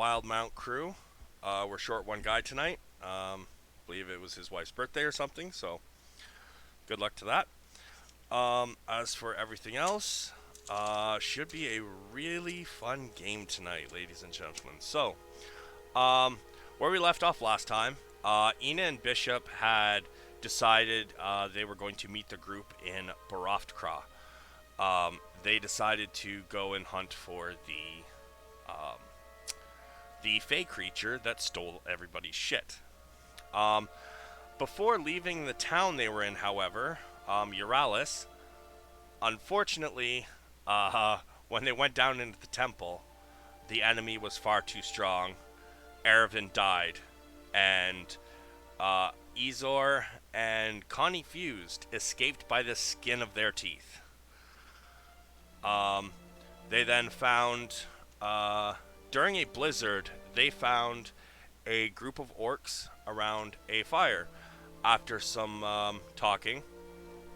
Wildemount crew. We're short one guy tonight. Believe it was his wife's birthday or something, so good luck to that. As for everything else, should be a really fun game tonight, ladies and gentlemen. So, where we left off last time, Ina and Bishop had decided they were going to meet the group in Boroftkrah. They decided to go and hunt for the fey creature that stole everybody's shit. Before leaving the town they were in, however, Euralis, unfortunately, when they went down into the temple, the enemy was far too strong. Erevan died, and Ezor and Connie Fused escaped by the skin of their teeth. They then found, during a blizzard, they found a group of orcs around a fire. After some talking,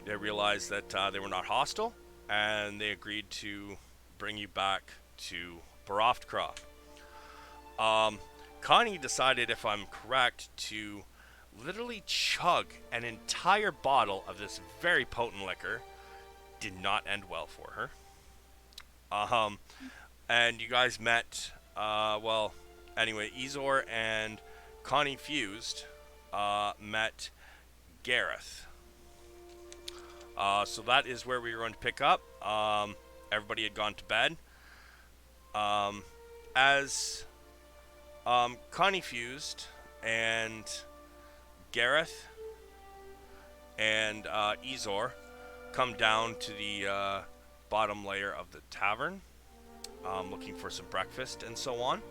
they realized that they were not hostile, and they agreed to bring you back to Boroftkrah. Connie decided, if I'm correct, to literally chug an entire bottle of this very potent liquor. Did not end well for her. And you guys met, anyway, Ezor and Connie Fused met Gareth. So that is where we were going to pick up. Everybody had gone to bed. As Connie Fused and Gareth and Ezor come down to the bottom layer of the tavern, looking for some breakfast and so on.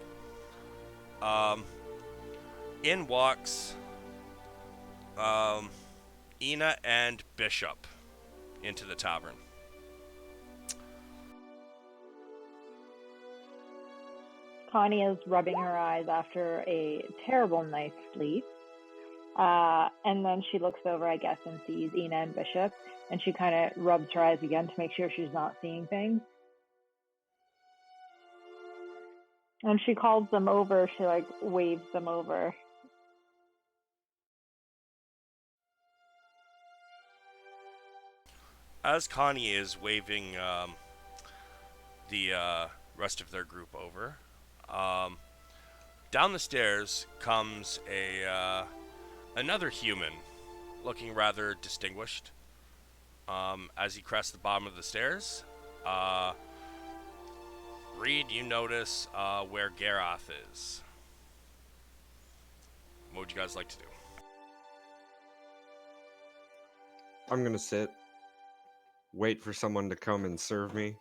In walks Ina and Bishop into the tavern. Connie is rubbing her eyes after a terrible night's sleep. And then she looks over, I guess, and sees Ina and Bishop, and she kind of rubs her eyes again to make sure she's not seeing things. And she calls them over, she waves them over. As Connie is waving the rest of their group over, down the stairs comes another human, looking rather distinguished. As he crests the bottom of the stairs, Reed, you notice where Gareth is. What would you guys like to do? I'm gonna sit, wait for someone to come and serve me.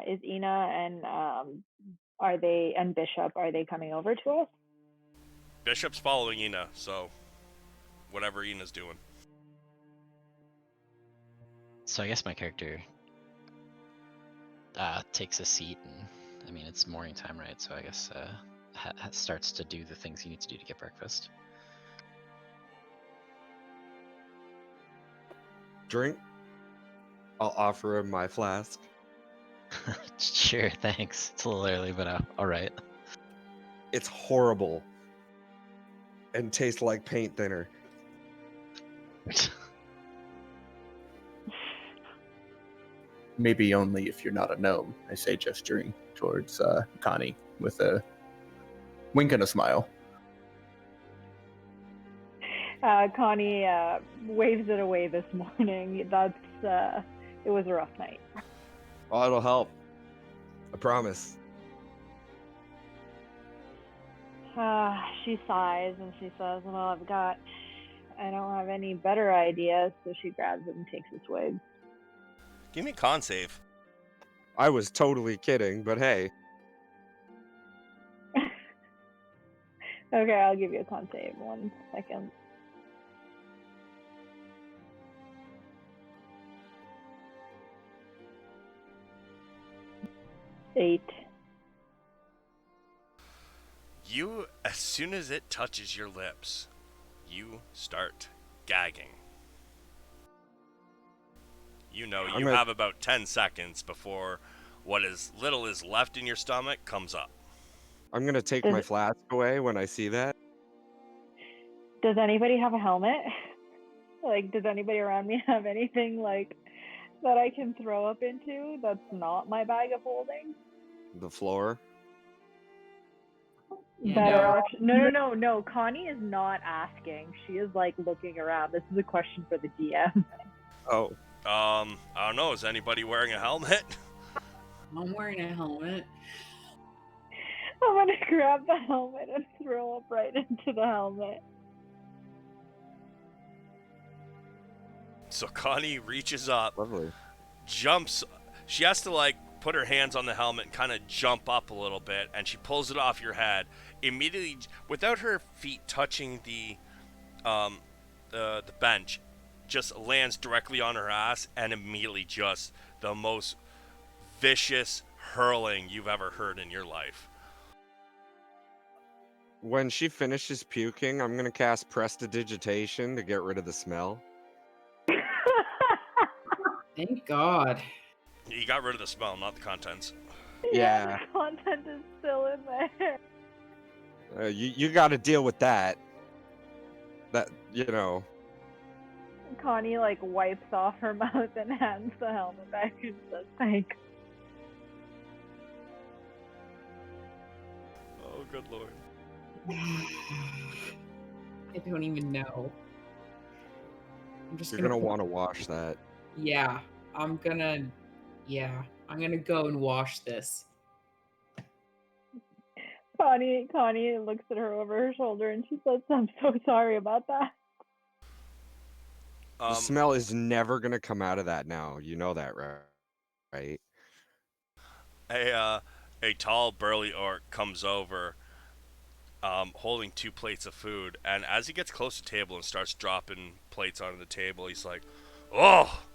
Is Ina and Bishop, are they coming over to us? Bishop's following Ina, so whatever Ina's doing. So I guess my character takes a seat, and I mean it's morning time, right? So I guess starts to do the things he needs to do to get breakfast. Drink? I'll offer him my flask. Sure, thanks. It's a little early, but all right. It's horrible and tastes like paint thinner. Maybe only if you're not a gnome, I say, gesturing towards Connie with a wink and a smile. Connie waves it away this morning. It was a rough night. Oh, it'll help. I promise. She sighs and she says, well, I don't have any better ideas, so she grabs it and takes a swig. Give me a con save. I was totally kidding, but hey. Okay, I'll give you a con save. 1 second. Eight. You, as soon as it touches your lips, you start gagging. You know, I'm you gonna have about 10 seconds before what is little is left in your stomach comes up. I'm gonna take Does my flask away when I see that. Does anybody have a helmet? Like, does anybody around me have anything like that I can throw up into that's not my bag of holding? The floor. Yeah, Better no. option. No. Connie is not asking. She is like looking around. This is a question for the GM. Oh, I don't know. Is anybody wearing a helmet? I'm wearing a helmet. I'm gonna grab the helmet and throw up right into the helmet. So Connie reaches up, lovely. jumps. She has to like put her hands on the helmet and kind of jump up a little bit, and she pulls it off your head immediately without her feet touching the bench. Just lands directly on her ass, and immediately just the most vicious hurling you've ever heard in your life. When she finishes puking, I'm gonna cast Prestidigitation to get rid of the smell. Thank God. You got rid of the smell, not the contents. Yeah. The content is still in there. You got to deal with that. That, you know. Connie like wipes off her mouth and hands the helmet back and says thanks. Oh, good lord. I don't even know. I'm just You're gonna gonna want to wash that. Yeah, I'm gonna go and wash this. Connie looks at her over her shoulder and she says, "I'm so sorry about that." The smell is never gonna come out of that now. You know that, right? A tall, burly orc comes over, holding 2 plates of food, and as he gets close to the table and starts dropping plates onto the table, he's like, "Oh!"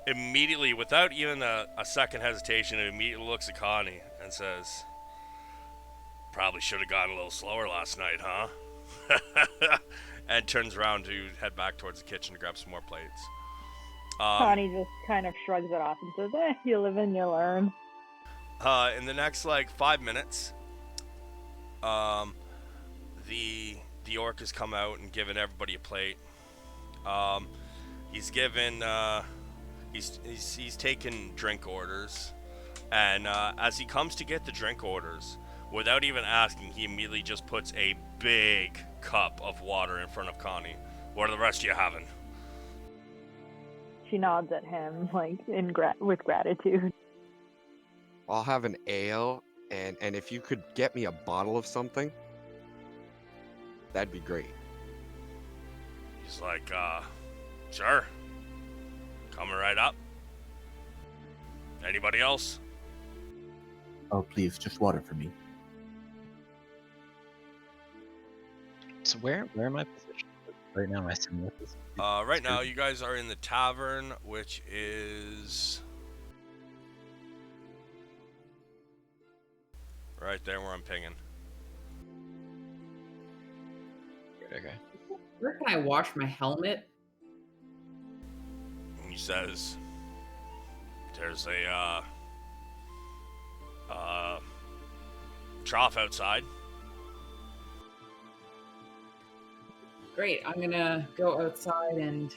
Immediately, without even a second hesitation, he immediately looks at Connie and says, "Probably should have gone a little slower last night, huh?" And turns around to head back towards the kitchen to grab some more plates. Connie just kind of shrugs it off and says, "You live and you learn." In the next 5 minutes, the orc has come out and given everybody a plate. He's given he's taken drink orders, and as he comes to get the drink orders, without even asking, he immediately just puts a big cup of water in front of Connie. "What are the rest of you having?" She nods at him like with gratitude. I'll have an ale, and if you could get me a bottle of something, that'd be great. He's like, "Sure. Coming right up. Anybody else?" Oh, please, just water for me. So where am I positioned right now? Am I sitting with this? Right now, you guys are in the tavern, which is right there where I'm pinging. Okay. Where can I wash my helmet? And he says, "There's a trough outside." Great, I'm gonna go outside and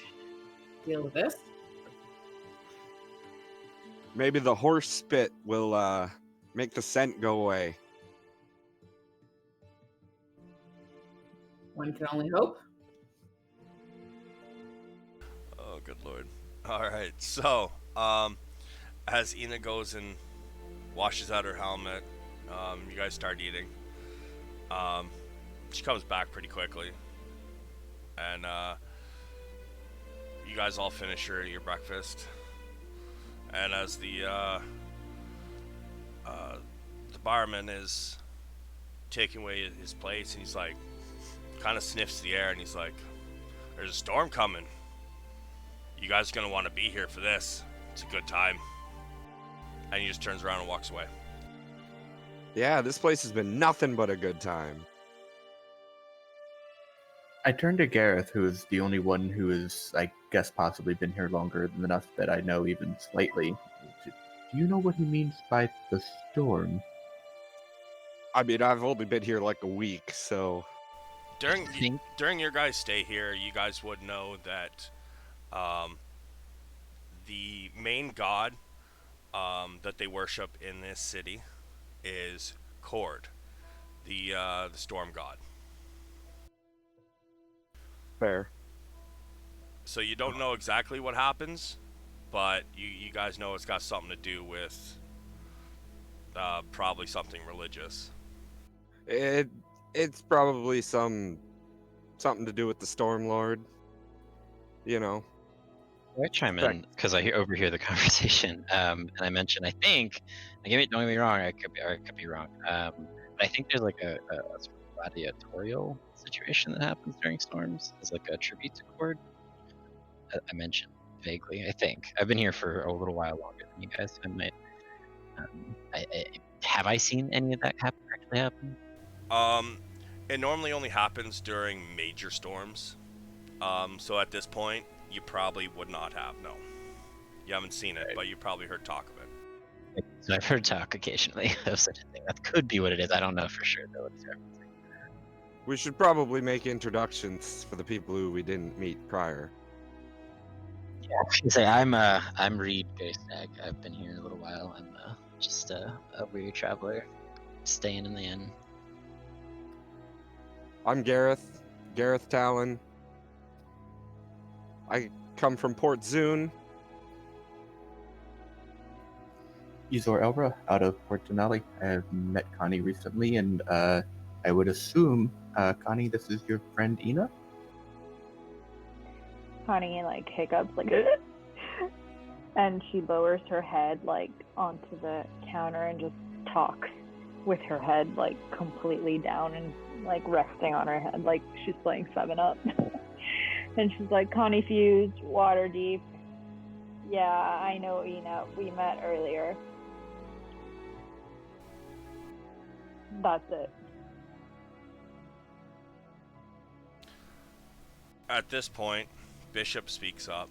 deal with this. Maybe the horse spit will make the scent go away. One can only hope. Oh, good lord. Alright, so, as Ina goes and washes out her helmet, you guys start eating. She comes back pretty quickly. And, you guys all finish your breakfast. And as the barman is taking away his plates, and he's like, kind of sniffs the air, and he's like, "There's a storm coming. You guys are gonna want to be here for this. It's a good time." And he just turns around and walks away. Yeah, this place has been nothing but a good time. I turn to Gareth, who is the only one who has, I guess, possibly been here longer than enough that I know even slightly. Do you know what he means by the storm? I mean, I've only been here like a week, so During I think during your guys' stay here, you guys would know that um, the main god that they worship in this city is Cord, the storm god. fair. So you don't know exactly what happens, but you guys know it's got something to do with probably something religious. It it's probably something to do with the Storm Lord. You know, I chime Check. in because I overhear the conversation, and I mentioned I think. Don't get me wrong. I could be wrong. But I think there's like a sort of gladiatorial situation that happens during storms. It's like a tribute to Cord. I mentioned vaguely. I think I've been here for a little while longer than you guys. So I might. Have I seen any of that actually happen? Um, it normally only happens during major storms. So at this point, you probably would not have. No, you haven't seen it, but you probably heard talk of it. So I've heard talk occasionally of such a thing. That could be what it is. I don't know for sure though. we should probably make introductions for the people who we didn't meet prior. Say I'm Reed Ghostag. I've been here a little while. I'm just a weary traveler, staying in the inn. I'm Gareth Talon. I come from Port Zune. Izor Elra out of Port Denali. I have met Connie recently, and I would assume, Connie, this is your friend Ina? Connie like hiccups like and she lowers her head like onto the counter and just talks with her head like completely down and like resting on her head like she's playing 7-Up. And she's like, Connie Fuse, Waterdeep. Yeah, I know Ina. We met earlier. That's it. At this point, Bishop speaks up.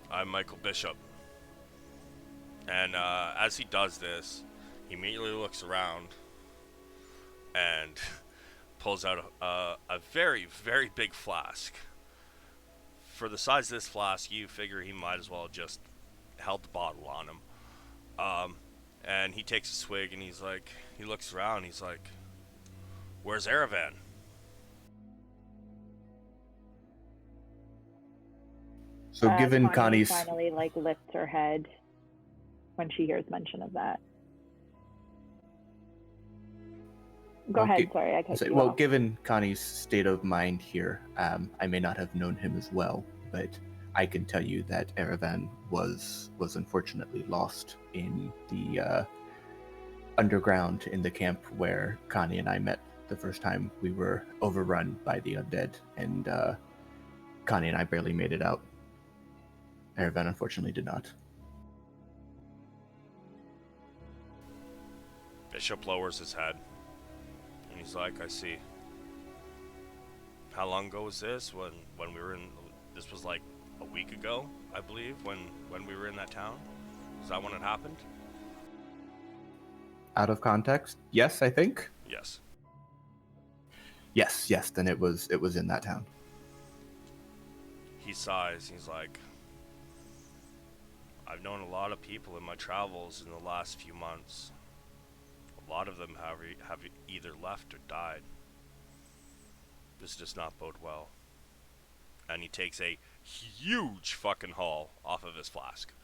I'm Michael Bishop. And as he does this, he immediately looks around and pulls out a very, very big flask. For the size of this flask, you figure he might as well have just held the bottle on him. And he takes a swig and he's like, he looks around, he's like, where's Erevan? So given Connie Connie's... finally like lifts her head when she hears mention of that. Go ahead, sorry, I cut you off. Given Connie's state of mind here, I may not have known him as well, but I can tell you that Erevan was unfortunately lost in the underground in the camp where Connie and I met the first time. We were overrun by the undead, and Connie and I barely made it out. Erevan unfortunately did not. Bishop lowers his head. And he's like, I see. How long ago was this? When we were in... This was like a week ago, I believe, when we were in that town? Is that when it happened? Out of context? Yes, I think. Yes. Yes, then it was in that town. He sighs. He's like, I've known a lot of people in my travels in the last few months. A lot of them have either left or died. This does not bode well. And he takes a huge fucking haul off of his flask.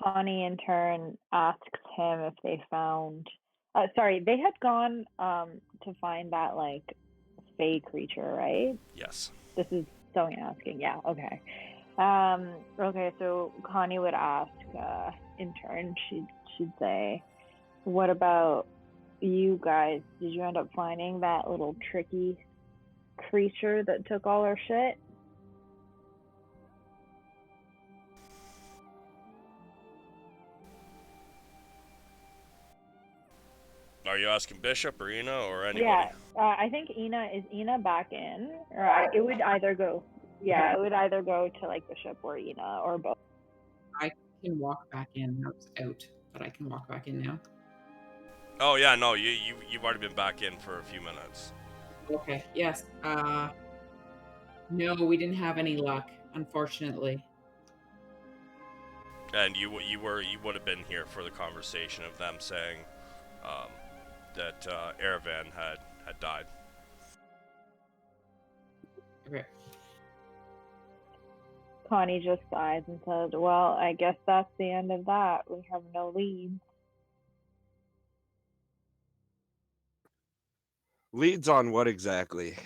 Connie in turn asks him if they found they had gone to find that like fey creature, right? Yes. This is Sonia asking. Yeah, okay. Okay, so Connie would ask in turn, she'd say, what about you guys? Did you end up finding that little tricky creature that took all our shit? Are you asking Bishop or Ina or anybody? Yeah, I think is Ina back in, or it would either go. Yeah, it would either go to like Bishop or Ina or both. I can walk back in. I was out, but I can walk back in now. Oh yeah, no, you've already been back in for a few minutes. Okay. Yes. No, we didn't have any luck, unfortunately. And you would have been here for the conversation of them saying um, that Erevan had died. Okay. Connie just sighs and says, "Well, I guess that's the end of that. We have no leads." Leads on what exactly?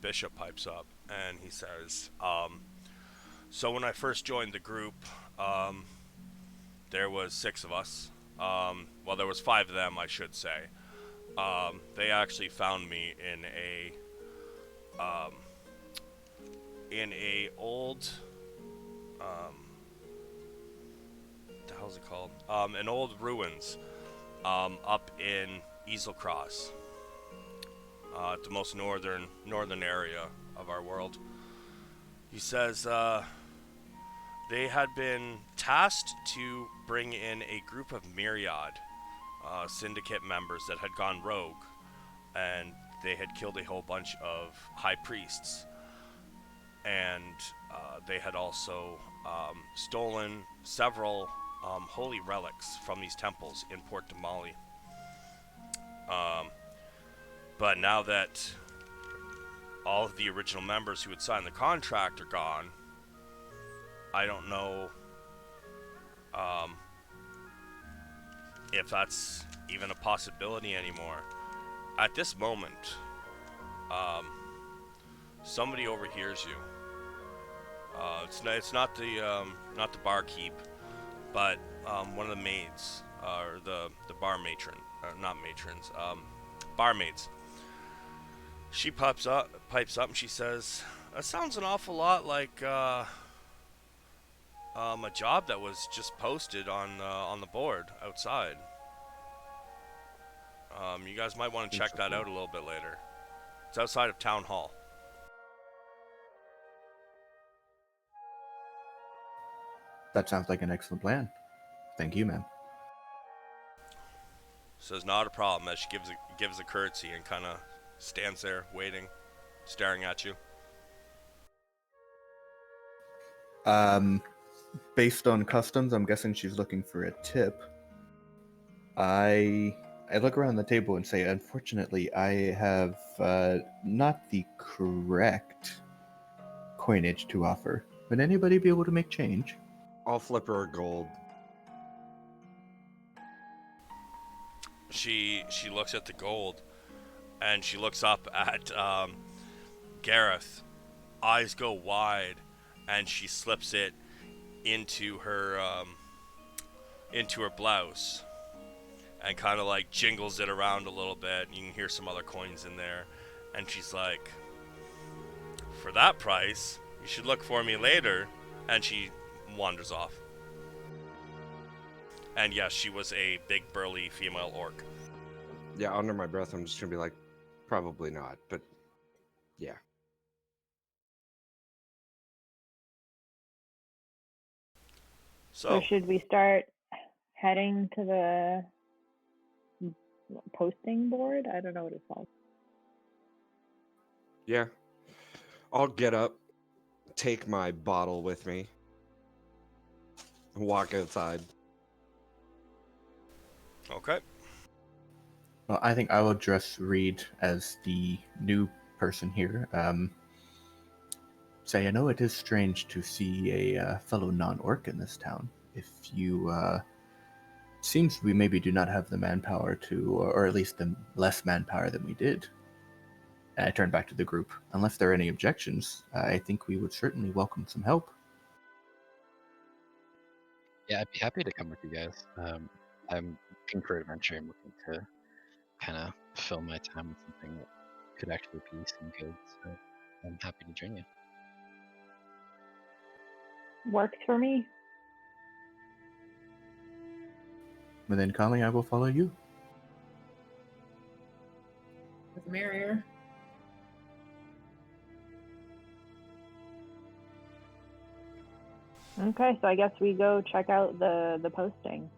Bishop pipes up and he says, "So when I first joined the group, um, there was 6 of us. Well, there was 5 of them, I should say. They actually found me um, in a old, what the hell's it called? An old ruins, up in Easelcross, the most northern area of our world." He says, they had been tasked to bring in a group of Myriad syndicate members that had gone rogue, and they had killed a whole bunch of high priests, and they had also stolen several holy relics from these temples in Port Damali. Um, but now that all of the original members who had signed the contract are gone, I don't know um, if that's even a possibility anymore. At this moment, um, somebody overhears you. It's not the barkeep, but one of the maids, or the bar matron, or not matrons, barmaids. She pipes up, and she says, "That sounds an awful lot like a job that was just posted on the board outside. You guys might want to check that out a little bit later. It's outside of Town Hall." That sounds like an excellent plan. Thank you, ma'am. Says, "Not a problem," as she gives a curtsy and kind of stands there waiting, staring at you. Um, Based on customs, I'm guessing she's looking for a tip. I look around the table and say, unfortunately, I have not the correct coinage to offer. Would anybody be able to make change? I'll flip her a gold. She looks at the gold, and she looks up at Gareth. Eyes go wide, and she slips it into her blouse, and kind of like jingles it around a little bit. You can hear some other coins in there, and she's like, "For that price, you should look for me later." And she wanders off. And yes, she was a big burly female orc. Yeah, under my breath, I'm just gonna be like, probably not, but yeah. So So should we start heading to the posting board? I don't know what it's called. Yeah. I'll get up, take my bottle with me, and walk outside. okay. Well, I think I will address Reed as the new person here. Say, I know it is strange to see a fellow non-orc in this town. If you, seems we maybe do not have the manpower to, or at least the less manpower than we did. And I turn back to the group. Unless there are any objections, I think we would certainly welcome some help. Yeah, I'd be happy to come with you guys. I'm looking for adventure. I'm looking to kind of fill my time with something that could actually be some good. So I'm happy to join you. Works for me. But then, Kali, I will follow you. With the merrier. Okay, so I guess we go check out the posting.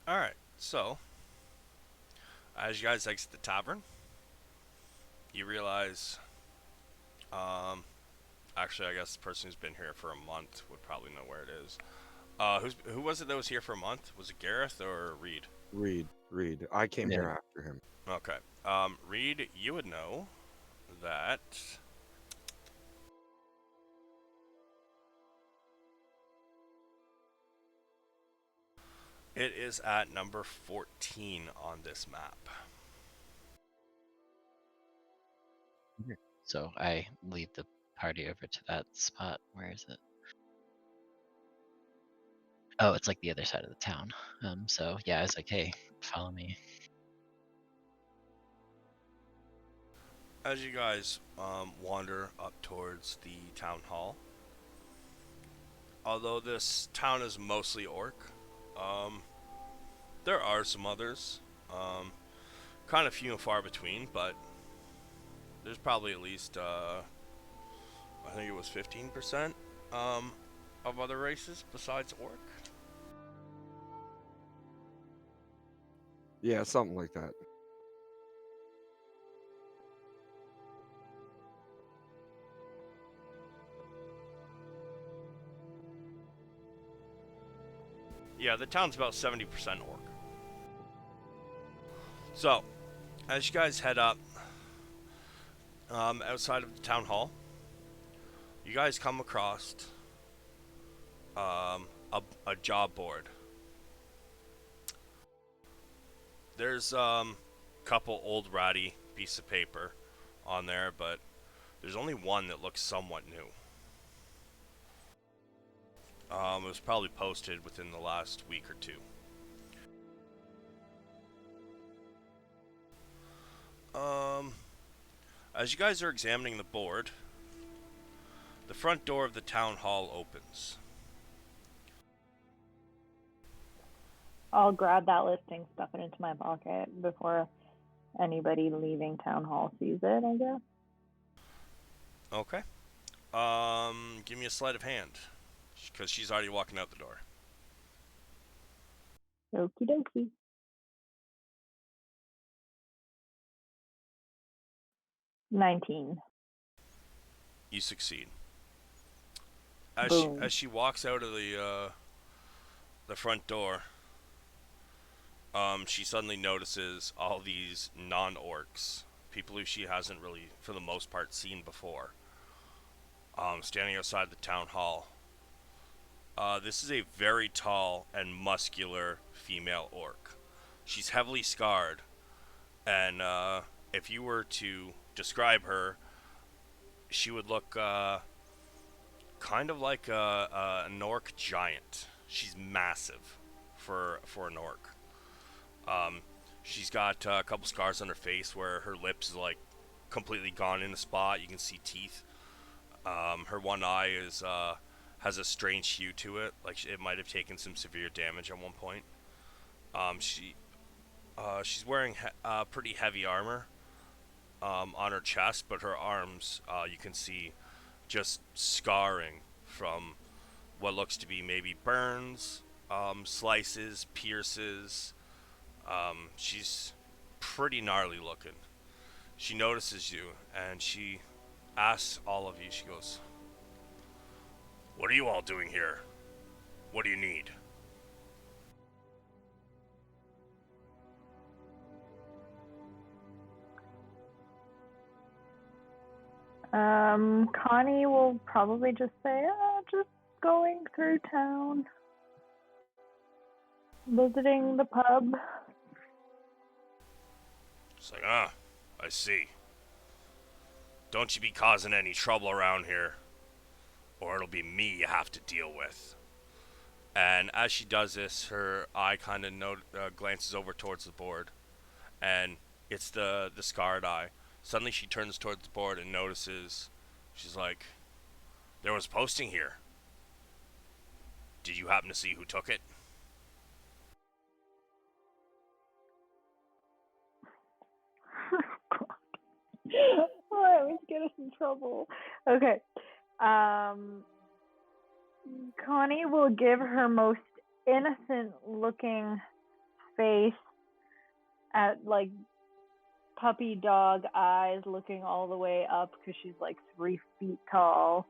All right. So, as you guys exit the tavern, you realize, actually, I guess the person who's been here for a month would probably know where it is. Who was it that was here for a month? Was it Gareth or Reed? Reed. I came Yeah. here after him. Okay. Reed, you would know that it is at number 14 on this map. So I lead the party over to that spot. Where is it? Oh, it's like the other side of the town. So yeah, I was like, hey, follow me. As you guys wander up towards the town hall, although this town is mostly orc, there are some others. Kind of few and far between, but there's probably at least, I think it was 15% of other races besides orc. Yeah, something like that. Yeah, the town's about 70% orc. So, as you guys head up outside of the town hall, you guys come across a job board. There's a couple old ratty pieces of paper on there, but there's only one that looks somewhat new. It was probably posted within the last week or two. As you guys are examining the board, the front door of the town hall opens. I'll grab that listing, stuff it into my pocket before anybody leaving town hall sees it, I guess. Okay. Give me a sleight of hand, because she's already walking out the door. Okie dokie. 19. You succeed. As Boom. she walks out of the front door, she suddenly notices all these non-orcs, people who she hasn't really, for the most part, seen before, standing outside the town hall. This is a very tall and muscular female orc. She's heavily scarred, and if you were to describe her, she would look kind of like an orc giant. She's massive for an orc. She's got a couple scars on her face where her lips is like completely gone in a spot. You can see teeth. Her one eye is has a strange hue to it, like it might have taken some severe damage at one point. She's wearing pretty heavy armor on her chest, but her arms you can see just scarring from what looks to be maybe burns, slices, pierces. She's pretty gnarly looking. She notices you and she asks all of you, she goes, "What are you all doing here? What do you need?" Connie will probably just say, just going through town, visiting the pub. It's like, I see. Don't you be causing any trouble around here, or it'll be me you have to deal with. And as she does this, her eye kind of glances over towards the board, and it's the scarred eye. Suddenly she turns towards the board and notices, she's like, "There was posting here. Did you happen to see who took it?" in trouble. Okay. Connie will give her most innocent looking face at like puppy dog eyes looking all the way up because she's like 3 feet tall.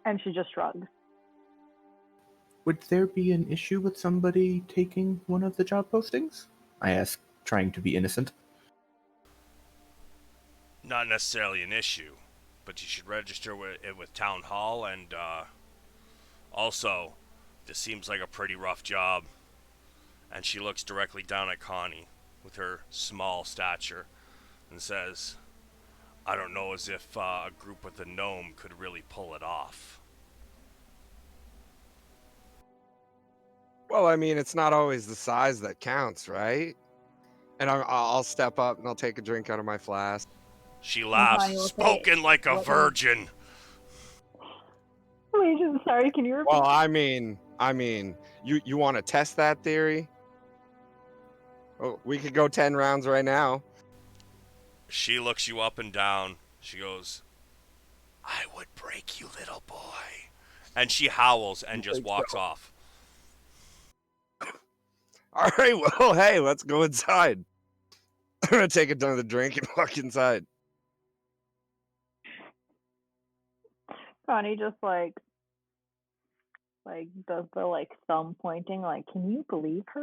And she just shrugs. Would there be an issue with somebody taking one of the job postings? I ask, trying to be innocent. Not necessarily an issue, but you should register it with Town Hall, and also, this seems like a pretty rough job. And she looks directly down at Connie with her small stature and says, I don't know as if a group with a gnome could really pull it off. Well, I mean, it's not always the size that counts, right? And I'll step up and I'll take a drink out of my flask. She And laughs, Connie will say, spoken like a "What was-" virgin. Wait, sorry, can you repeat? Well, I mean, you want to test that theory? Oh, we could go 10 rounds right now. She looks you up and down. She goes, I would break you, little boy. And she howls and just walks off. All right, well, hey, let's go inside. I'm gonna take another drink and walk inside. Connie just like does the like thumb pointing, like, can you believe her?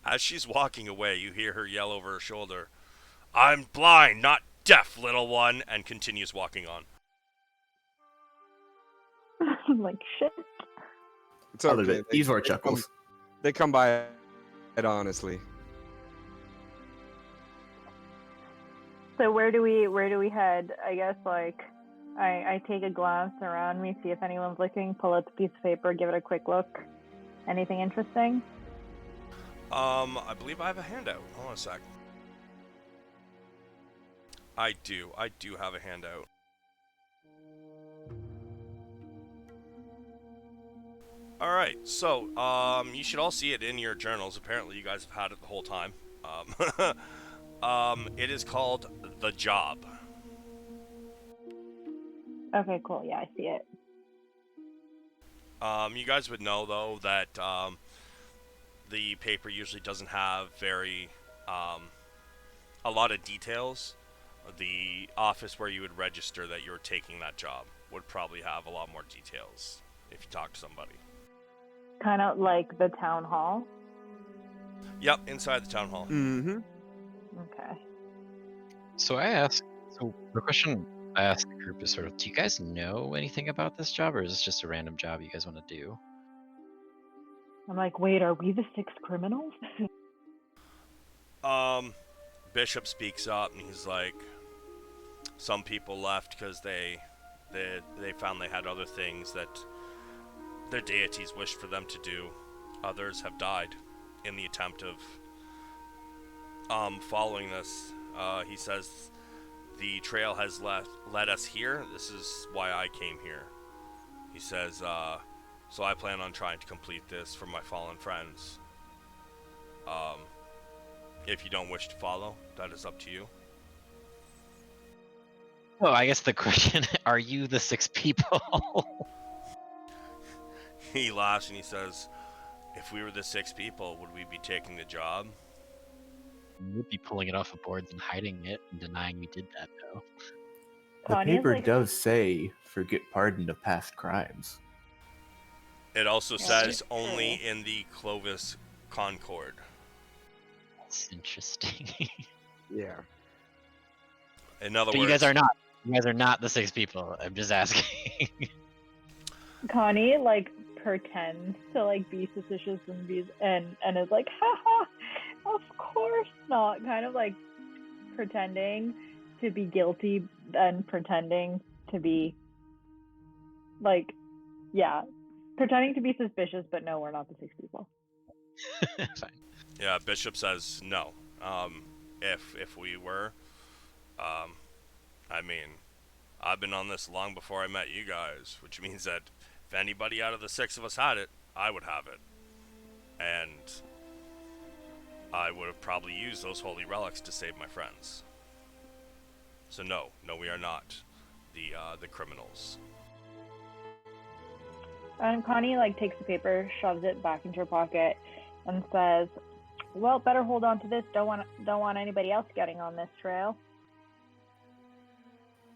As she's walking away, you hear her yell over her shoulder, I'm blind, not deaf, little one, and continues walking on. Like, shit. It's A little okay. bit. These are chuckles. They come by it honestly. So where do we head? I guess like I take a glance around me, see if anyone's looking, pull out the piece of paper, give it a quick look. Anything interesting? I believe I have a handout. Hold on a sec. I do have a handout. Alright, so, you should all see it in your journals. Apparently you guys have had it the whole time. It is called The Job. Okay, cool. Yeah, I see it. You guys would know, though, that, the paper usually doesn't have a lot of details. The office where you would register that you're taking that job would probably have a lot more details if you talk to somebody. Kind of like the town hall. Yep, inside the town hall. Mm-hmm. Okay. So the question I asked the group is sort of, do you guys know anything about this job, or is this just a random job you guys want to do? I'm like, wait, are we the 6 criminals? Bishop speaks up and he's like, some people left because they found they had other things that their deities wished for them to do. Others have died in the attempt of following this. He says the trail has led us here. This is why I came here. He says, so I plan on trying to complete this for my fallen friends. If you don't wish to follow, that is up to you. Well, I guess the question, are you the 6 people? He laughs and he says, if we were the 6 people, would we be taking the job? We'd be pulling it off of boards and hiding it and denying we did that, though. The Connie is paper like- does say, forget pardon of past crimes. It also Yeah, says that's only true. in the Clovis Concord. That's interesting. Yeah. In other But words, you guys are not the 6 people. I'm just asking. Connie like pretends to like be suspicious and is like, haha, of course not. Kind of like pretending to be guilty and pretending to be like, yeah, pretending to be suspicious, but no, we're not the 6 people. Fine. yeah, Bishop says no. If we were, I mean, I've been on this long before I met you guys, which means that if anybody out of the 6 of us had it, I would have it. And I would have probably used those holy relics to save my friends. So no, we are not the criminals. And Connie like takes the paper, shoves it back into her pocket, and says, "Well, better hold on to this. Don't want anybody else getting on this trail."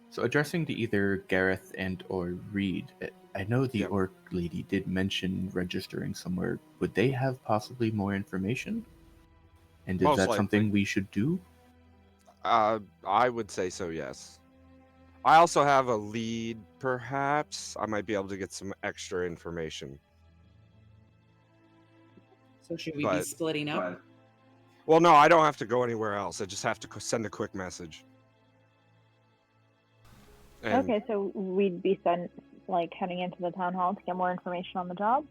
So addressing to either Gareth and or Reed, I know the Yep. orc lady did mention registering somewhere. Would they have possibly more information? And is Most that likely. something we should do? I would say so, yes. I also have a lead, perhaps. I might be able to get some extra information. So should we be But, splitting up? well, no, I don't have to go anywhere else. I just have to send a quick message. And Okay, so we'd be heading into the town hall to get more information on the job.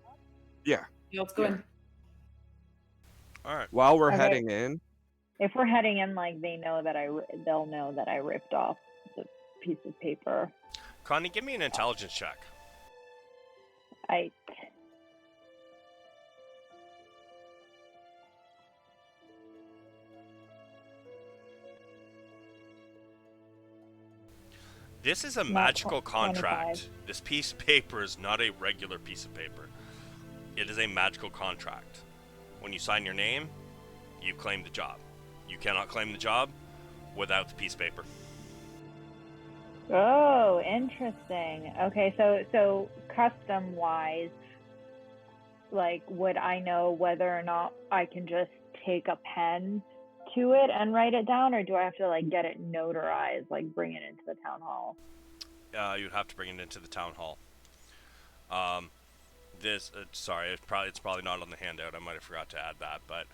yeah, Yeah, let's go in. All right. while we're Okay. heading in, If we're heading in, like they'll know that I ripped off the piece of paper. Connie, give me an intelligence check. I This is a Not magical 25. contract. This piece of paper is not a regular piece of paper. It is a magical contract. When you sign your name, you claim the job. You cannot claim the job without the piece of paper. Oh, interesting. Okay, so custom wise, like would I know whether or not I can just take a pen to it and write it down, or do I have to like get it notarized, like bring it into the town hall? You'd have to bring it into the town hall. Sorry, it's probably not on the handout. I might have forgot to add that, but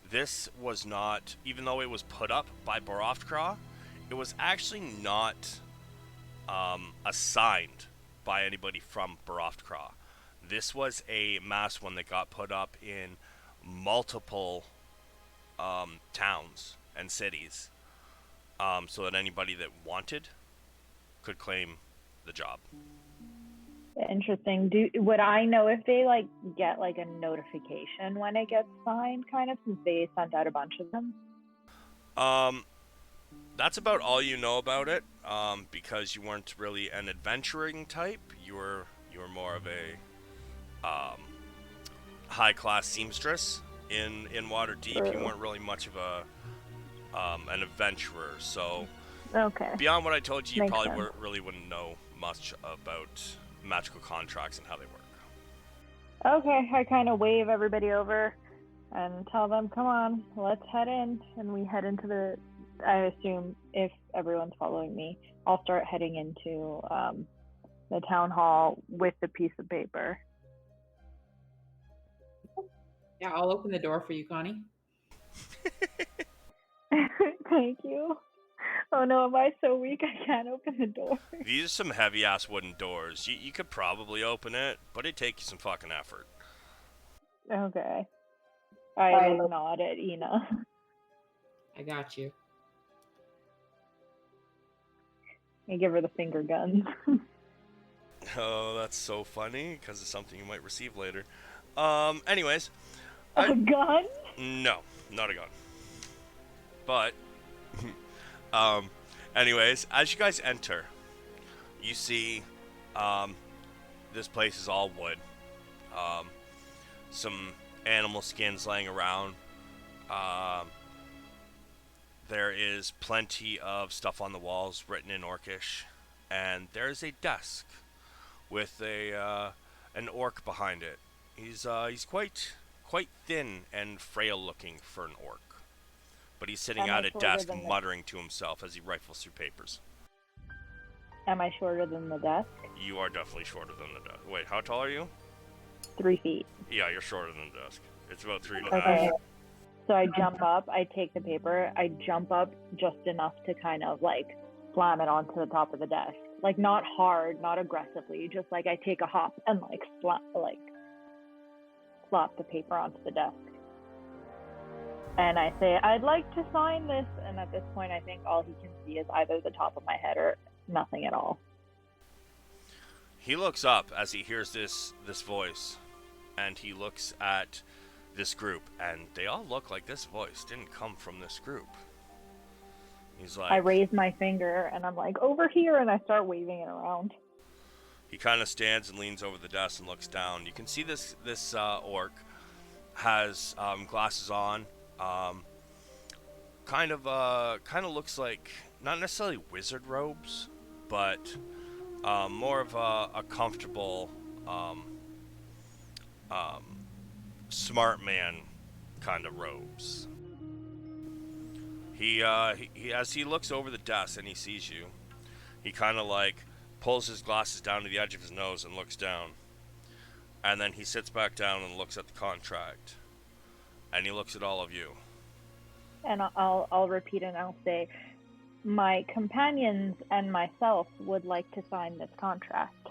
this was not, even though it was put up by Boroftkrah, it was actually not assigned by anybody from Boroftkrah. This was a mass one that got put up in multiple towns and cities, so that anybody that wanted could claim the job. Interesting. Would I know if they like get like a notification when it gets signed, kind of, since they sent out a bunch of them? That's about all you know about it, because you weren't really an adventuring type. You were more of a high class seamstress in Waterdeep. You weren't really much of a an adventurer. So Okay. beyond what I told you, you Makes probably sense. really wouldn't know much about magical contracts and how they work. Okay, I kind of wave everybody over and tell them, "Come on, let's head in." And we head into the. I assume if everyone's following me, I'll start heading into the town hall with the piece of paper. Yeah, I'll open the door for you, Connie. Thank you. Oh no, am I so weak I can't open the door? These are some heavy ass wooden doors. You could probably open it, but it'd take you some fucking effort. Okay. I like nod at Ina. I got you. I give her the finger guns. Oh, that's so funny because it's something you might receive later. Anyways, A gun? no, not a gun. But, anyways, as you guys enter, you see, this place is all wood. Some animal skins laying around. There is plenty of stuff on the walls written in Orcish, and there is a desk with an orc behind it. He's quite thin and frail looking for an orc, but he's sitting Am I at a shorter desk than the- muttering to himself as he rifles through papers. Am I shorter than the desk? You are definitely shorter than the desk. Wait, how tall are you? 3 feet. Yeah, you're shorter than the desk. It's about 3.5. Okay. So I jump up, I take the paper, I jump up just enough to kind of like slam it onto the top of the desk. Like not hard, not aggressively, just like I take a hop and like slap the paper onto the desk. And I say, "I'd like to sign this." And at this point, I think all he can see is either the top of my head or nothing at all. He looks up as he hears this voice, and he looks at this group, and they all look like this voice didn't come from this group. He's I like, raise my finger and I'm like, over here, and I start waving it around. he kind of stands and leans over the desk and looks down. You can see this orc has glasses on. Um, kind of looks like not necessarily wizard robes, but more of a comfortable um, um, smart man kind of robes. He as he looks over the desk and he sees you, he kind of like pulls his glasses down to the edge of his nose and looks down, and then he sits back down and looks at the contract, and he looks at all of you. And I'll repeat and I'll say, my companions and myself would like to sign this contract.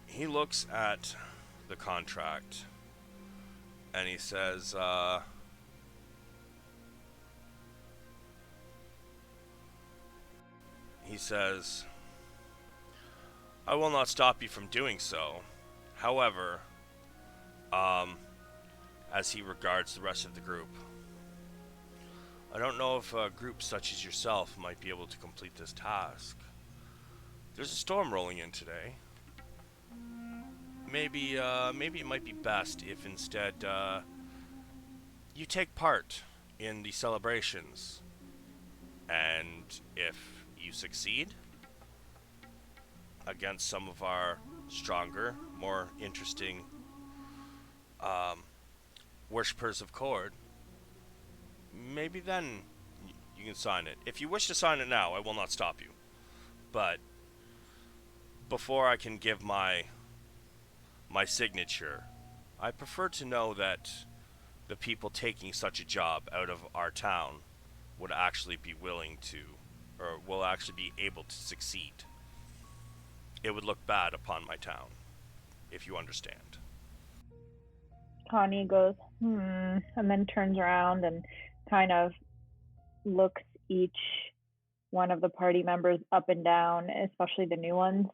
He looks at the contract and he says, I will not stop you from doing so. However, as he regards the rest of the group, I don't know if a group such as yourself might be able to complete this task. There's a storm rolling in today. Maybe it might be best if instead you take part in the celebrations, and if you succeed against some of our stronger, more interesting worshippers of Cord, maybe then you can sign it. If you wish to sign it now, I will not stop you. But before I can give my signature, I prefer to know that the people taking such a job out of our town would actually be willing to, or will actually be able to succeed. It would look bad upon my town, if you understand. Connie goes, and then turns around and kind of looks each one of the party members up and down, especially the new ones.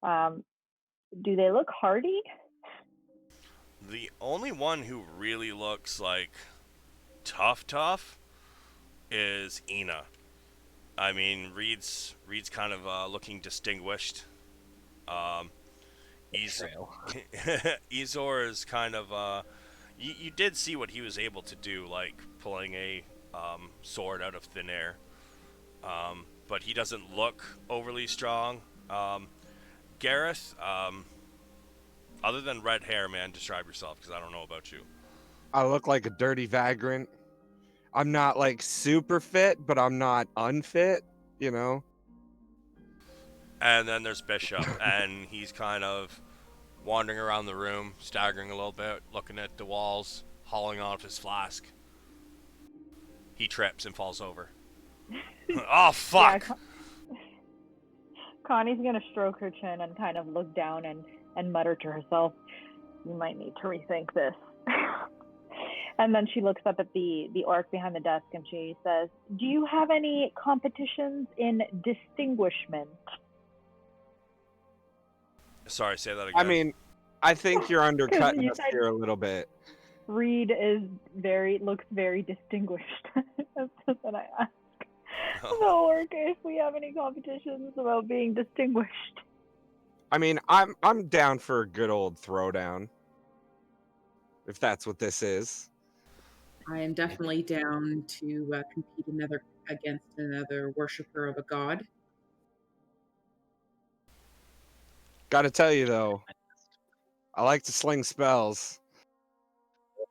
Do they look hardy? The only one who really looks like tough is Ina. I mean, Reed's kind of looking distinguished. Betrayal. Ezor is kind of you did see what he was able to do, like pulling a sword out of thin air. But he doesn't look overly strong. Gareth, other than red hair, man, describe yourself because I don't know about you. I look like a dirty vagrant. I'm not like super fit, but I'm not unfit, you know? And then there's Bishop, and he's kind of wandering around the room, staggering a little bit, looking at the walls, hauling off his flask. He trips and falls over. Oh, fuck! Yeah, Connie's gonna stroke her chin and kind of look down and mutter to herself, "You might need to rethink this." And then she looks up at the orc behind the desk and she says, "Do you have any competitions in distinguishment?" Sorry, say that again. I mean, I think you're undercutting you us said- here a little bit. Reed looks very distinguished. That's what I asked the orc if we have any competitions about being distinguished. I mean, I'm down for a good old throwdown. If that's what this is. I am definitely down to compete against another worshiper of a god. Gotta tell you though, I like to sling spells.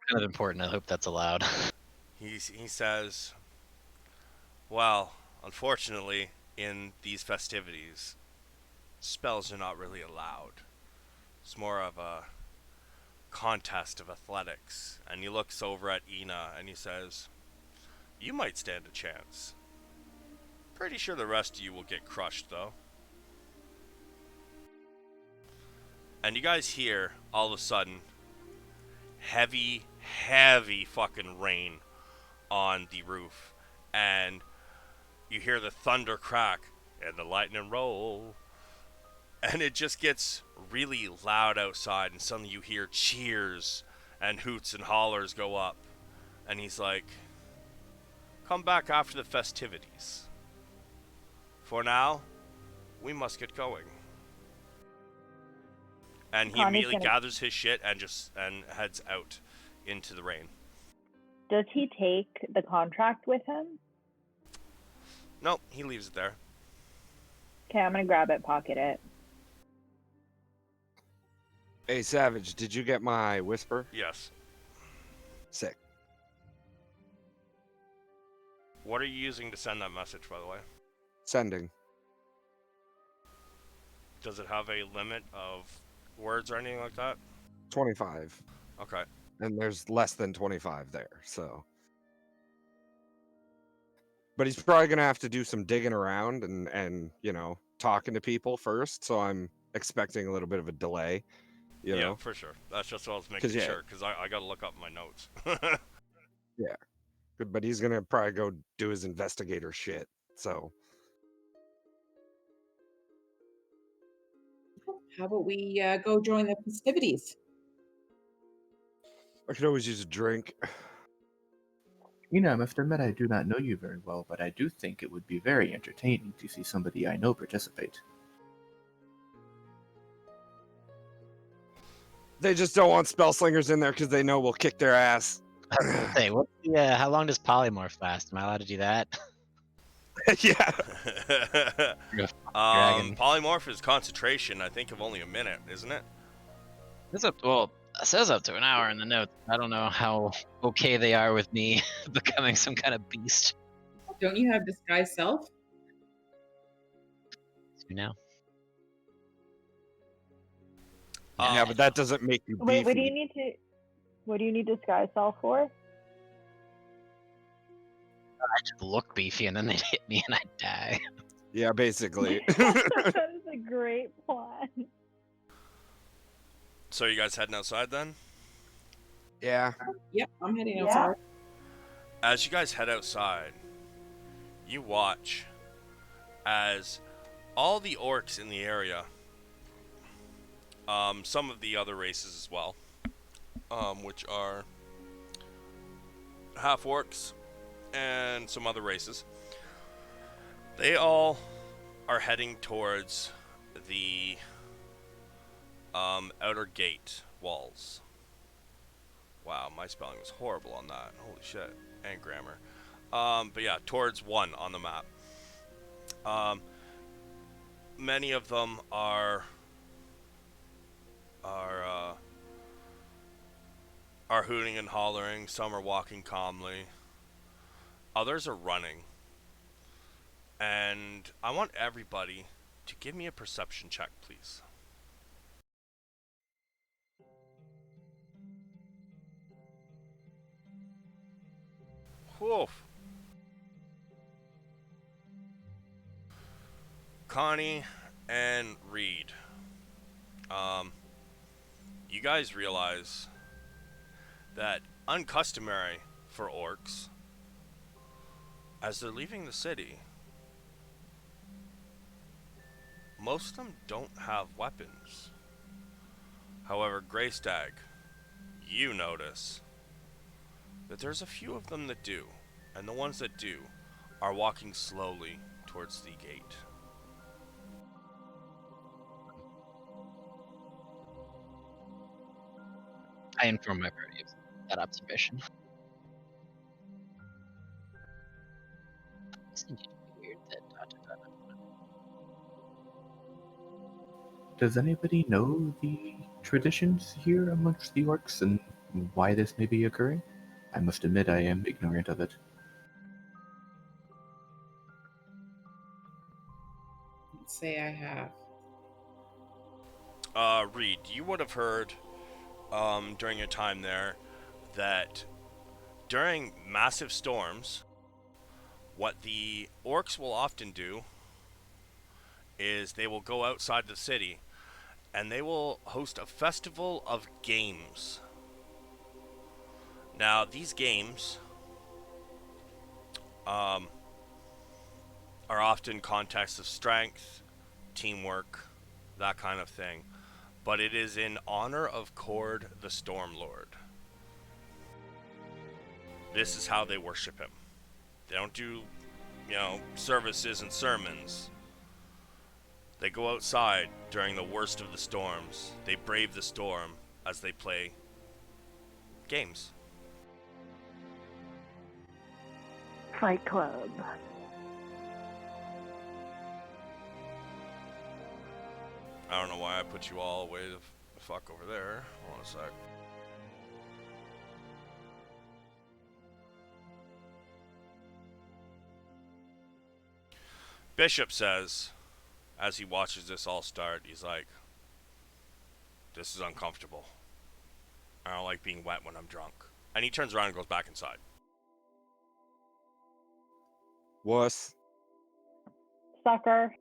Kind of important. I hope that's allowed. He says, well, unfortunately, in these festivities, spells are not really allowed. It's more of a contest of athletics. And he looks over at Ina and he says, you might stand a chance. Pretty sure the rest of you will get crushed, though. And you guys hear, all of a sudden, heavy fucking rain on the roof. And you hear the thunder crack and the lightning roll. And it just gets really loud outside, and suddenly you hear cheers and hoots and hollers go up. And he's like, come back after the festivities. For now, we must get going. And he Connie's immediately gonna. gathers his shit and heads out into the rain. Does he take the contract with him? Nope, he leaves it there. Okay, I'm gonna grab it, pocket it. Hey, Savage, did you get my whisper? Yes. Sick. What are you using to send that message, by the way? Sending. Does it have a limit of words or anything like that? 25. Okay. And there's less than 25 there, so. But he's probably going to have to do some digging around and, you know, talking to people first, so I'm expecting a little bit of a delay, you Yeah, know? for sure. That's just what I was making yeah. sure, because I got to look up my notes. Yeah. But he's going to probably go do his investigator shit, so. How about we go join the festivities? I could always use a drink. I must admit I do not know you very well, but I do think it would be very entertaining to see somebody I know participate. They just don't want spell slingers in there because they know we'll kick their ass. Hey, what's the, how long does polymorph last? Am I allowed to do that? Yeah. Dragon. Polymorph is concentration, I think, of only a minute, isn't it? It says up to an hour in the notes. I don't know how okay they are with me becoming some kind of beast. Don't you have disguise self? You know? Yeah, but that doesn't make you beefy. Wait, what do you need disguise self for? I just look beefy and then they'd hit me and I'd die. Yeah, basically. That is a great plan. So you guys heading outside then? Yeah. Yep, I'm heading Yeah. outside. As you guys head outside, you watch as all the orcs in the area, some of the other races as well, which are half orcs and some other races, they all are heading towards the outer gate walls. Wow, my spelling was horrible on that. Holy shit. And grammar. But yeah, towards one on the map. Many of them are hooting and hollering. Some are walking calmly. Others are running. And I want everybody to give me a perception check, please. Whew. Connie and Reed. You guys realize that uncustomary for orcs, as they're leaving the city, most of them don't have weapons. However, Greystag, you notice that there's a few of them that do, and the ones that do are walking slowly towards the gate. I inform my party of that observation. It's indeed weird that Does anybody know the traditions here amongst the orcs and why this may be occurring? I must admit I am ignorant of it. Let's say I have. Reed, you would have heard during your time there that during massive storms, what the orcs will often do is they will go outside the city and they will host a festival of games. Now, these games are often contests of strength, teamwork, that kind of thing. But it is in honor of Cord the Stormlord. This is how they worship him. They don't do, services and sermons. They go outside during the worst of the storms. They brave the storm as they play games. Fight Club. I don't know why I put you all way the fuck over there. Hold on a sec. Bishop says, as he watches this all start, he's like, this is uncomfortable. I don't like being wet when I'm drunk. And he turns around and goes back inside. Wuss. Sucker.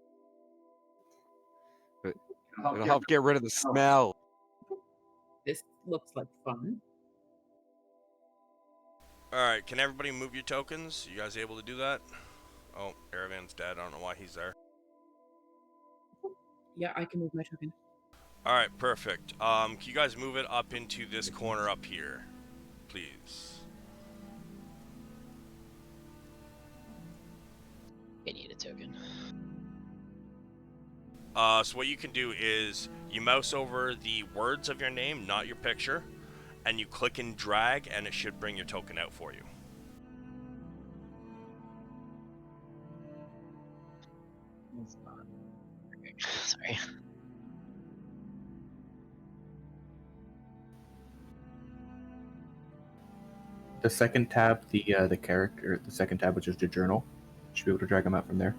It'll help get rid of the smell. This looks like fun. Alright, can everybody move your tokens? You guys able to do that? Oh, Aravan's dead. I don't know why he's there. Yeah, I can move my token. Alright, perfect. Can you guys move it up into this corner up here? Please. I need a token. So what you can do is you mouse over the words of your name, not your picture, and you click and drag, and it should bring your token out for you. It's not working. Sorry. The second tab, the character, the second tab, which is the journal, should be able to drag them out from there.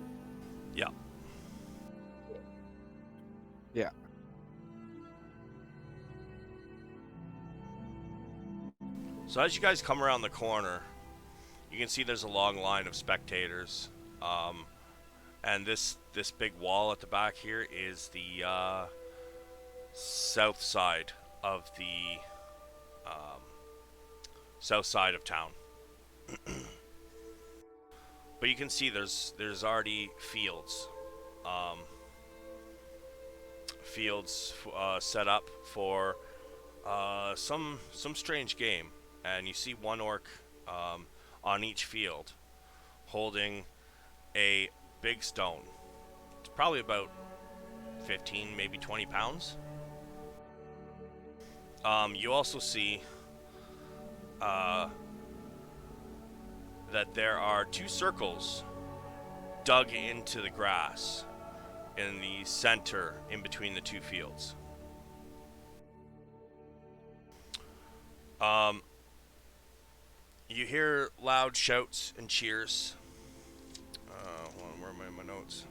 Yeah. Yeah. So as you guys come around the corner, you can see there's a long line of spectators. And this big wall at the back here is the south side of the south side of town. But you can see there's already fields. Fields set up for some strange game, and you see one orc on each field holding a big stone. It's probably about 15, maybe 20 pounds. You also see that there are two circles dug into the grass in the center in between the two fields. You hear loud shouts and cheers. Hold on, where am I in my notes?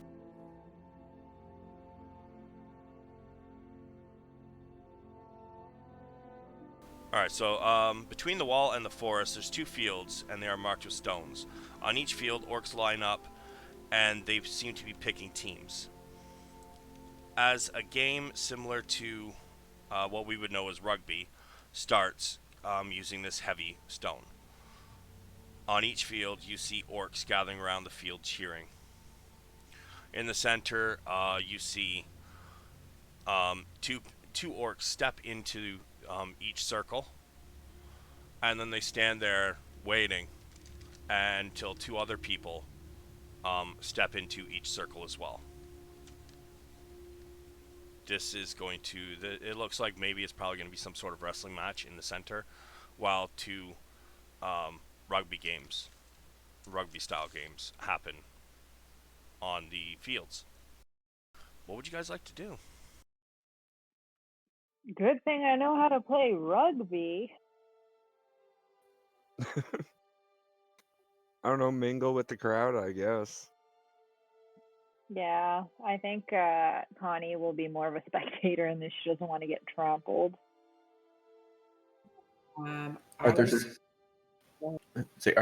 Alright, so between the wall and the forest, there's two fields, and they are marked with stones. On each field, orcs line up, and they seem to be picking teams. As a game similar to what we would know as rugby starts using this heavy stone. On each field, you see orcs gathering around the field cheering. In the center, you see two orcs step into each circle, and then they stand there waiting until two other people step into each circle as well. This is going to, it looks like maybe it's probably going to be some sort of wrestling match in the center, while two rugby style games happen on the fields. What would you guys like to do? Good thing I know how to play rugby. I don't know, mingle with the crowd, I guess. Yeah, I think Connie will be more of a spectator in this. She doesn't want to get trampled. Are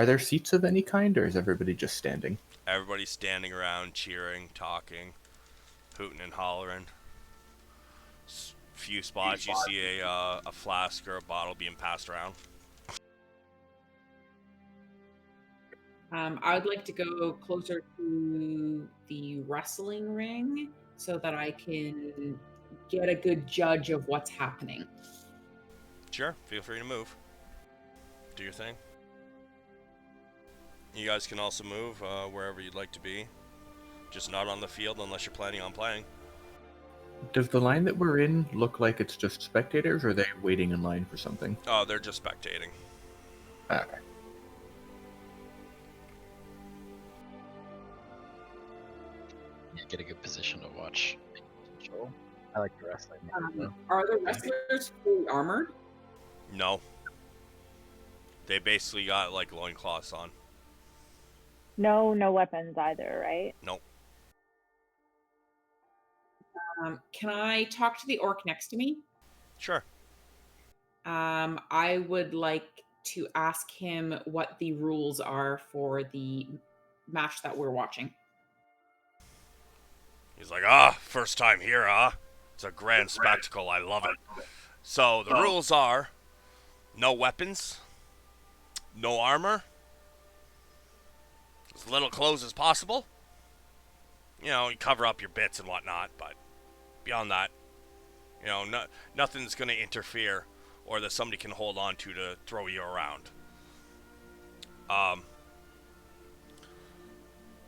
there seats of any kind, or is everybody just standing? Everybody's standing around, cheering, talking, hooting and hollering. Few spots you see a flask or a bottle being passed around. I would like to go closer to the wrestling ring so that I can get a good judge of what's happening. Sure, feel free to move. Do your thing. You guys can also move wherever you'd like to be. Just not on the field unless you're planning on playing. Does the line that we're in look like it's just spectators, or are they waiting in line for something? Oh, they're just spectating. Okay. You get a good position to watch. Control. I like the wrestling. Are the wrestlers fully armored? No. They basically got like loincloths on. No weapons either, right? Nope. Can I talk to the orc next to me? Sure. I would like to ask him what the rules are for the match that we're watching. He's like, first time here, It's a grand spectacle. I love it. So the rules are no weapons, no armor, as little clothes as possible. You know, you cover up your bits and whatnot, but beyond that, you know, nothing's going to interfere or that somebody can hold on to throw you around.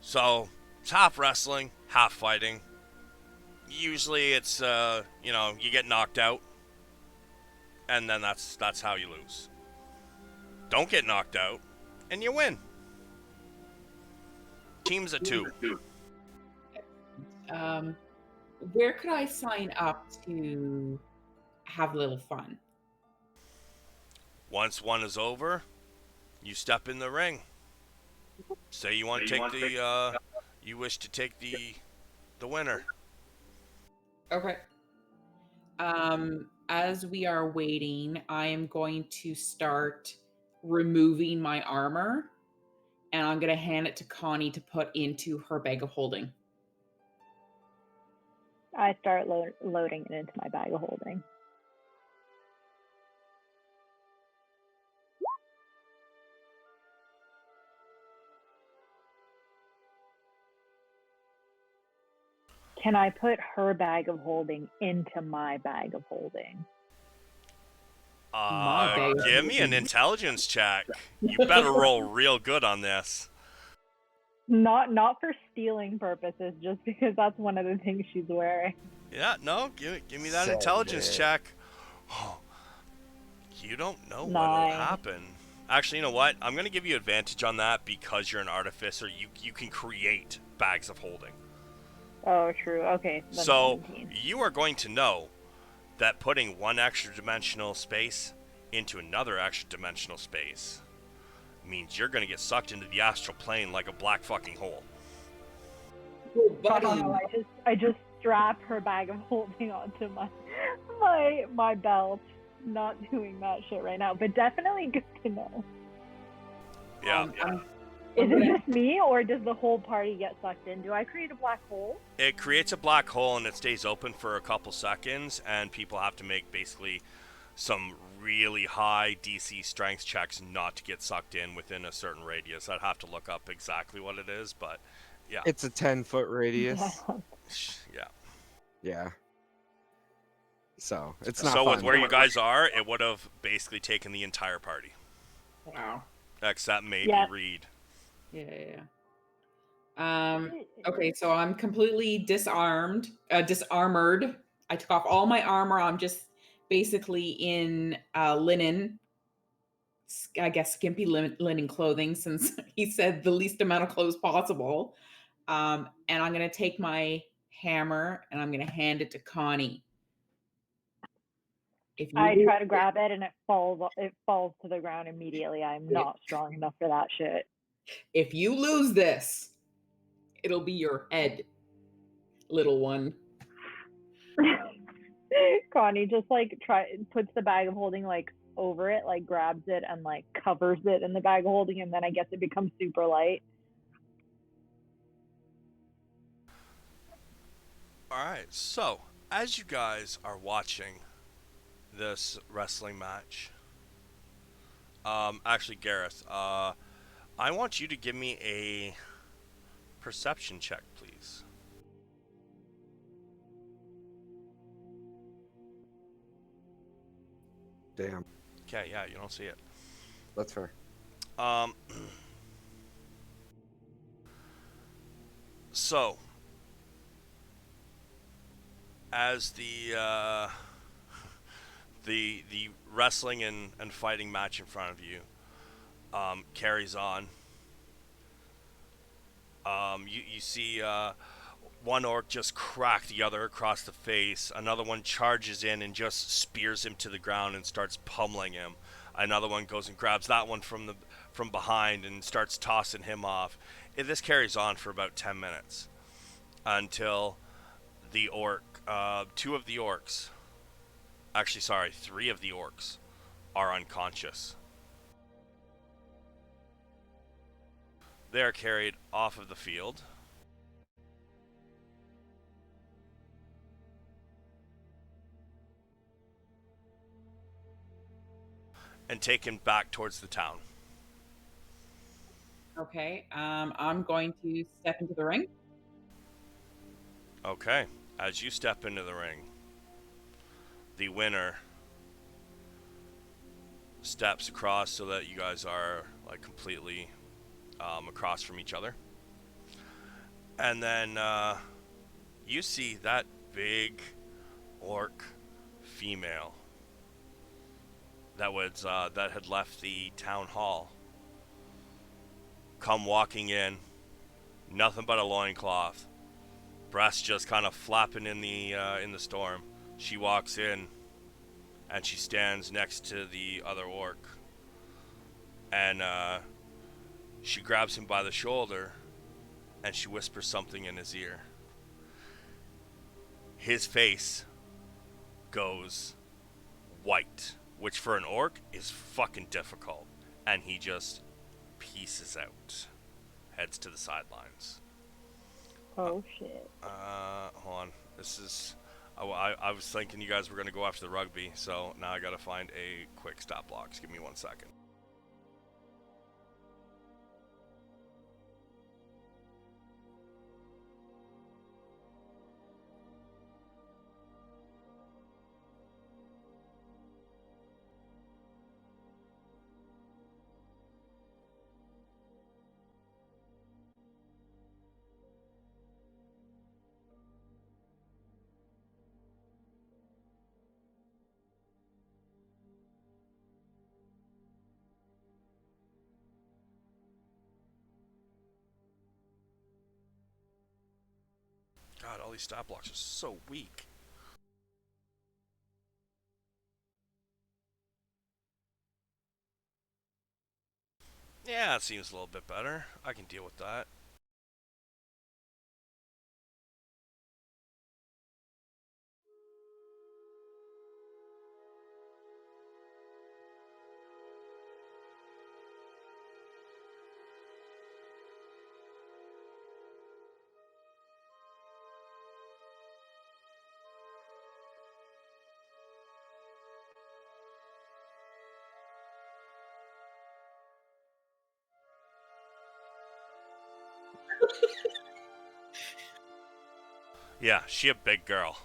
So it's half wrestling, half fighting. Usually it's, you know, you get knocked out, and then that's how you lose. Don't get knocked out, and you win. Teams of 2. Where could I sign up to have a little fun? Once one is over, you step in the ring. Say you want to take the, you wish to take the winner. Okay. As we are waiting, I am going to start removing my armor, and I'm going to hand it to Connie to put into her bag of holding. I start loading it into my bag of holding. Can I put her bag of holding into my bag of holding? Give me an intelligence check. You better roll real good on this. Not for stealing purposes, just because that's one of the things she's wearing. Yeah, no, give me that Send intelligence it. check. You don't know 9. what'll happen. Actually, you know what? I'm gonna give you advantage on that because you're an artificer. You can create bags of holding. Oh, true. Okay. Then So 17. you are going to know that putting one extra dimensional space into another extra dimensional space means you're gonna get sucked into the astral plane like a black fucking hole. Oh, I don't know. I just strap her bag of holding onto my belt. Not doing that shit right now, but definitely good to know. Yeah. Is it just me, or does the whole party get sucked in? Do I create a black hole? It creates a black hole and it stays open for a couple seconds, and people have to make basically some really high DC strength checks not to get sucked in within a certain radius. I'd have to look up exactly what it is, but yeah. It's a 10-foot radius. Yeah. Yeah. So it's not So fun. with where you guys are, it would have basically taken the entire party. Wow. Except maybe Yeah. Reed. Yeah. Okay, so I'm completely disarmed. I took off all my armor. I'm just basically in linen, I guess skimpy linen clothing, since he said the least amount of clothes possible. And I'm gonna take my hammer and I'm gonna hand it to Connie. I try to grab it and it falls to the ground immediately. I'm not strong enough for that shit. If you lose this, it'll be your head, little one. Connie just puts the bag of holding over it, grabs it and covers it in the bag of holding, and then I guess it becomes super light. Alright, so as you guys are watching this wrestling match, actually Gareth, I want you to give me a perception check, please. Damn. Okay, yeah, you don't see it. That's fair. So, as the wrestling and fighting match in front of you carries on, you see one orc just crack the other across the face. Another one charges in and just spears him to the ground and starts pummeling him. Another one goes and grabs that one from behind and starts tossing him off. This carries on for about 10 minutes until the orc, two of the orcs, actually sorry, three of the orcs are unconscious. They are carried off of the field. And taken back towards the town. Okay. I'm going to step into the ring. Okay. As you step into the ring, the winner steps across so that you guys are like completely across from each other. And then you see that big orc female that had left the town hall come walking in, nothing but a loincloth, breasts just kind of flapping in the storm. She walks in and she stands next to the other orc, and she grabs him by the shoulder and she whispers something in his ear. His face goes white, which for an orc is fucking difficult, and he just pieces out, heads to the sidelines. Oh shit. Hold on. This is. I was thinking you guys were gonna go after the rugby, so now I gotta find a quick stop block. Just give me 1 second. God, all these stop blocks are so weak. Yeah, it seems a little bit better. I can deal with that. Yeah, she a big girl.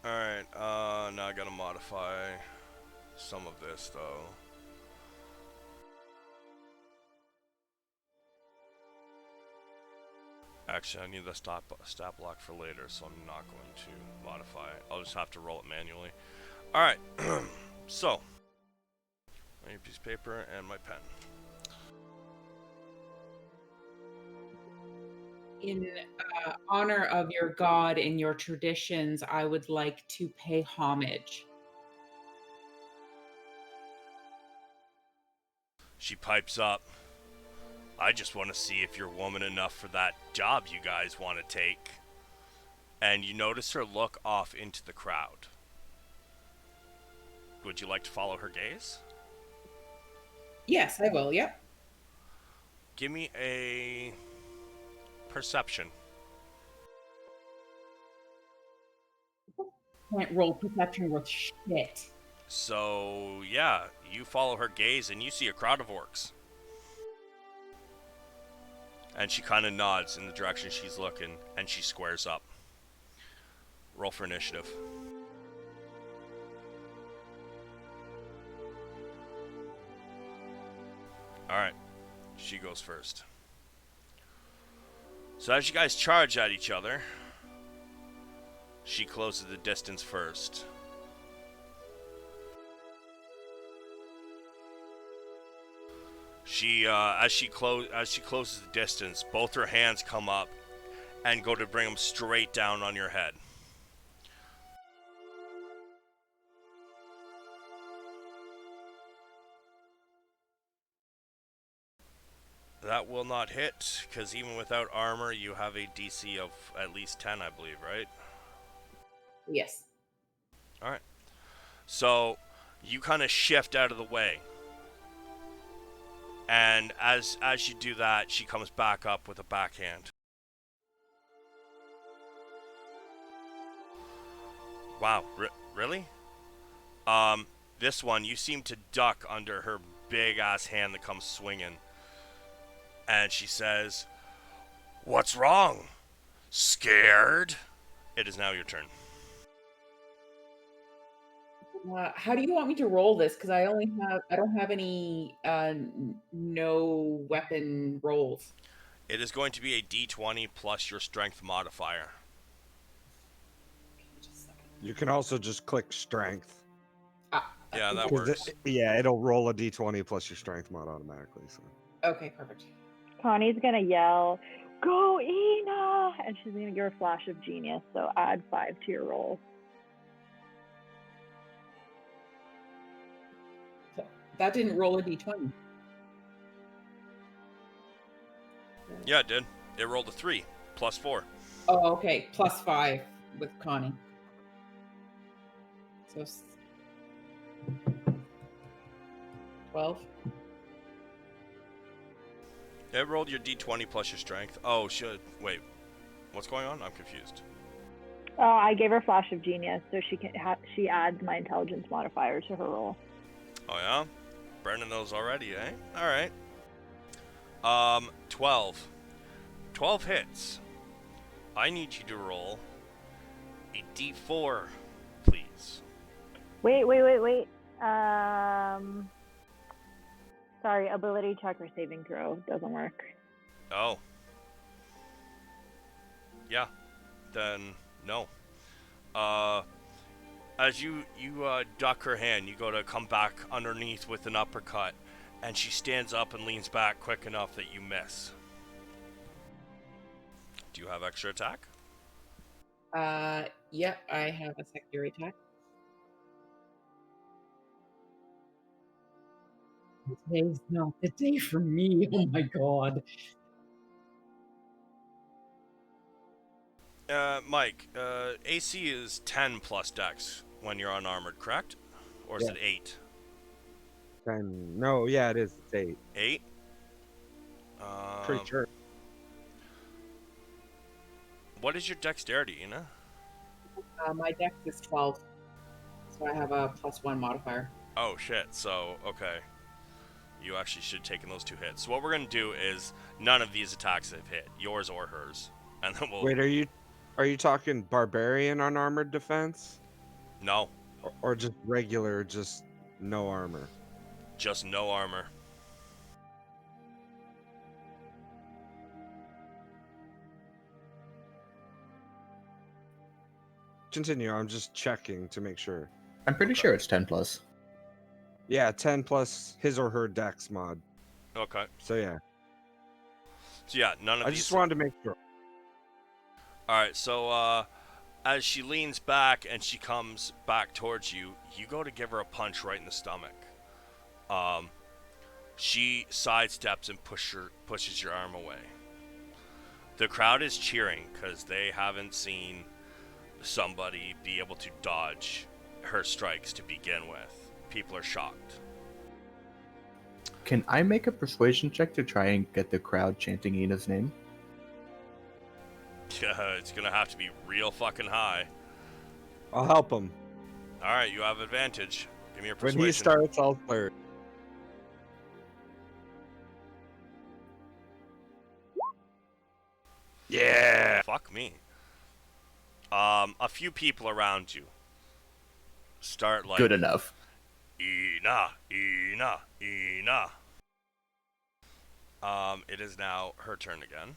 Alright, now I gotta modify some of this, though. Actually, I need the stat block for later, so I'm not going to modify it. I'll just have to roll it manually. Alright, so. I need a piece of paper and my pen. In honor of your god and your traditions, I would like to pay homage. She pipes up. I just want to see if you're woman enough for that job you guys want to take. And you notice her look off into the crowd. Would you like to follow her gaze? Yes, I will. Yep. Give me a perception. Can't roll perception worth shit. So, yeah, you follow her gaze and you see a crowd of orcs. And she kind of nods in the direction she's looking, and she squares up. Roll for initiative. Alright, she goes first. So as you guys charge at each other, she closes the distance first. As she closes the distance, both her hands come up and go to bring them straight down on your head. That will not hit, because even without armor, you have a DC of at least 10, I believe, right? Yes. Alright. So, you kind of shift out of the way. And as you do that, she comes back up with a backhand. Wow, really? This one, you seem to duck under her big-ass hand that comes swinging. And she says, "What's wrong? Scared?" It is now your turn. How do you want me to roll this? Because I don't have any no weapon rolls. It is going to be a D20 plus your strength modifier. Okay, just a second. You can also just click strength. Yeah, that 'Cause works. it'll roll a d20 plus your strength mod automatically. So. Okay, perfect. Connie's gonna yell, "Go, Ina!" And she's gonna give her a flash of genius. So add 5 to your roll. That didn't roll a d20. Yeah, it did. It rolled a 3 plus 4. Oh, okay. Plus 5 with Connie. So 12. It rolled your D20 plus your strength. Oh, wait. What's going on? I'm confused. Oh, I gave her flash of genius, so she adds my intelligence modifier to her roll. Oh yeah, burning those already, eh? All right. 12. 12 hits. I need you to roll a D4, please. Wait. Sorry, ability check or saving throw doesn't work. Oh. Yeah. Then no. As you duck her hand, you go to come back underneath with an uppercut, and she stands up and leans back quick enough that you miss. Do you have extra attack? Yep, I have a secondary attack. Today's not the day for me. Oh my god. Mike, AC is 10 plus dex when you're unarmored, correct? Or is Yeah. it 8? 10. No, yeah, it is. It's 8. 8? Pretty sure. What is your dexterity, Ina? My dex is 12. So I have a +1 modifier. Oh, shit. So, okay. You actually should have taken those 2 hits. So what we're going to do is none of these attacks have hit, yours or hers. And then we'll... Wait, are you talking barbarian unarmored defense? No, Or just regular, just no armor? just no armor. Continue, I'm just checking to make sure. I'm pretty Okay. sure it's 10 plus. Yeah, 10 plus his or her dex mod. Okay. So yeah, So yeah, none of I these... just wanted to make sure. Alright, so, as she leans back and she comes back towards you, you go to give her a punch right in the stomach. She sidesteps and pushes your arm away. The crowd is cheering because they haven't seen somebody be able to dodge her strikes to begin with. People are shocked. Can I make a persuasion check to try and get the crowd chanting Ina's name? It's gonna have to be real fucking high. I'll help him. Alright, you have advantage. Give me your When persuasion. he starts, I'll flirt. Yeah. Fuck me. A few people around you start like... Good enough. Ina. It is now her turn again.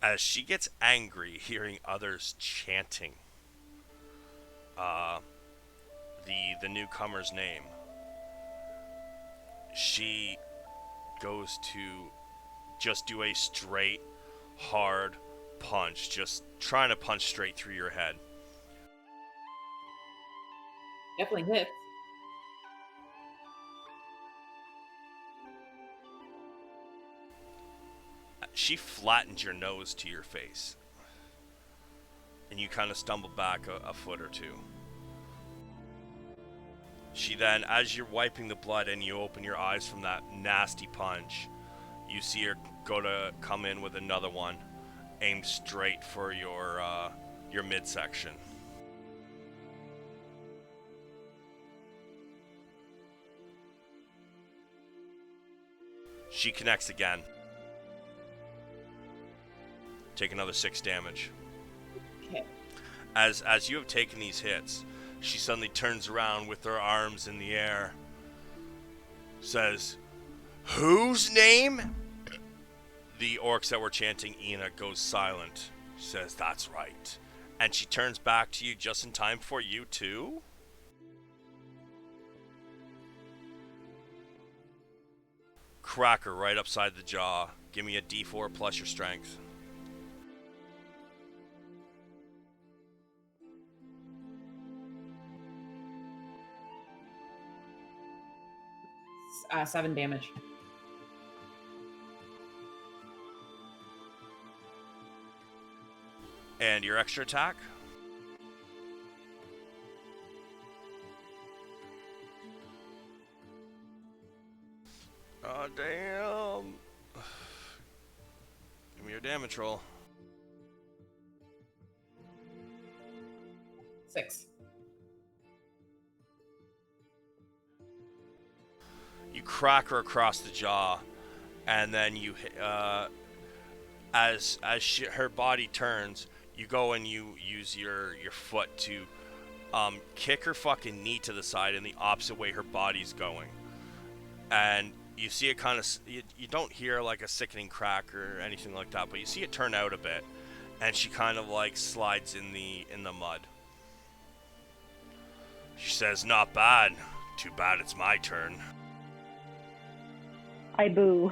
As she gets angry hearing others chanting the newcomer's name, she goes to just do a straight, hard punch, just trying to punch straight through your head. Definitely hits. She flattens your nose to your face, and you kind of stumble back a foot or two. She then, as you're wiping the blood and you open your eyes from that nasty punch, you see her go to come in with another one, aimed straight for your midsection. She connects again. Take another 6 damage. Okay. As you have taken these hits, she suddenly turns around with her arms in the air, says, "Whose name?" The orcs that were chanting Ina goes silent. She says, "That's right." And she turns back to you just in time for you to... crack her right upside the jaw. Give me a d4 plus your strength. 7 damage. And your extra attack? Oh, damn. Give me your damage roll. 6. You crack her across the jaw, and then you, as her body turns, you go and you use your foot to kick her fucking knee to the side in the opposite way her body's going. And you see it kind of, you don't hear like a sickening crack or anything like that, but you see it turn out a bit, and she kind of like slides in the mud. She says, "Not bad. Too bad it's my turn." I boo.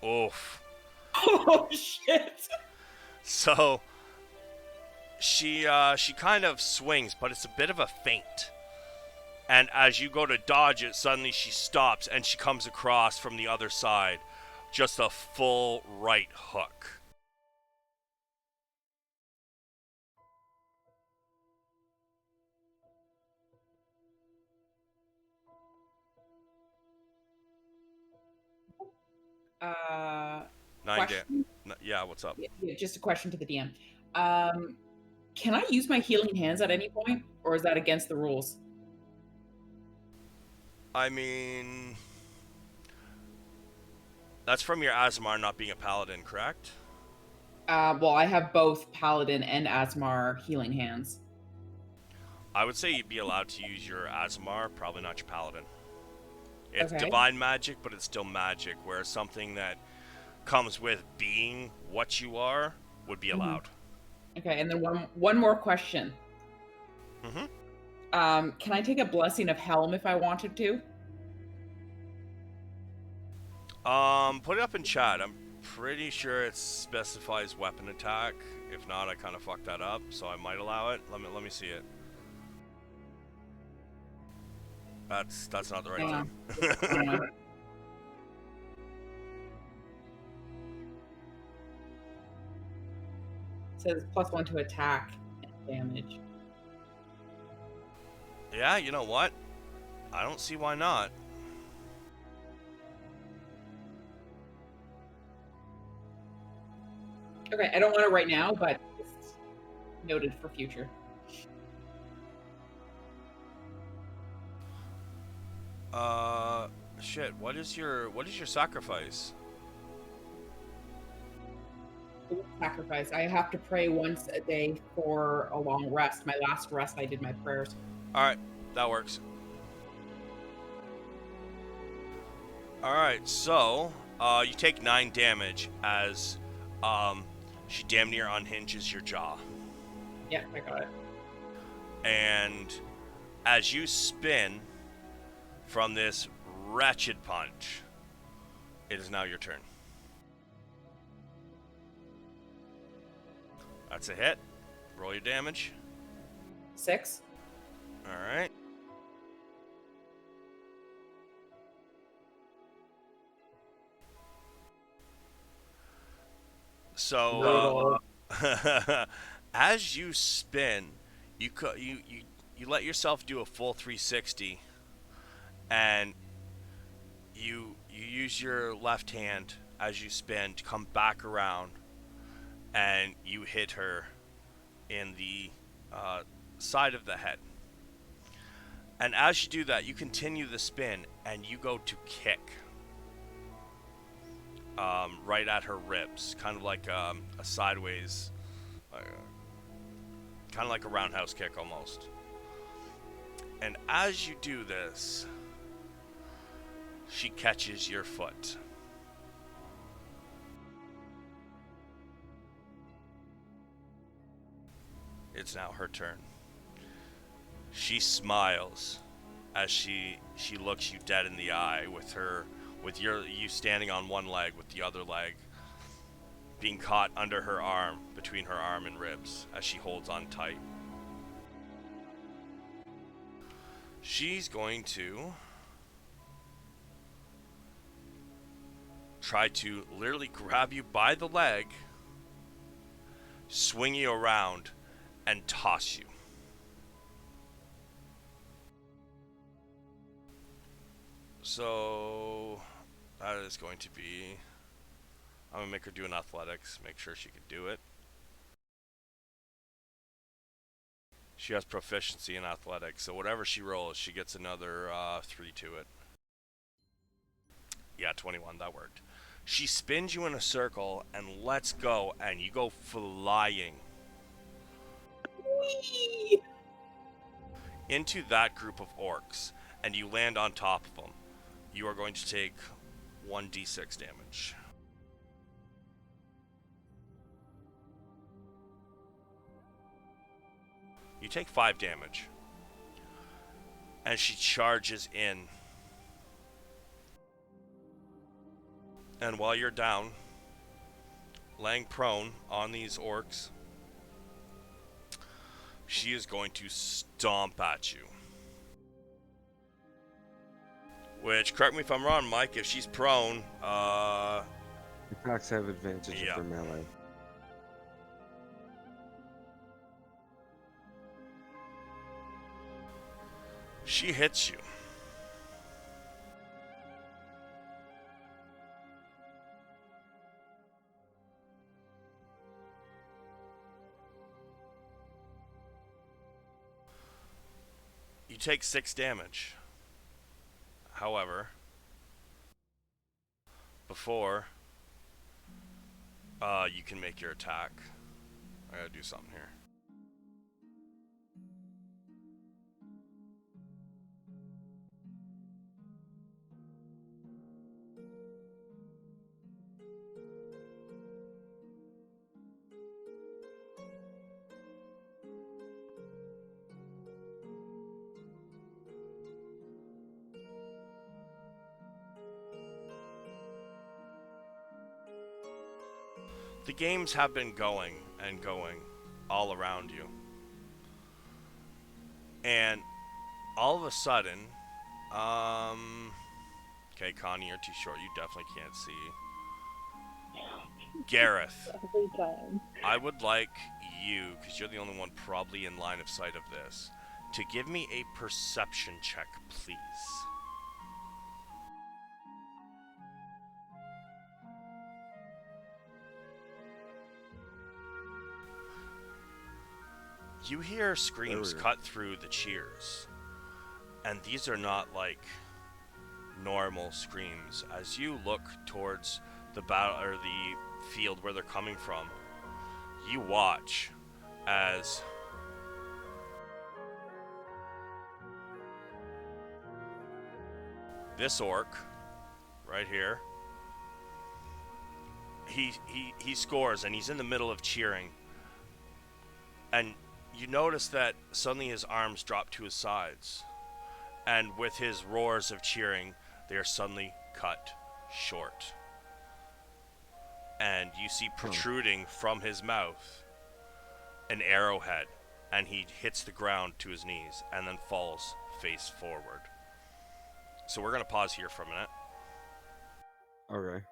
Oof. Oh shit! So she kind of swings, but it's a bit of a feint. And as you go to dodge it, suddenly she stops and she comes across from the other side. Just a full right hook. Uh, 9 question? Yeah, what's up? Yeah, just a question to the DM. Can I use my healing hands at any point, or is that against the rules? I mean, that's from your Asmar not being a paladin, correct? Well, I have both Paladin and Asmar healing hands. I would say you'd be allowed to use your Asmar, probably not your paladin. It's Okay. divine magic, but it's still magic, where something that comes with being what you are would be allowed. Okay, and then one more question. Mm-hmm. Can I take a blessing of Helm if I wanted to? Put it up in chat. I'm pretty sure it specifies weapon attack. If not, I kind of fucked that up, so I might allow it. Let me see it. That's not the right thing. Yeah. It says +1 to attack and damage. Yeah, you know what? I don't see why not. Okay, I don't want it right now, but it's noted for future. Shit. What is your sacrifice? Sacrifice. I have to pray once a day for a long rest. My last rest, I did my prayers. All right, that works. Alright, so you take 9 damage as she damn near unhinges your jaw. Yeah, I got it. And as you spin from this wretched punch, it is now your turn. That's a hit. Roll your damage. 6. Alright. So, as you spin, you let yourself do a full 360, and you use your left hand as you spin to come back around, and you hit her in the side of the head. And as you do that, you continue the spin, and you go to kick right at her ribs, kind of like a sideways, kind of like a roundhouse kick almost. And as you do this, she catches your foot. It's now her turn. She smiles as she looks you dead in the eye with you standing on one leg with the other leg being caught under her arm, between her arm and ribs, as she holds on tight. She's going to try to literally grab you by the leg, swing you around, and toss you. So that is going to be, I'm gonna make her do an athletics, make sure she can do it. She has proficiency in athletics, so whatever she rolls, she gets another 3 to it. Yeah, 21, that worked. She spins you in a circle and lets go, and you go flying Whee! into that group of orcs, and you land on top of them. You are going to take 1d6 damage. You take 5 damage. And she charges in. And while you're down, laying prone on these orcs, she is going to stomp at you. Which, correct me if I'm wrong, Mike, if she's prone, Attacks have advantage Yeah. for melee. she hits you. You take 6 damage. However, before you can make your attack, I gotta do something here. The games have been going and going all around you. And all of a sudden, okay, Connie, you're too short. You definitely can't see. Gareth, Every time. I would like you, because you're the only one probably in line of sight of this, to give me a perception check, please. You hear screams cut through the cheers, and these are not like normal screams. As you look towards the battle or the field where they're coming from, you watch as this orc right here. He scores, and he's in the middle of cheering. And you notice that suddenly his arms drop to his sides. And with his roars of cheering, they are suddenly cut short. And you see protruding from his mouth an arrowhead, and he hits the ground to his knees and then falls face forward. So we're going to pause here for a minute. Okay.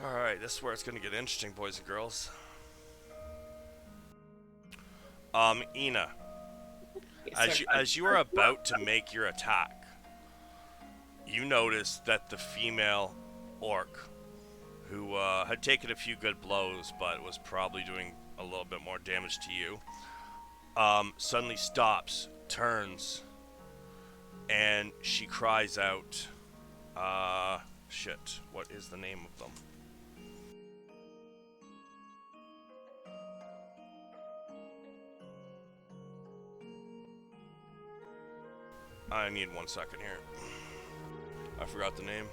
Alright, this is where it's going to get interesting, boys and girls. Ina, Yes, sir. as you are about to make your attack, you notice that the female orc, who had taken a few good blows but was probably doing a little bit more damage to you, suddenly stops, turns, and she cries out, shit, what is the name of them? I need 1 second here. I forgot the name.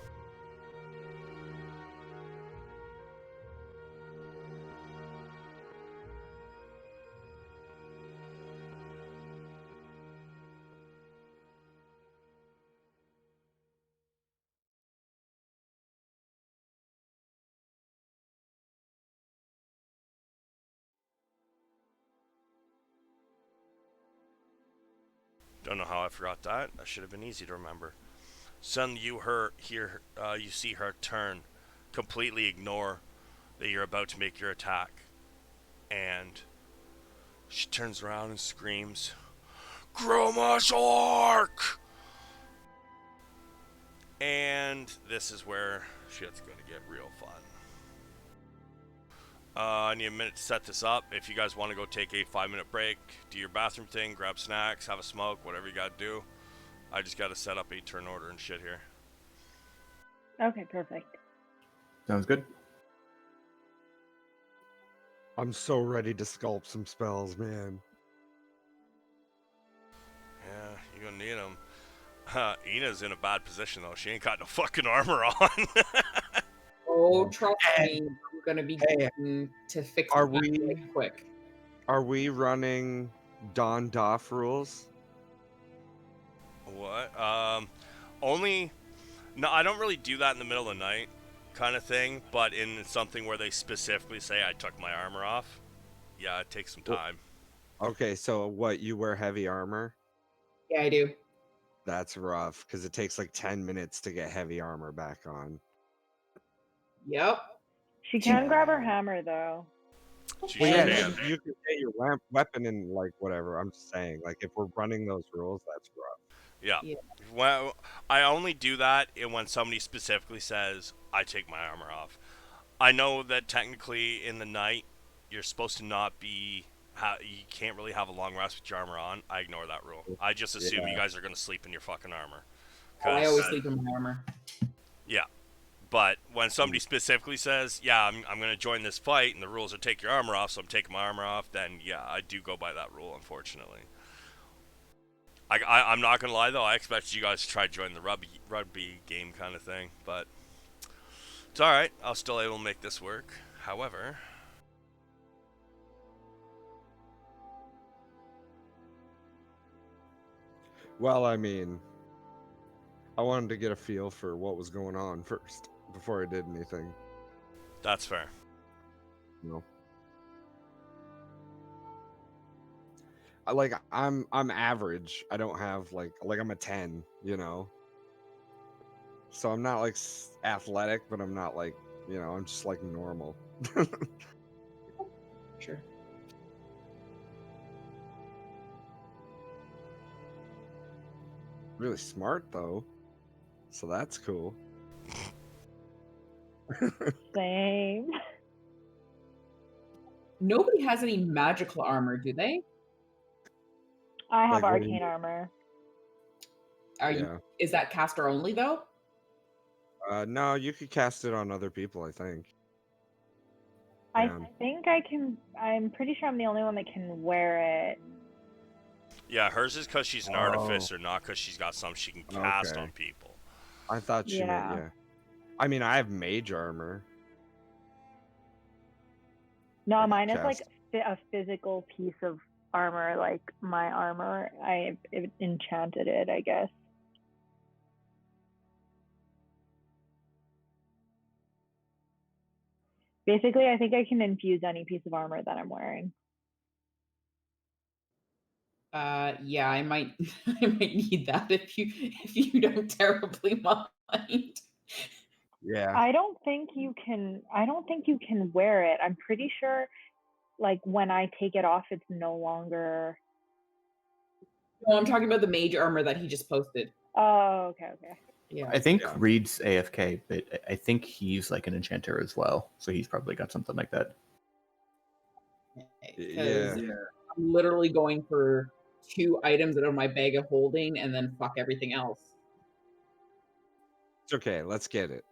Don't know how I forgot that. That should have been easy to remember. Suddenly you you see her turn, completely ignore that you're about to make your attack, and she turns around and screams, "Groma's orc!" And this is where shit's gonna get real fun. I need a minute to set this up. If you guys want to go take a 5-minute break, do your bathroom thing, grab snacks, have a smoke, whatever you gotta do. I just gotta set up a turn order and shit here. Okay, perfect. Sounds good. I'm so ready to sculpt some spells, man. Yeah, you're gonna need them. Ina's in a bad position though. She ain't got no fucking armor on. Oh, trust me, I'm gonna be going to fix Are that we- really quick. Are we running Dawn Doff rules? What? Only. No, I don't really do that in the middle of the night, kind of thing. But in something where they specifically say I took my armor off, yeah, it takes some time. Okay, so what, you wear heavy armor? Yeah, I do. That's rough, because it takes like 10 minutes to get heavy armor back on. Yep. She can grab her hammer though. She Well, sure yeah, can. you can get your weapon and like whatever. I'm just saying, like if we're running those rules, that's rough. Yeah. Yeah. Well, I only do that when somebody specifically says I take my armor off. I know that technically in the night you're supposed to not be. You can't really have a long rest with your armor on. I ignore that rule. I just assume you guys are gonna sleep in your fucking armor. I always sleep in my armor. Yeah. But when somebody specifically says, yeah, I'm going to join this fight, and the rules are take your armor off, so I'm taking my armor off, then yeah, I do go by that rule, unfortunately. I'm not going to lie, though, I expected you guys to try to join the rugby game kind of thing, but it's alright, I'll still able to make this work. However... Well, I mean, I wanted to get a feel for what was going on first before I did anything. That's fair. You know, I'm average. I don't have like I'm a 10, you know. So I'm not like athletic, but I'm not like, you know, I'm just like normal. Sure. Really smart though. So that's cool. Same. Nobody has any magical armor, do they? I have Like, what do you arcane armor. Are Yeah. you? Is that caster only though? No, you could cast it on other people, I think. I Man. think I can. I'm pretty sure I'm the only one that can wear it. Yeah, hers is because she's an artificer, not because she's got some she can cast Okay. on people. I thought she meant, Yeah. yeah. I mean, I have mage armor. No, I could mine is like cast. a physical piece of armor, like my armor. I enchanted it, I guess. Basically, I think I can infuse any piece of armor that I'm wearing. Yeah, I might I might need that if you don't terribly mind. Yeah. I don't think you can. I don't think you can wear it. I'm pretty sure, like when I take it off, it's no longer. No, I'm talking about the mage armor that he just posted. Oh, okay, okay. Yeah. I think Yeah. Reed's AFK, but I think he's like an enchanter as well, so he's probably got something like that. Because Yeah. I'm literally going for 2 items out of my bag of holding and then fuck everything else. It's okay. Let's get it.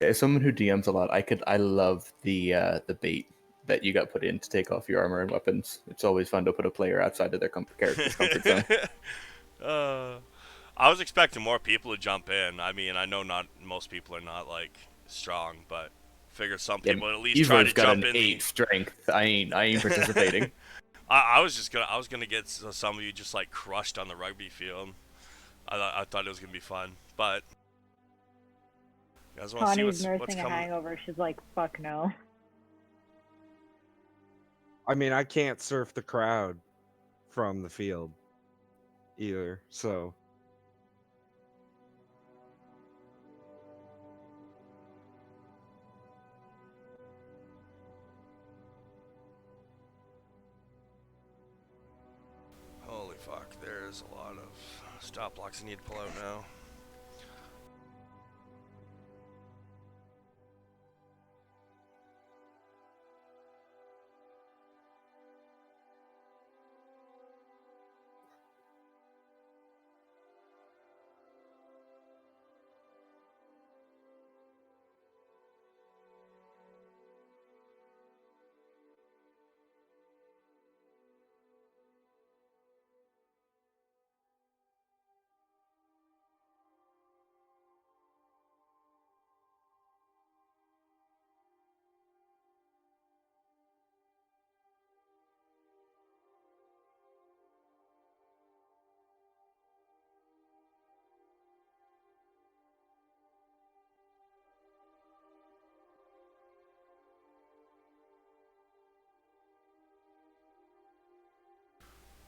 As someone who DMs a lot, I love the bait that you got put in to take off your armor and weapons. It's always fun to put a player outside of their character's comfort zone. I was expecting more people to jump in. I mean, I know not most people are not like strong, but figure some Yeah, people would at least try to Evo's got jump an in 8 strength. I ain't participating. I was gonna get some of you just like crushed on the rugby field. I thought it was gonna be fun, but you guys want to see Connie's what's nursing a coming? hangover. She's like, fuck no. I mean, I can't surf the crowd from the field either. So Holy fuck! There's a lot of stop blocks I need to pull out now.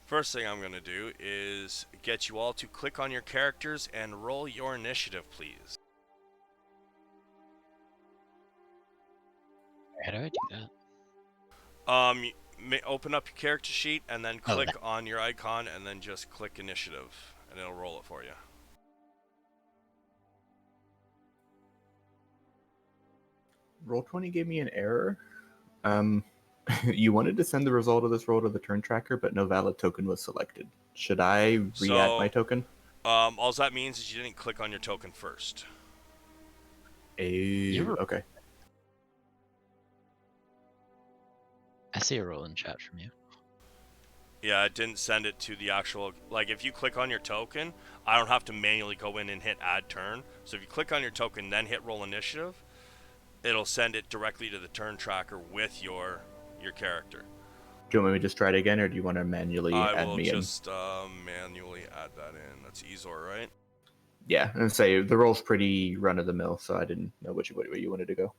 First thing I'm going to do is get you all to click on your characters and roll your initiative, please. How do I do that? Open up your character sheet and then Oh, click that. on your icon and then just click initiative and it'll roll it for you. Roll20 gave me an error. You wanted to send the result of this roll to the turn tracker, but no valid token was selected. Should I re-add my token? All that means is you didn't click on your token first. Okay. I see a roll in chat from you. Yeah, it didn't send it to the actual, like if you click on your token, I don't have to manually go in and hit add turn. So if you click on your token, then hit roll initiative, it'll send it directly to the turn tracker with your character. Do you want me to just try it again, or do you want to manually I add will me just manually add that in. That's Ezor, right? in? Yeah, and say the roll's pretty run of the mill, so I didn't know which way you wanted to go.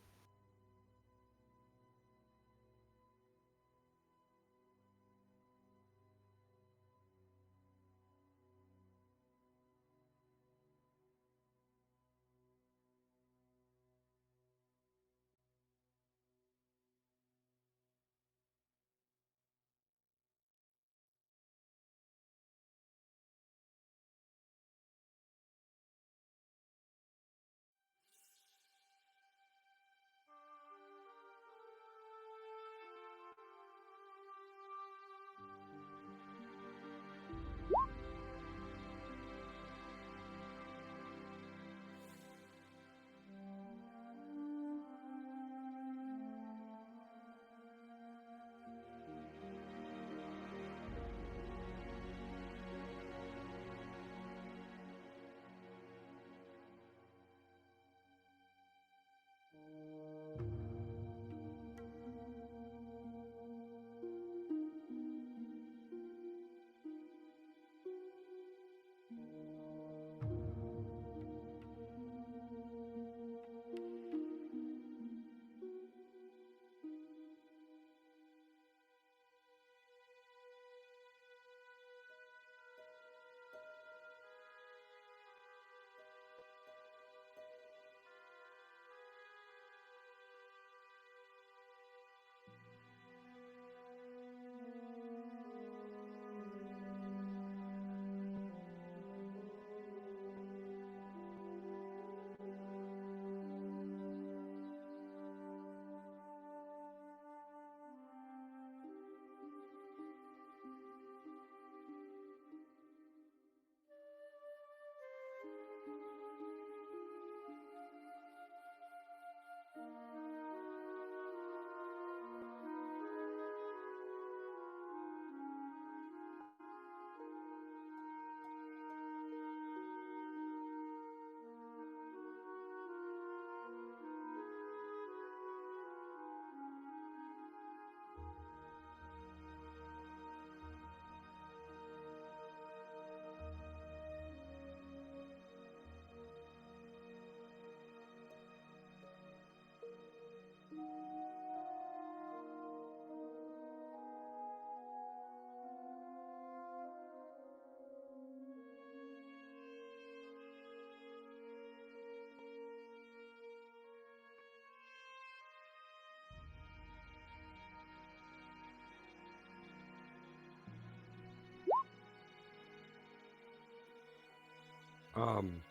Um,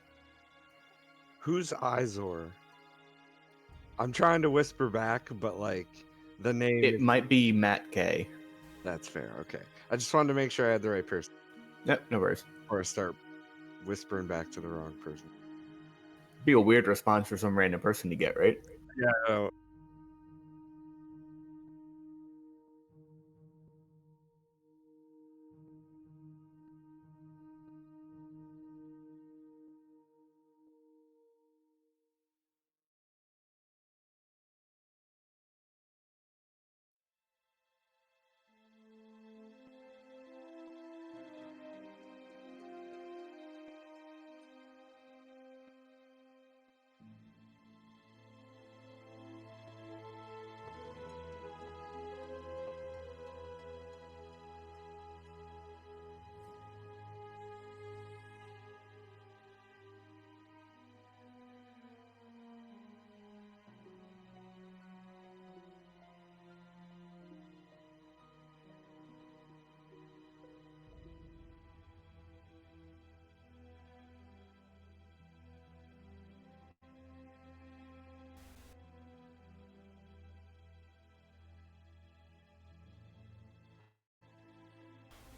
who's Izor? I'm trying to whisper back, but like the name It is, might be Matt Gay. that's fair. Okay. I just wanted to make sure I had the right person Yep, no worries. before I start whispering back to the wrong person. Be a weird response for some random person to get, right? Yeah.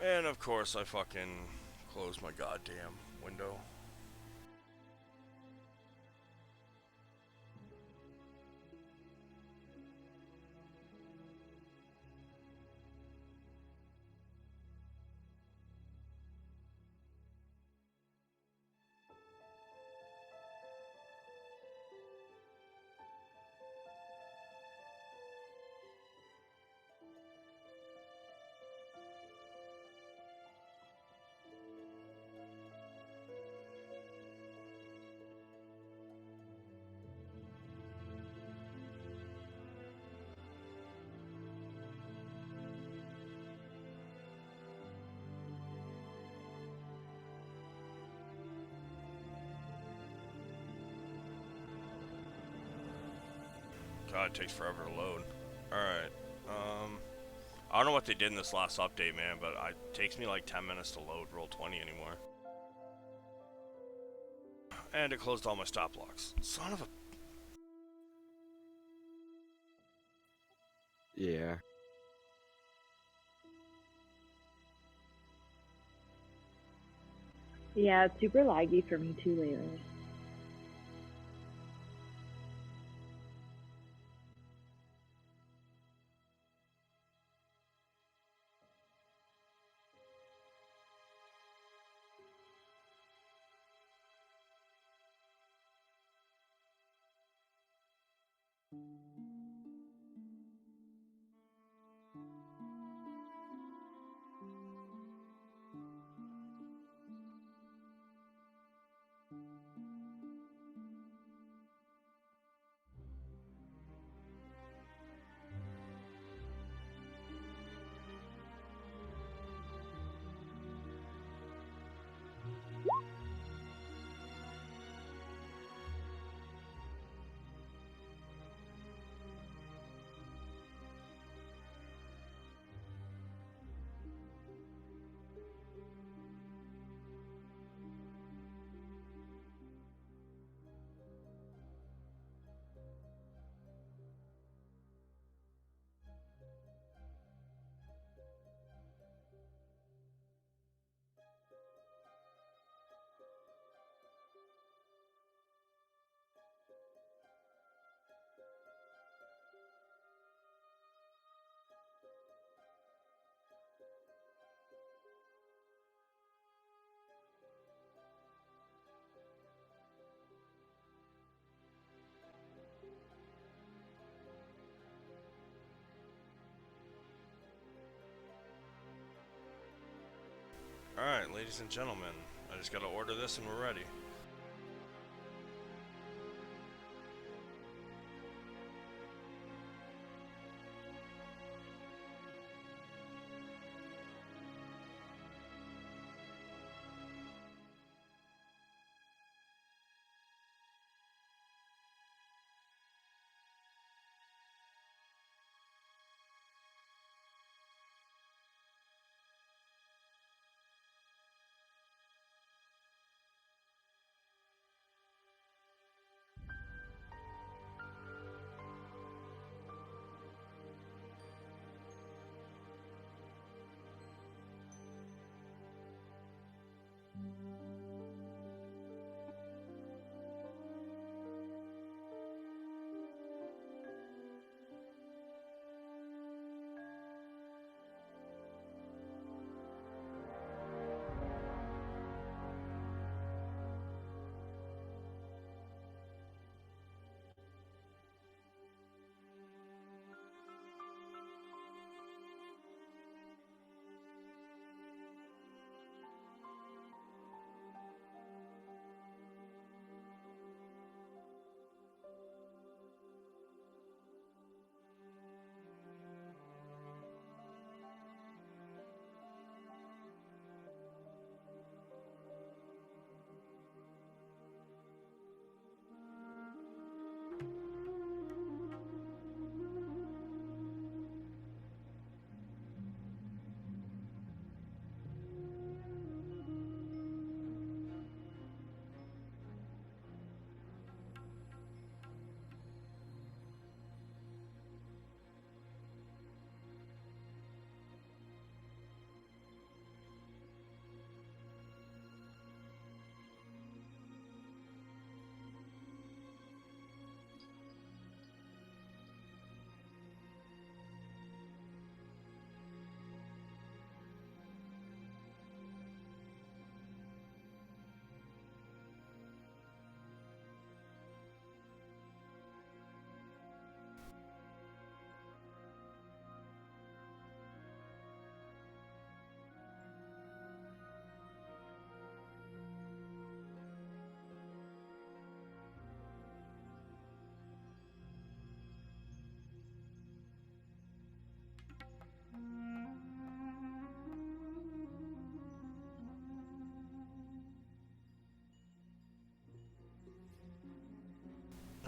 And of course, I fucking closed my goddamn window. God, it takes forever to load. Alright. I don't know what they did in this last update, man, but it takes me like 10 minutes to load Roll20 anymore. And it closed all my stop locks. Son of a... Yeah. Yeah, it's super laggy for me too lately. Alright, ladies and gentlemen. I just gotta order this and we're ready.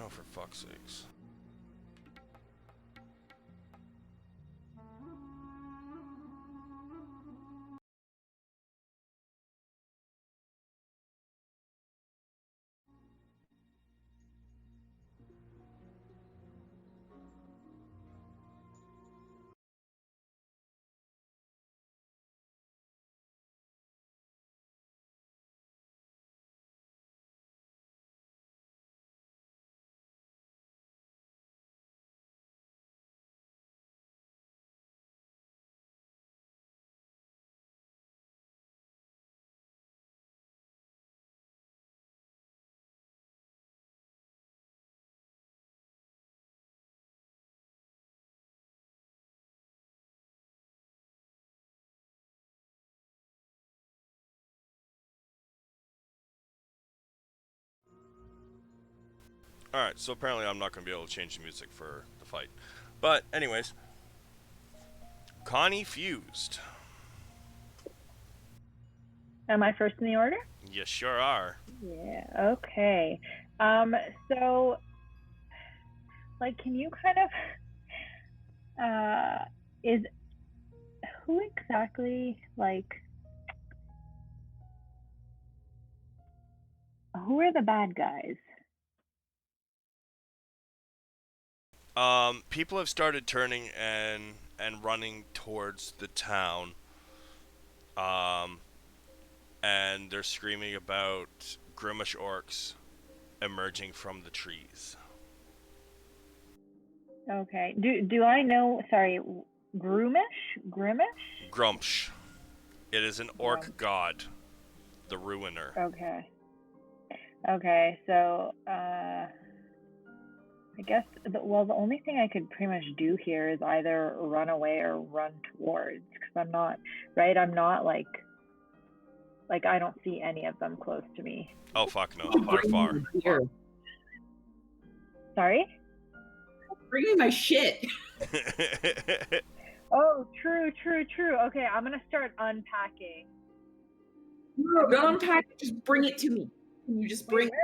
Oh, for fuck's sakes. Alright, so apparently I'm not going to be able to change the music for the fight. But, anyways. Connie fused. Am I first in the order? You sure are. Yeah, okay. So, like, can you kind of, who exactly, like, who are the bad guys? People have started turning and running towards the town. And they're screaming about Grimish orcs emerging from the trees. Okay. Do I know, sorry, Grimish? Grumsh. It is an orc god, the Ruiner. Okay. Okay, so, I guess, the only thing I could pretty much do here is either run away or run towards, because I'm not, right? I'm not like, I don't see any of them close to me. Oh, fuck no. They're far. Here. Sorry? Bring me my shit. Oh, true. Okay, I'm gonna start unpacking. No, don't unpack it. Just bring it to me. Can you just bring it?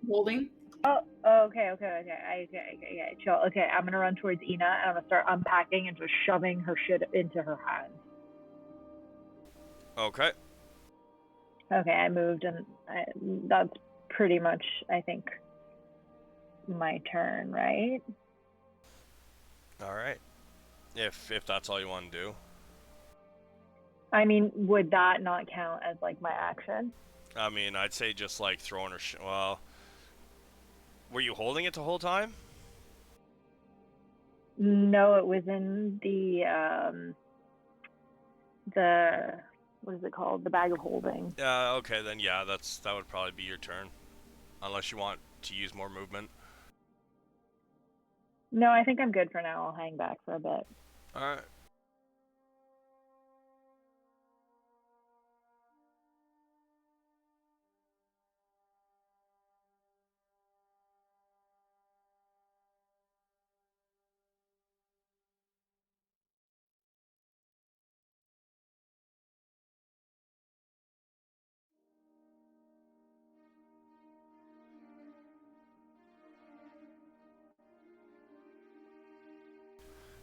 Holding? Oh, okay. Chill. Okay, I'm gonna run towards Ina and I'm gonna start unpacking and just shoving her shit into her hands. Okay. Okay, I moved and that's pretty much, I think, my turn, right? Alright. If that's all you want to do. I mean, would that not count as like my action? I mean, I'd say just like throwing her well, were you holding it the whole time? No, it was in the what is it called? The bag of holding. Okay, then yeah, that would probably be your turn. Unless you want to use more movement. No, I think I'm good for now. I'll hang back for a bit. Alright.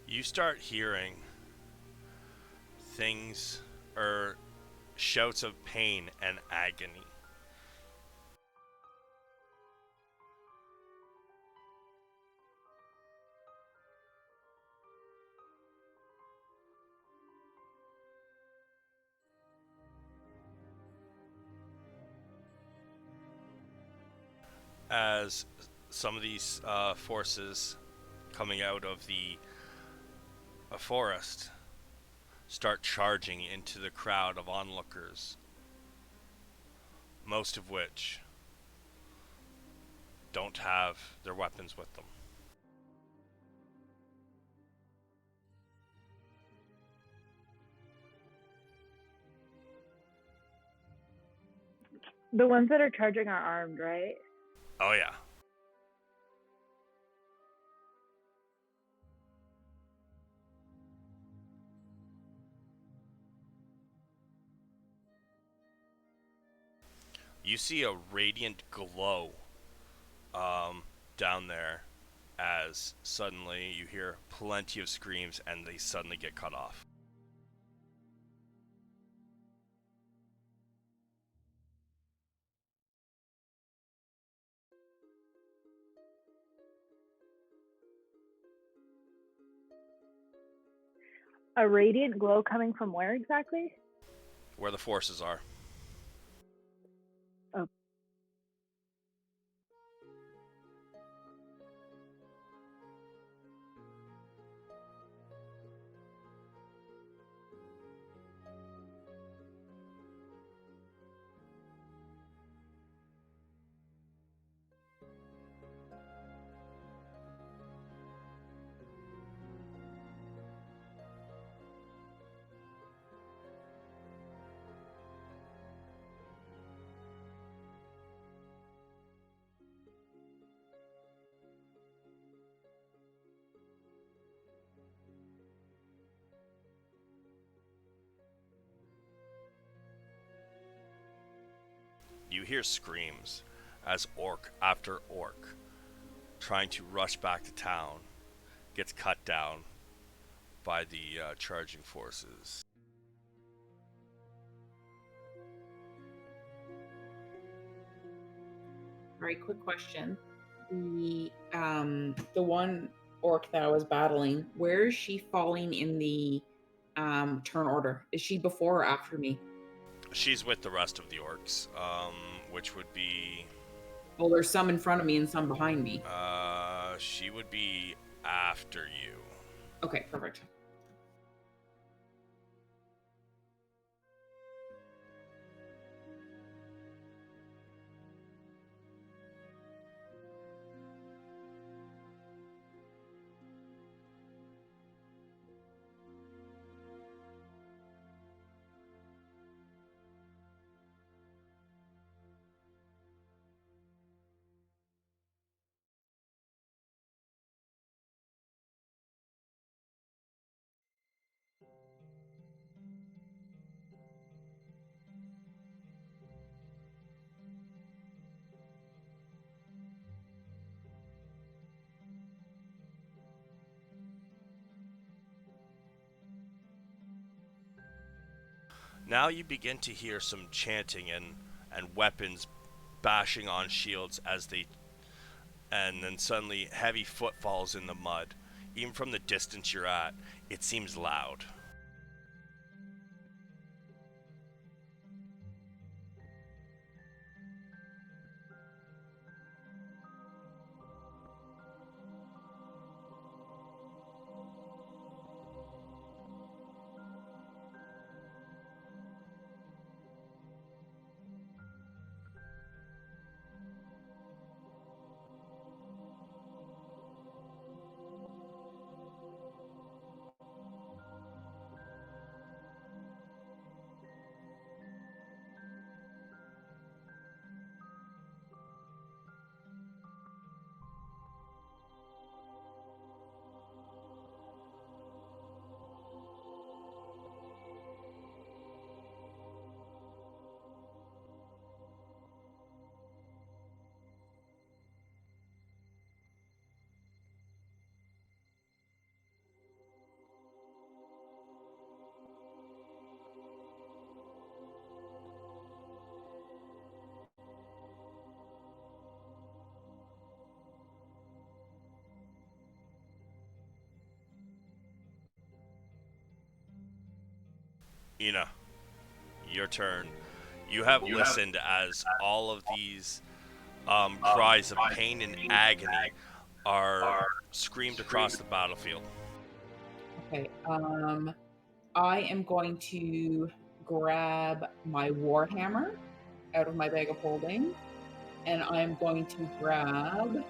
You start hearing things or shouts of pain and agony. As some of these forces coming out of the forest start charging into the crowd of onlookers, most of which don't have their weapons with them. The ones that are charging are armed, right? Oh yeah. You see a radiant glow down there as suddenly you hear plenty of screams and they suddenly get cut off. A radiant glow coming from where exactly? Where the forces are. Oh. You hear screams as orc after orc trying to rush back to town gets cut down by the charging forces. Very quick question. The one orc that I was battling, where is she falling in the turn order? Is she before or after me? She's with the rest of the orcs, which would be. Well, there's some in front of me and some behind me. She would be after you. Okay, perfect. Now you begin to hear some chanting and weapons bashing on shields as they. And then suddenly heavy footfalls in the mud. Even from the distance you're at, it seems loud. Ina, your turn. You have listened as all of these cries of pain and agony are screamed across the battlefield. Okay. I am going to grab my warhammer out of my bag of holding, and I'm going to grab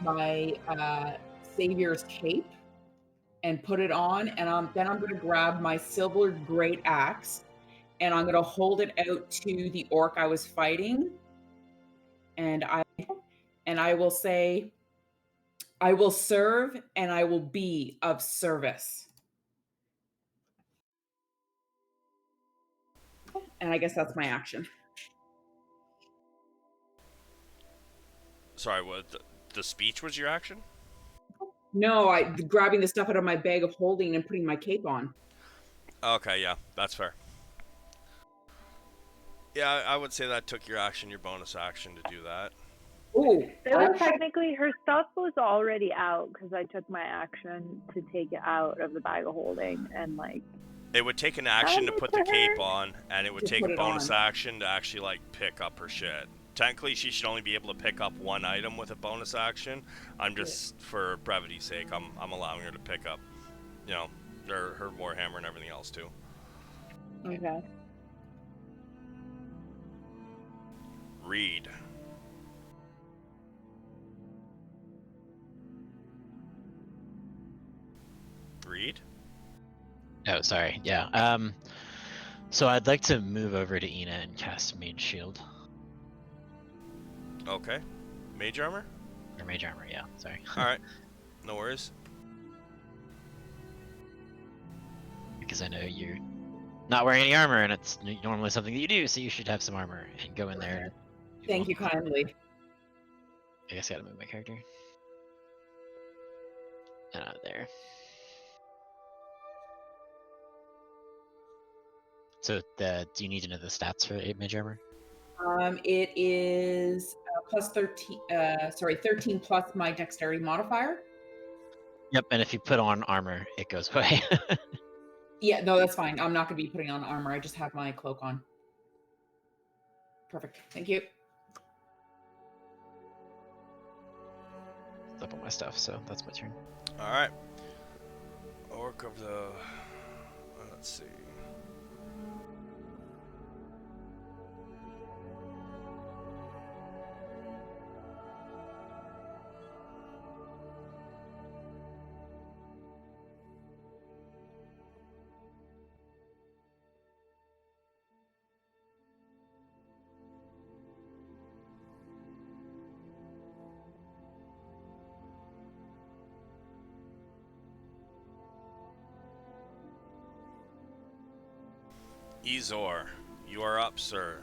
my savior's cape and put it on, and then I'm going to grab my silver great axe, and I'm going to hold it out to the orc I was fighting, and I will say, I will serve and I will be of service. And I guess that's my action. Sorry, what the speech was your action? No, I grabbing the stuff out of my bag of holding and putting my cape on. Okay, yeah, that's fair. Yeah, I would say that took your action, your bonus action to do that. Oh, It was technically, her stuff was already out because I took my action to take it out of the bag of holding and like. It would take an action to Hand it put to the cape her. on, and it would To take put a it bonus on. action to actually like pick up her shit. Technically, she should only be able to pick up one item with a bonus action. I'm just, for brevity's sake, I'm allowing her to pick up, you know, her warhammer and everything else too. Okay. Read. Read. Oh, sorry. Yeah. So I'd like to move over to Ina and cast Mage Shield. Okay. Mage armor? Or Mage Armor, yeah. Sorry. Alright. No worries. Because I know you're not wearing any armor, and it's normally something that you do, so you should have some armor and go in there. Thank you kindly. I guess I gotta move my character. There. So do you need to know the stats for Mage Armor? It is plus 13. 13 plus my dexterity modifier. Yep, and if you put on armor, it goes away. Yeah, no, that's fine. I'm not going to be putting on armor. I just have my cloak on. Perfect. Thank you. It's up on my stuff, so that's my turn. Alright. Orc of the... Let's see. Ezor, you are up, sir.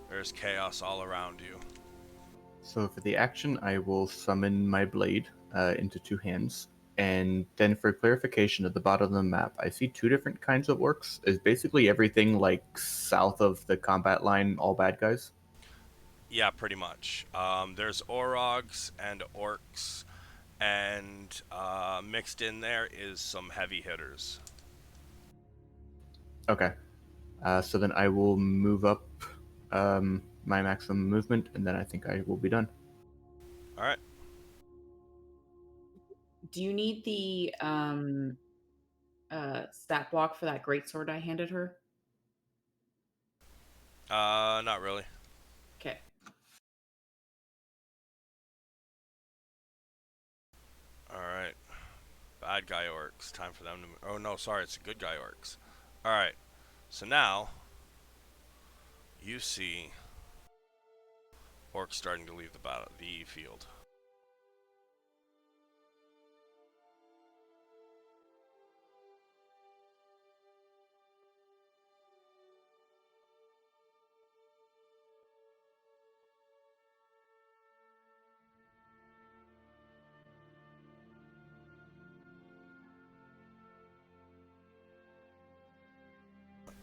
There's chaos all around you. So for the action, I will summon my blade into two hands. And then for clarification, at the bottom of the map, I see two different kinds of orcs. Is basically everything like south of the combat line all bad guys? Yeah, pretty much. There's Orogs and Orcs, and mixed in there is some heavy hitters. Okay. So then I will move up my maximum movement, and then I think I will be done. Alright. Do you need the stat block for that greatsword I handed her? Not really. Okay. Alright. Bad guy Orcs. Time for them to... Oh, no, sorry. It's good guy Orcs. Alright. So now... You see... Orcs starting to leave the field.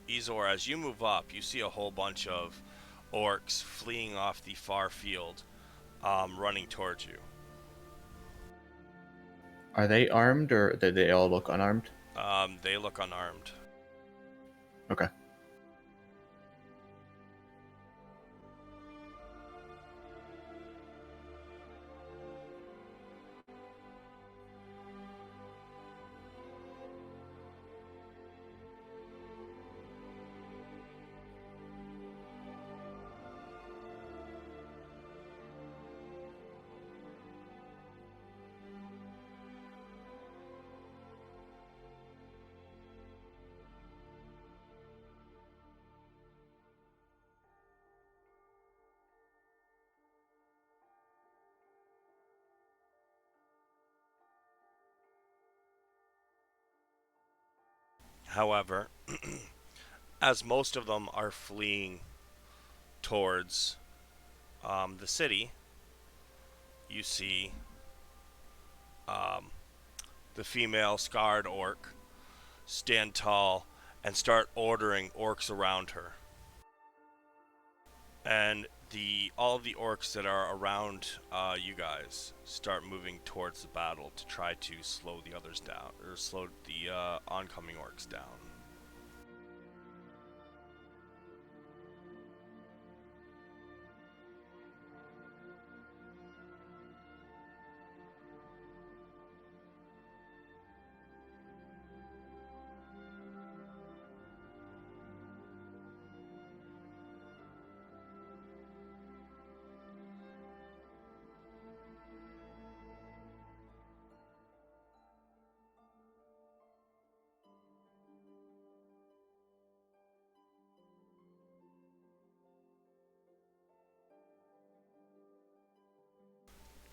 Ezor, as you move up, you see a whole bunch of orcs fleeing off the far field, running towards you. Are they armed, or do they all look unarmed? They look unarmed. Okay. However, as most of them are fleeing towards the city, you see um, the female scarred orc stand tall and start ordering orcs around her. And all of the orcs that are around you guys start moving towards the battle to try to slow the others down, or slow the oncoming orcs down.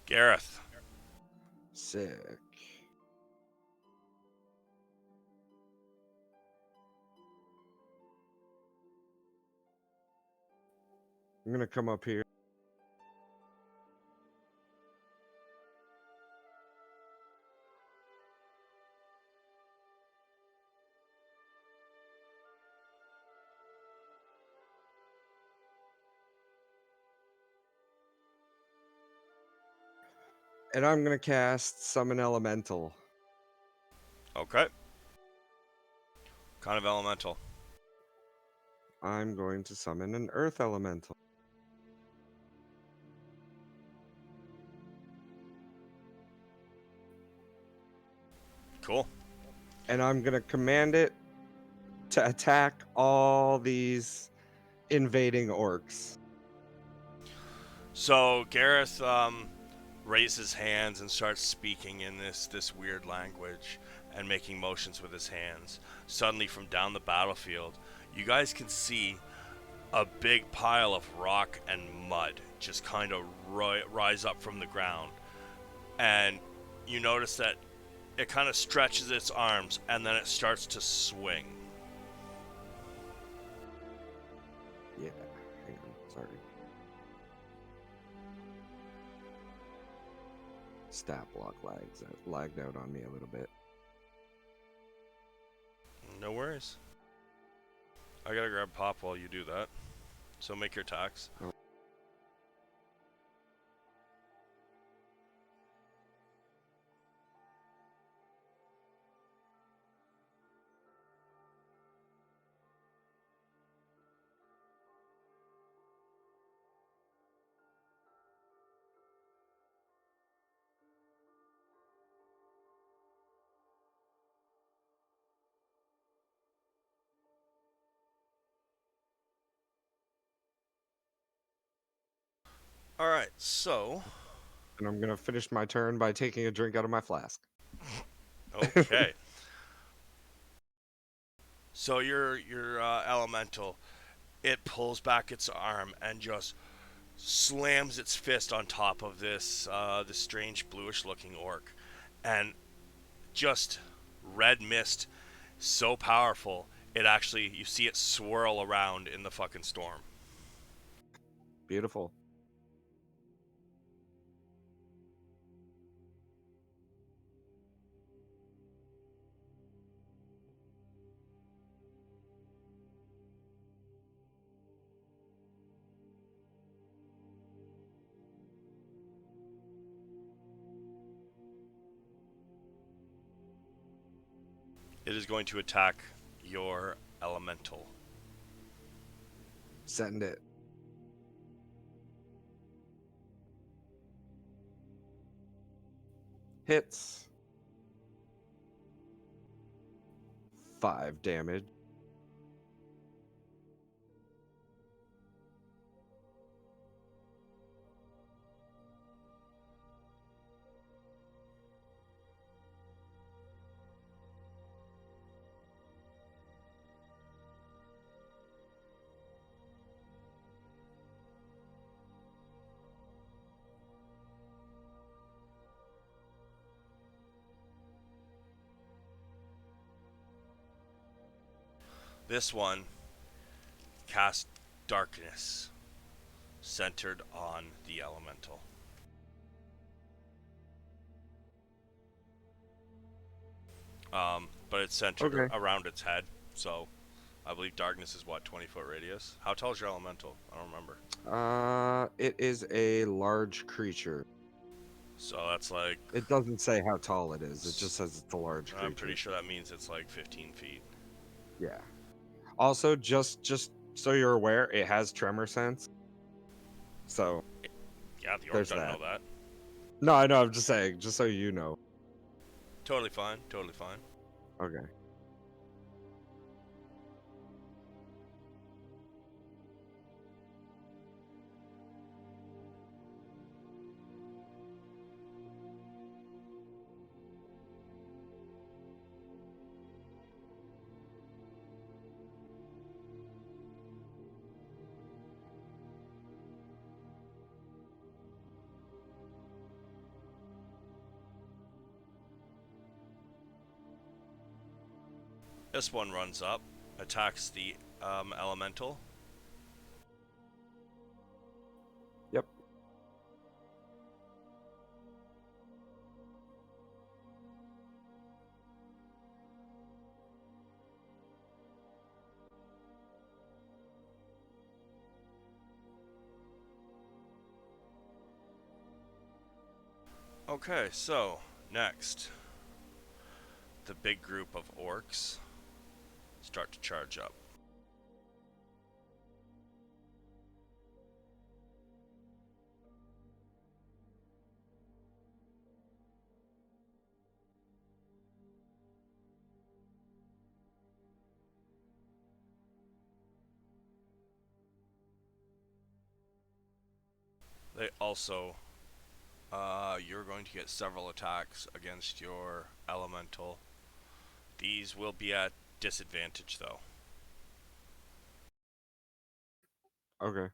Gareth. Sick. I'm gonna come up here. And I'm gonna cast Summon Elemental. Okay. Kind of elemental. I'm going to summon an Earth Elemental. Cool. And I'm gonna command it to attack all these invading orcs. So Gareth raises hands and starts speaking in this weird language and making motions with his hands. Suddenly, from down the battlefield, you guys can see a big pile of rock and mud just kind of rise up from the ground, and you notice that it kind of stretches its arms and then it starts to swing. Yeah, hang on, sorry. Stat block lagged out on me a little bit. No worries. I gotta grab Pop while you do that. So make your attacks. Oh. Alright, so And I'm gonna finish my turn by taking a drink out of my flask. okay. So your elemental, it pulls back its arm and just slams its fist on top of this strange bluish looking orc, and just red mist so powerful it actually, you see it swirl around in the fucking storm. Beautiful. It is going to attack your elemental. Send it. Hits. 5 damage. This one casts darkness centered on the elemental. But it's centered Okay. around its head, so I believe darkness is what, 20-foot radius? How tall is your elemental? I don't remember. It is a large creature. So that's like, It doesn't say how tall it is. It just says it's a large creature. I'm pretty sure that means it's like 15 feet. Yeah. Also, just so you're aware, it has tremor sense. So Yeah, the orc there's doesn't that. know that. No, I know. I'm just saying, just so you know. Totally fine, totally fine. Okay. This one runs up, attacks the elemental. Yep. Okay, so next, the big group of orcs start to charge up. They also, you're going to get several attacks against your elemental. These will be at disadvantage though. Okay.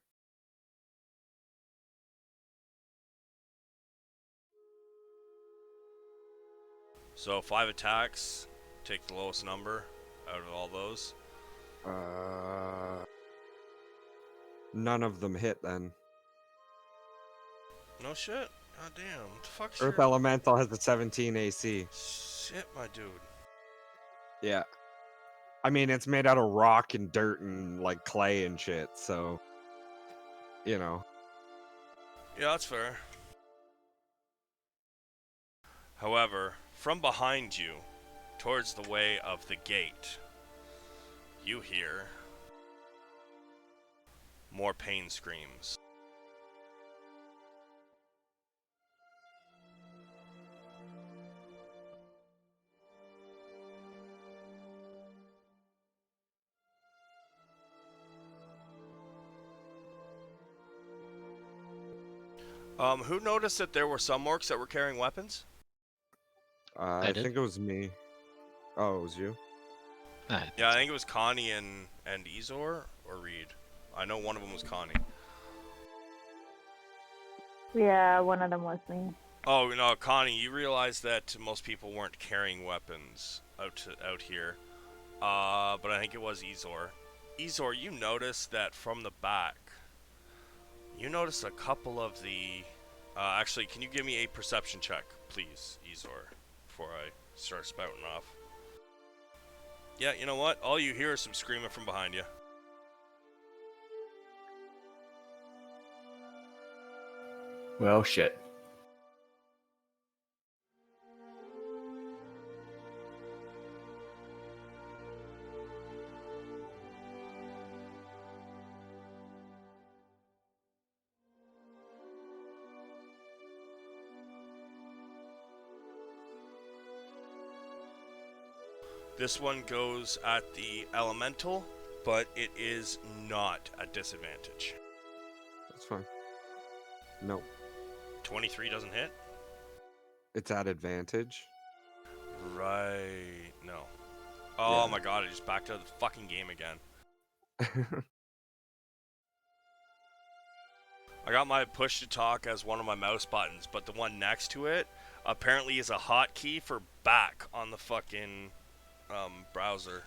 So 5 attacks, take the lowest number out of all those. None of them hit then. No shit. God damn. What the fuck's Earth your... Elemental has a 17 AC. Shit, my dude. Yeah. I mean, it's made out of rock and dirt and like clay and shit, so you know. Yeah, that's fair. However, from behind you, towards the way of the gate, you hear more pain screams. Who noticed that there were some orcs that were carrying weapons? I did. think it was me. Oh, it was you? Yeah, I think it was Connie and Izor or Reed. I know one of them was Connie. Yeah, one of them was me. Oh no, Connie, you realize that most people weren't carrying weapons out here. But I think it was Izor. Izor, you noticed that from the back. You noticed a couple of the. Actually, can you give me a perception check, please, Izor, before I start spouting off? Yeah, you know what? All you hear is some screaming from behind you. Well, shit. This one goes at the elemental, but it is not at disadvantage. That's fine. Nope. 23 doesn't hit? It's at advantage. Right. No. Oh Yeah. my god, I just backed out of the fucking game again. I got my push to talk as one of my mouse buttons, but the one next to it apparently is a hotkey for back on the fucking browser.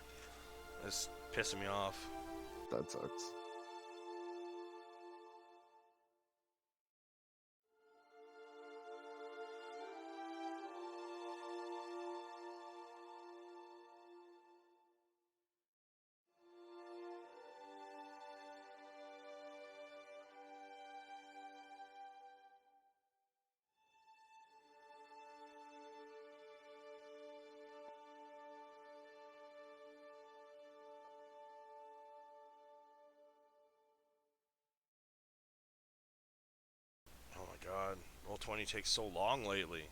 It's pissing me off. That sucks. Roll20 takes so long lately.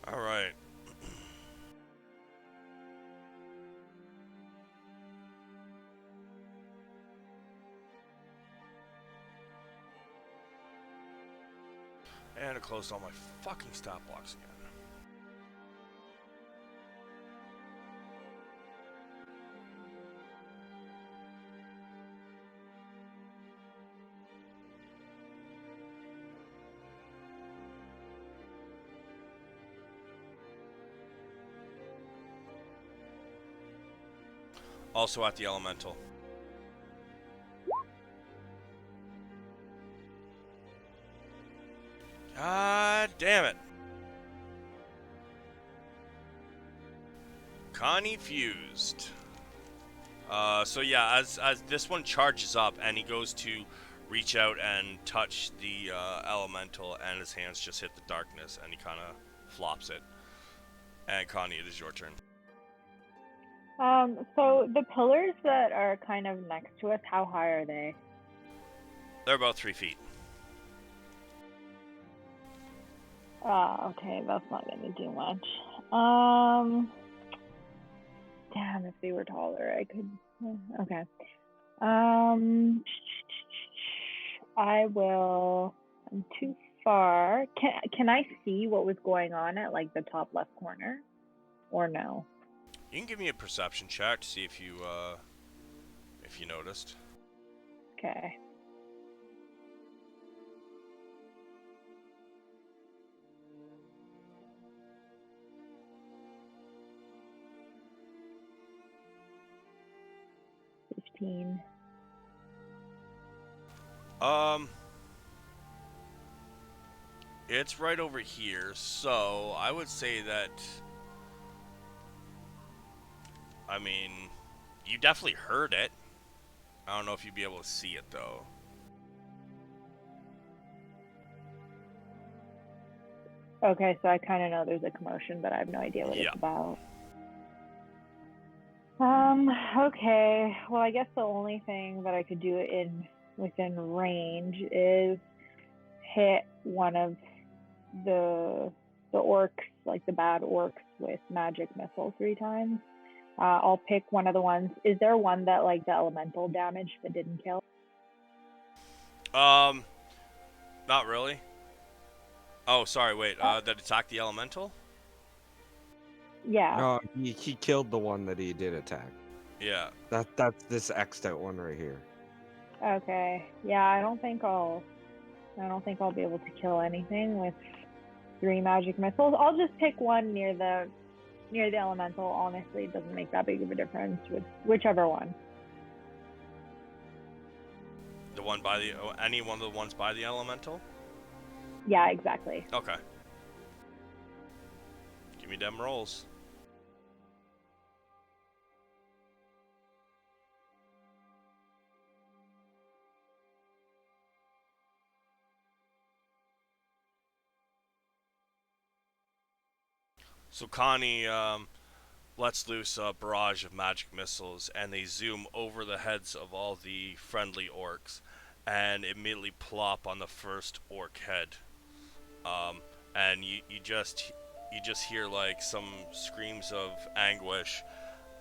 Alright. And I closed all my fucking stop blocks again. Also at the elemental. God damn it. Connie fused. So yeah, as this one charges up and he goes to reach out and touch the elemental, and his hands just hit the darkness and he kind of flops it. And Connie, it is your turn. So the pillars that are kind of next to us, how high are they? They're about 3 feet. Okay, that's not gonna do much. Damn, if they were taller, I could. Okay. I will. I'm too far. Can I see what was going on at like the top left corner, or no? You can give me a perception check to see if you noticed. Okay. It's right over here, so I would say that, I mean, you definitely heard it. I don't know if you'd be able to see it, though. Okay, so I kind of know there's a commotion, but I have no idea what it's about. Okay. Well, I guess the only thing that I could do within range is hit one of the orcs, like the bad orcs, with magic missile 3 times. I'll pick one of the ones. Is there one that like the elemental damage but didn't kill? Not really. Oh, sorry, wait. That attacked the elemental? Yeah. No, he killed the one that he did attack. Yeah. That's this X'd out one right here. Okay. Yeah, I don't think I'll be able to kill anything with 3 magic missiles. I'll just pick one near the elemental. Honestly, it doesn't make that big of a difference with whichever one. The one by the any one of the ones by the elemental? Yeah, exactly. Okay. Give me them rolls. So Connie lets loose a barrage of magic missiles, and they zoom over the heads of all the friendly orcs, and immediately plop on the first orc head. And you just hear like some screams of anguish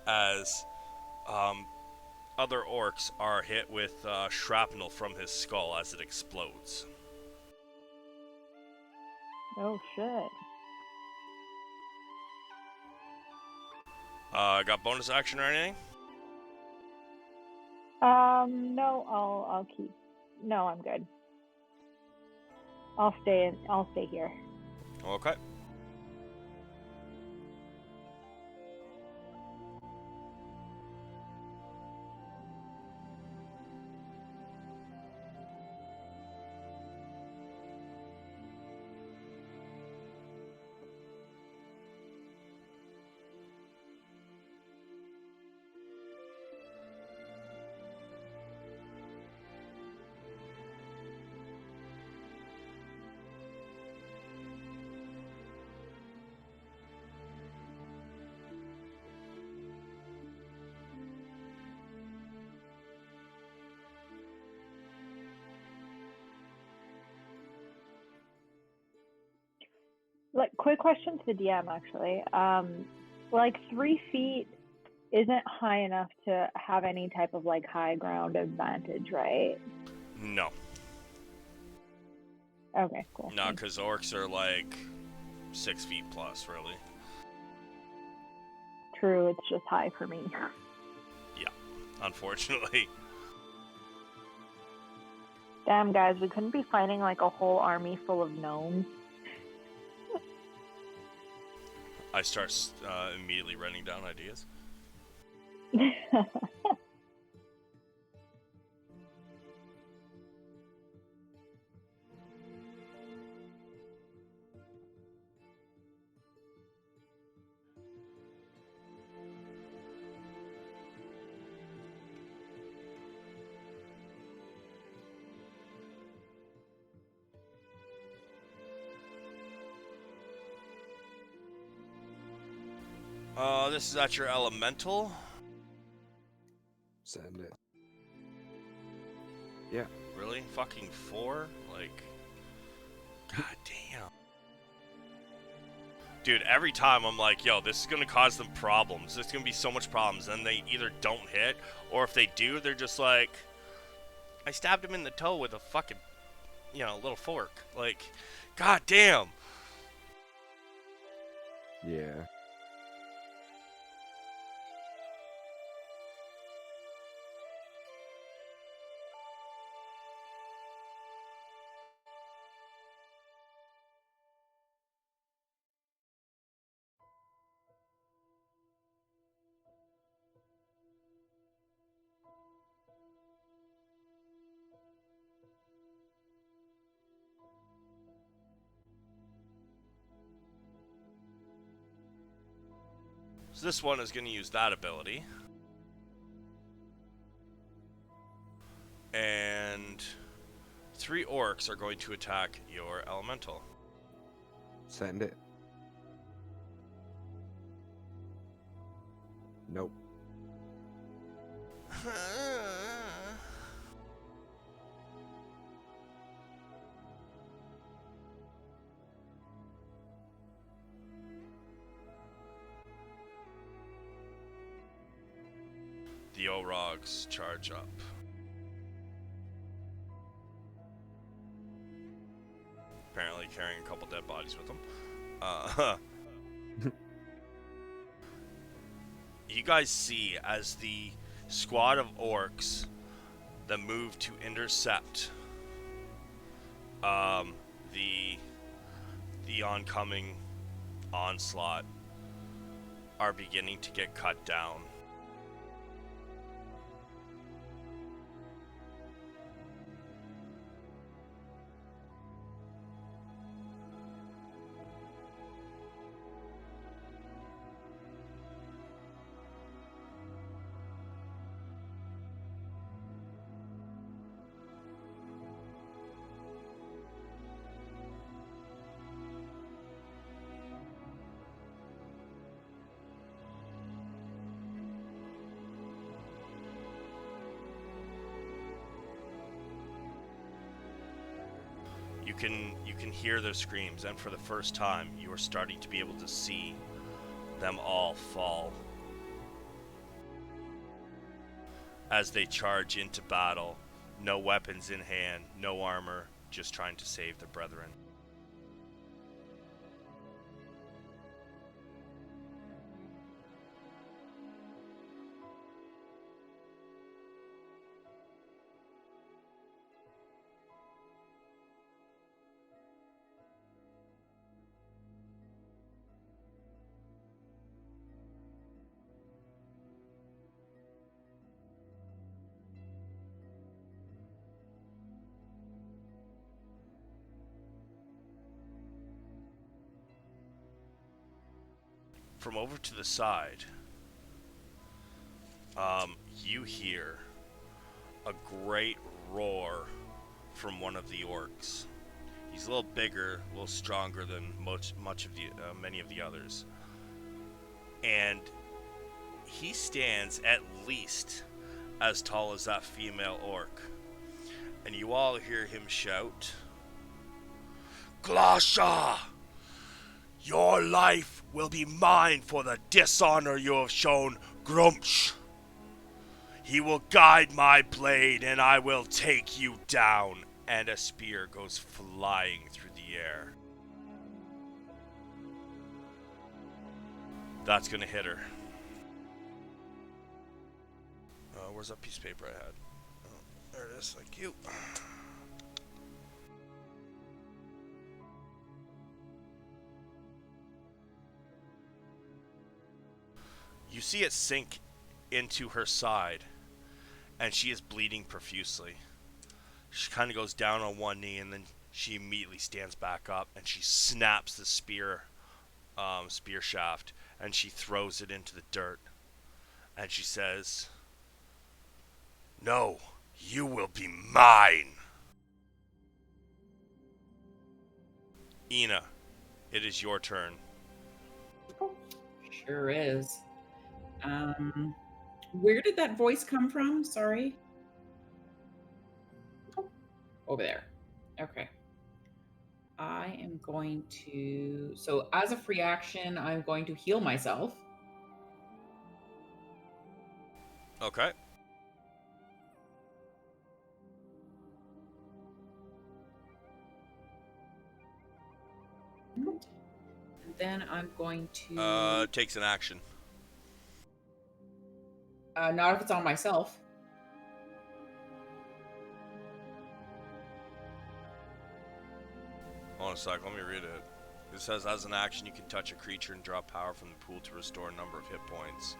as other orcs are hit with shrapnel from his skull as it explodes. Oh shit. Got bonus action or anything? No, I'll keep. No, I'm good. I'll stay here. Okay. Like, quick question to the DM, actually. Like 3 feet isn't high enough to have any type of like high ground advantage, right? No. Okay, cool. No, because orcs are like 6 feet plus, really. True, it's just high for me. Yeah, unfortunately. Damn, guys, we couldn't be fighting like a whole army full of gnomes. I start immediately writing down ideas. This is at your elemental. Send it. Yeah. Really? Fucking 4? Like, god damn. Dude, every time I'm like, yo, this is gonna cause them problems. There's gonna be so much problems. And they either don't hit, or if they do, they're just like, I stabbed him in the toe with a fucking, little fork. Like, god damn. Yeah. So this one is gonna use that ability. And 3 orcs are going to attack your elemental. Send it. Nope. The Orogs charge up. Apparently carrying a couple dead bodies with them. You guys see as the squad of orcs that move to intercept the oncoming onslaught are beginning to get cut down. You can hear their screams, and for the first time, you are starting to be able to see them all fall as they charge into battle. No weapons in hand, no armor, just trying to save their brethren. From over to the side, you hear a great roar from one of the orcs. He's a little bigger, a little stronger than many of the others, and he stands at least as tall as that female orc. And you all hear him shout, "Glasha! Your life will be mine for the dishonor you have shown Grumsh. He will guide my blade and I will take you down. And a spear goes flying through the air. That's gonna hit her. Where's that piece of paper I had? Oh, there it is, thank you. You see it sink into her side, and she is bleeding profusely. She kind of goes down on one knee, and then she immediately stands back up, and she snaps the spear shaft, and she throws it into the dirt. And she says, "No, you will be mine." Ina, it is your turn. Sure is. Where did that voice come from? Sorry. Over there. Okay. I am going to, so as a free action, I'm going to heal myself. Okay. And then I'm going to... Takes an action. Not if it's on myself. Hold on a sec, let me read it. It says, as an action, you can touch a creature and draw power from the pool to restore a number of hit points.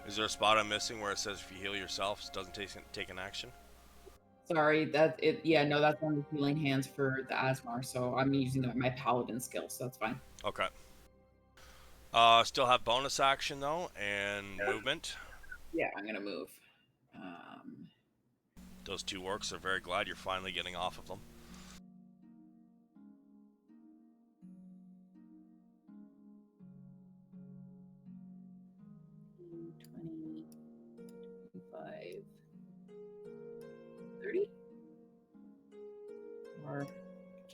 Is there a spot I'm missing where it says if you heal yourself, it doesn't take an action? Sorry, that it. Yeah, no, that's one of the healing hands for the Asmar, so I'm using my paladin skill, so that's fine. Okay. Still have bonus action though, and movement. Yeah, I'm gonna move. Those two orcs are very glad you're finally getting off of them. $20, $25, $30? Or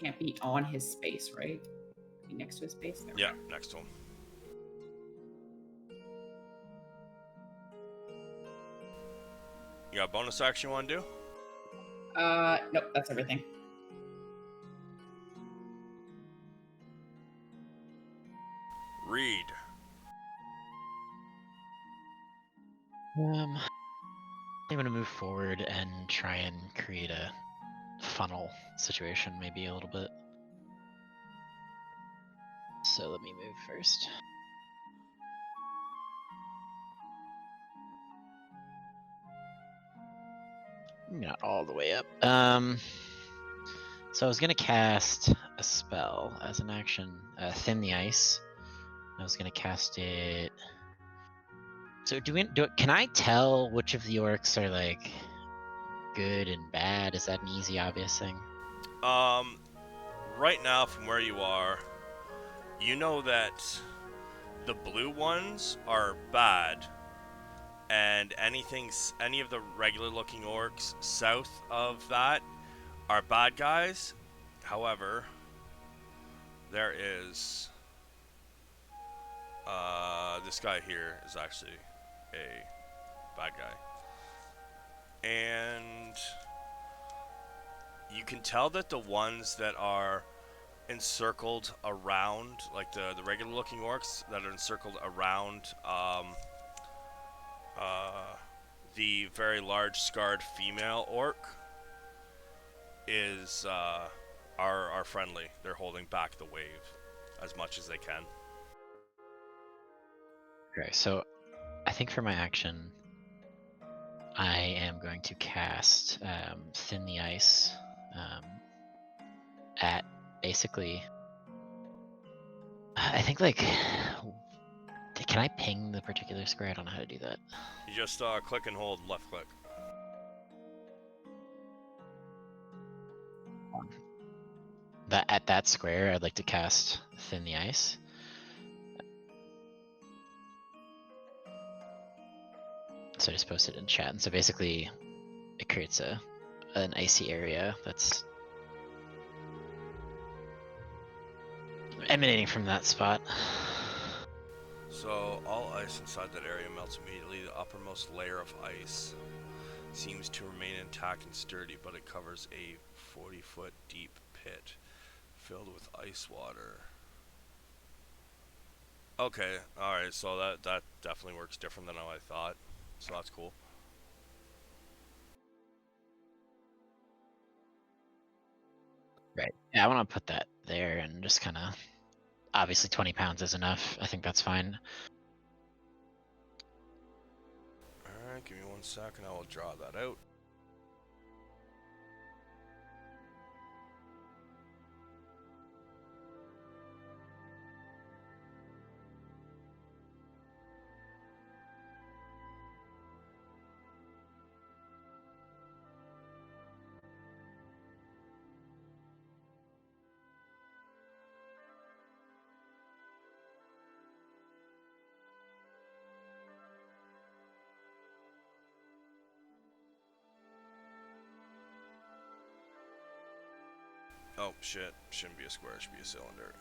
can't be on his space, right? Be next to his space? There. Yeah, next to him. You got a bonus action you want to do? Nope, that's everything. Read. I'm gonna move forward and try and create a funnel situation, maybe a little bit. So let me move first. Not all the way up. So I was gonna cast a spell as an action, Thin the Ice. I was gonna cast it. So can I tell which of the orcs are like good and bad? Is that an easy, obvious thing? Right now from where you are, you know that the blue ones are bad, and any of the regular looking orcs south of that are bad guys. However, there is this guy here is actually a bad guy, and you can tell that the ones that are encircled around, like the regular looking orcs that are encircled around the very large scarred female orc is are friendly. They're holding back the wave as much as they can. Okay, so I think for my action, I am going to cast Thin the Ice at basically. I think like, can I ping the particular square? I don't know how to do that. You just click and hold left click. At that square, I'd like to cast Thin the Ice. So I just posted in chat, and so basically, it creates an icy area that's emanating from that spot. So all ice inside that area melts immediately. The uppermost layer of ice seems to remain intact and sturdy, but it covers a 40-foot deep pit filled with ice water. Okay, alright, so that definitely works different than how I thought. So that's cool. Right. Yeah, I want to put that there and just kind of. Obviously, 20 pounds is enough. I think that's fine. Alright, give me 1 second, I will draw that out. Oh shit, shouldn't be a square, it should be a cylinder.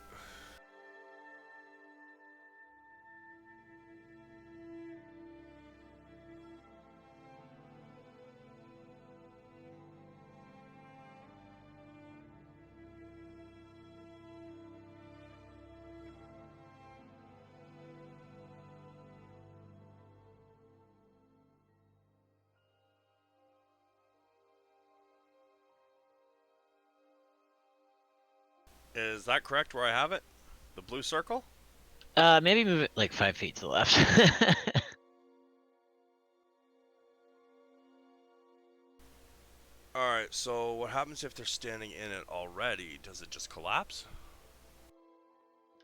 Is that correct where I have it? The blue circle? Maybe move it like 5 feet to the left. Alright, so what happens if they're standing in it already? Does it just collapse?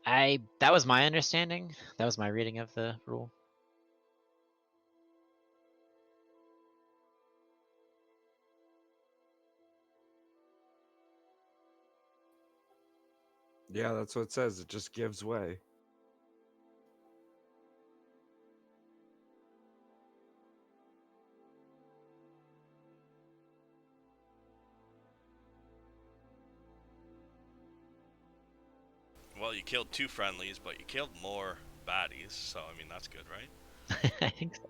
That was my understanding. That was my reading of the rule. Yeah, that's what it says. It just gives way. Well, you killed 2 friendlies, but you killed more baddies, so I mean that's good, right? I think so.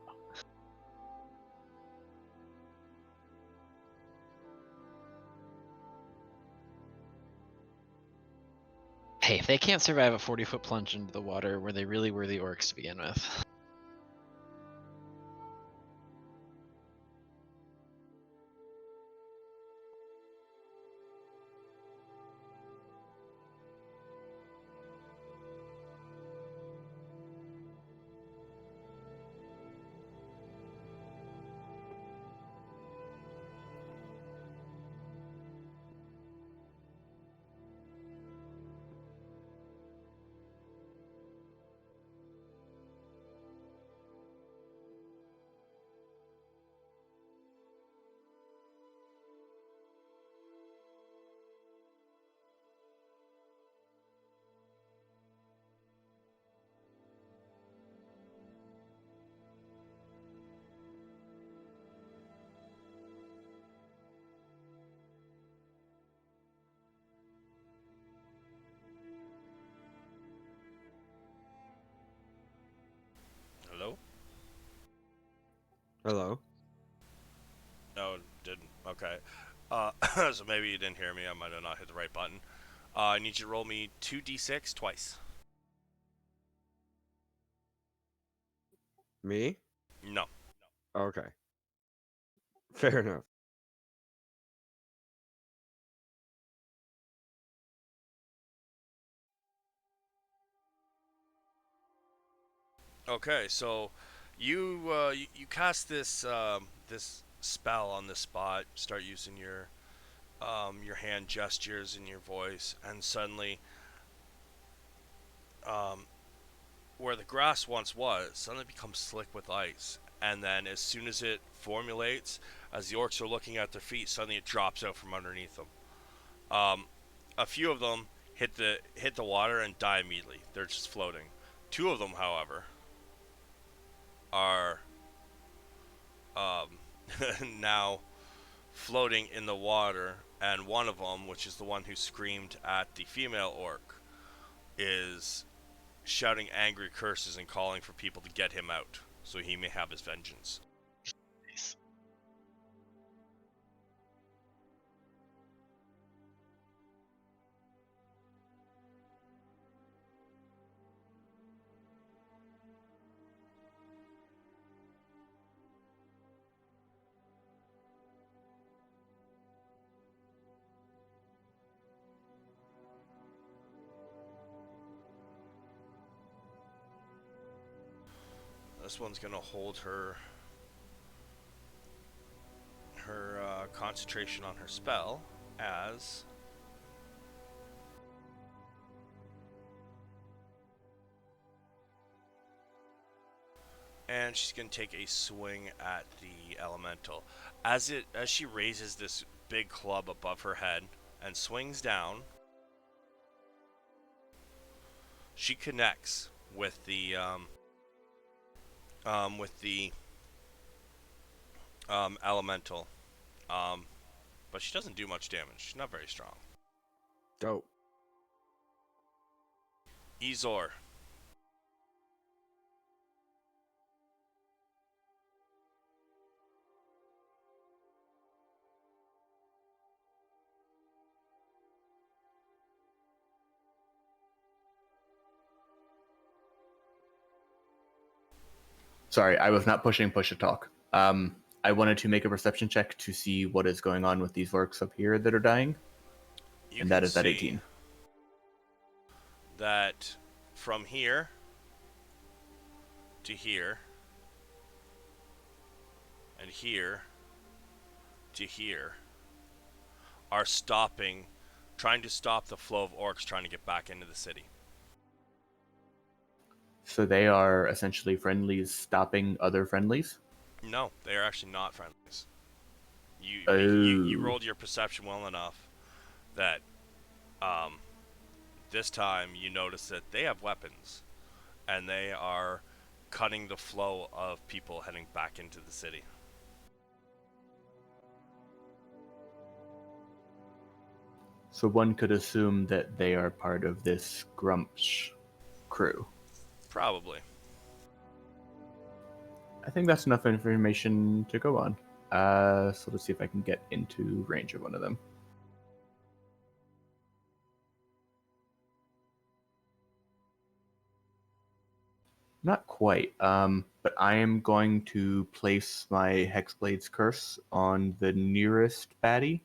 Hey, if they can't survive a 40-foot plunge into the water, were they really worthy orcs to begin with? Hello? Hello? No, it didn't. Okay. So maybe you didn't hear me. I might have not hit the right button. I need you to roll me 2d6 twice. Me? No. Okay. Fair enough. Okay, so you cast this this spell on the spot. Start using your hand gestures and your voice, and suddenly, um, where the grass once was suddenly becomes slick with ice. And then, as soon as it formulates, as the orcs are looking at their feet, suddenly it drops out from underneath them. Um, a few of them hit the water and die immediately. They're just floating. 2 of them, however, are um, now floating in the water, and one of them, which is the one who screamed at the female orc, is shouting angry curses and calling for people to get him out, so he may have his vengeance. Nice. This one's gonna hold her concentration on her spell as and she's gonna take a swing at the elemental. As she raises this big club above her head and swings down, she connects with the elemental, but she doesn't do much damage. She's not very strong. Dope. Ezor. Sorry, I was not pushing push to talk. I wanted to make a perception check to see what is going on with these orcs up here that are dying. And that is at 18. That from here to here and here to here are trying to stop the flow of orcs trying to get back into the city. So they are essentially friendlies stopping other friendlies? No, they are actually not friendlies. You rolled your perception well enough that this time you notice that they have weapons and they are cutting the flow of people heading back into the city. So one could assume that they are part of this Grumsh crew. Probably. I think that's enough information to go on. So let's see if I can get into range of one of them. Not quite, but I am going to place my Hexblade's Curse on the nearest baddie,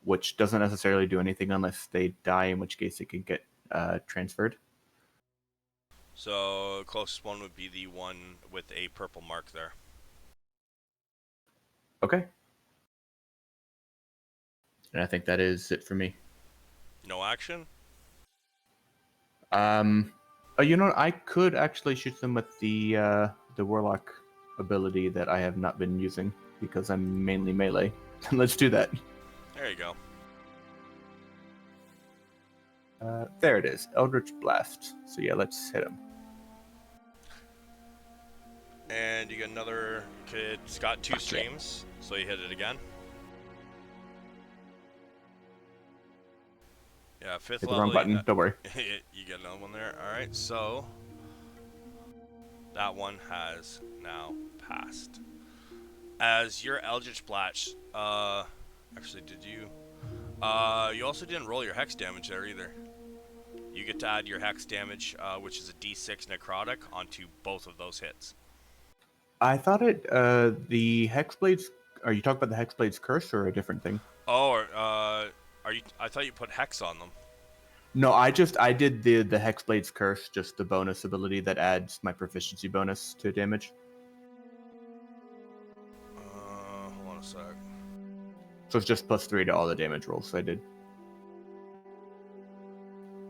which doesn't necessarily do anything unless they die, in which case it can get transferred. So closest one would be the one with a purple mark there. Okay. And I think that is it for me. No action? You know, I could actually shoot them with the Warlock ability that I have not been using because I'm mainly melee. Let's do that. There you go. There it is, Eldritch Blast. So yeah, let's hit him. And you get another. It's got 2 streams, so you hit it again. Yeah, 5th Hit the level. wrong button. Don't worry. You get another one there. All right, so that one has now passed. As your Eldritch Blast, actually, did you? You also didn't roll your hex damage there either. You get to add your hex damage, which is a D6 necrotic, onto both of those hits. I thought the Hexblades. Are you talking about the Hexblade's Curse or a different thing? Oh, are you? I thought you put hex on them. No, I did the Hexblade's Curse, just the bonus ability that adds my proficiency bonus to damage. Hold on a sec. So it's just +3 to all the damage rolls. So I did.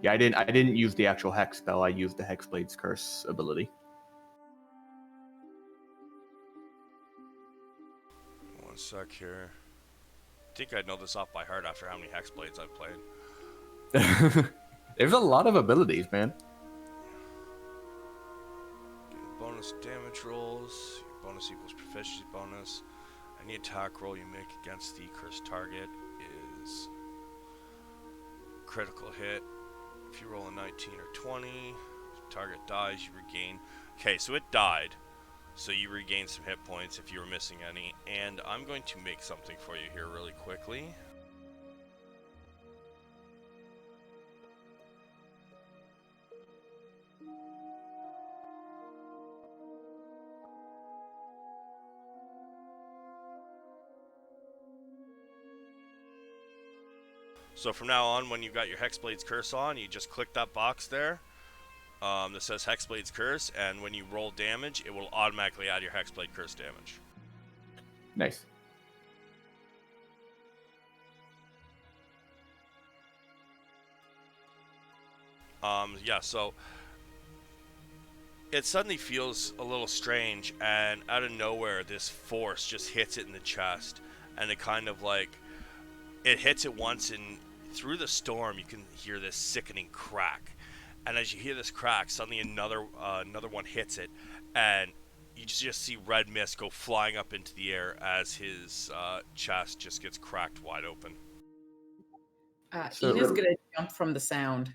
Yeah, I didn't use the actual hex spell. I used the Hexblade's Curse ability. One sec here. I think I'd know this off by heart after how many Hexblades I've played. There's a lot of abilities, man. Bonus damage rolls. Your bonus equals proficiency bonus. Any attack roll you make against the cursed target is critical hit. If you roll a 19 or 20, target dies, you regain. Okay, so it died. So you regain some hit points if you were missing any. And I'm going to make something for you here really quickly. So from now on, when you've got your Hexblade's Curse on, you just click that box there that says Hexblade's Curse, and when you roll damage, it will automatically add your Hexblade Curse damage. Nice. Yeah, so it suddenly feels a little strange, and out of nowhere, this force just hits it in the chest, and it kind of like, it hits it once, and through the storm, you can hear this sickening crack. And as you hear this crack, suddenly another one hits it, and you just see red mist go flying up into the air as his chest just gets cracked wide open. So- Ina's gonna jump from the sound.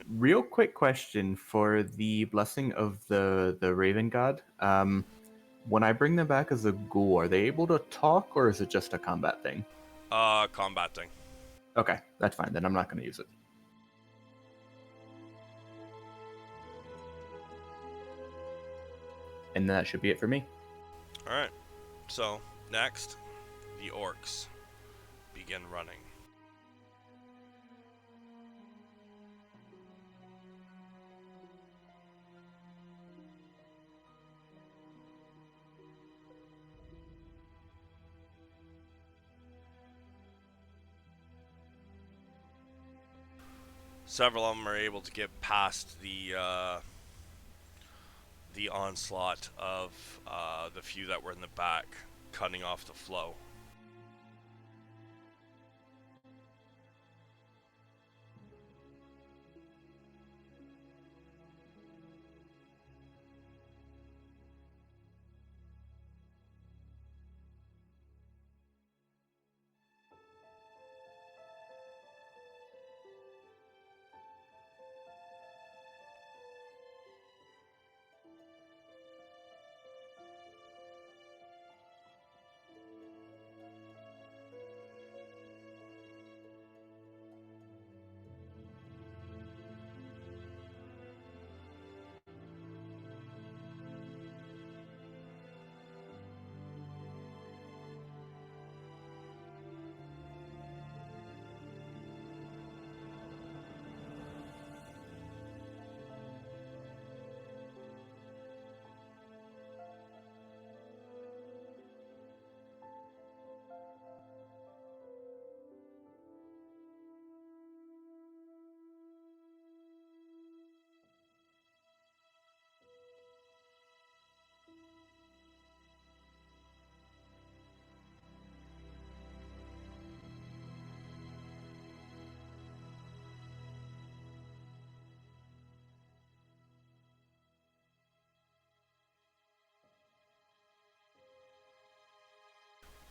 Real quick question for the blessing of the Raven God. When I bring them back as a ghoul, are they able to talk, or is it just a combat thing? Combat thing. Okay, that's fine. Then I'm not going to use it. And that should be it for me. Alright, so next, the orcs begin running. Several of them are able to get past the onslaught of the few that were in the back, cutting off the flow.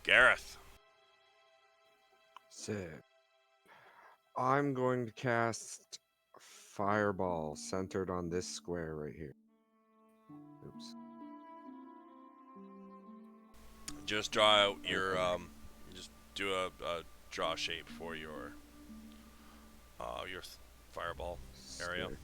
Gareth. Sick. I'm going to cast Fireball centered on this square right here. Oops. Just draw out your just do a draw shape for your fireball area. Sick.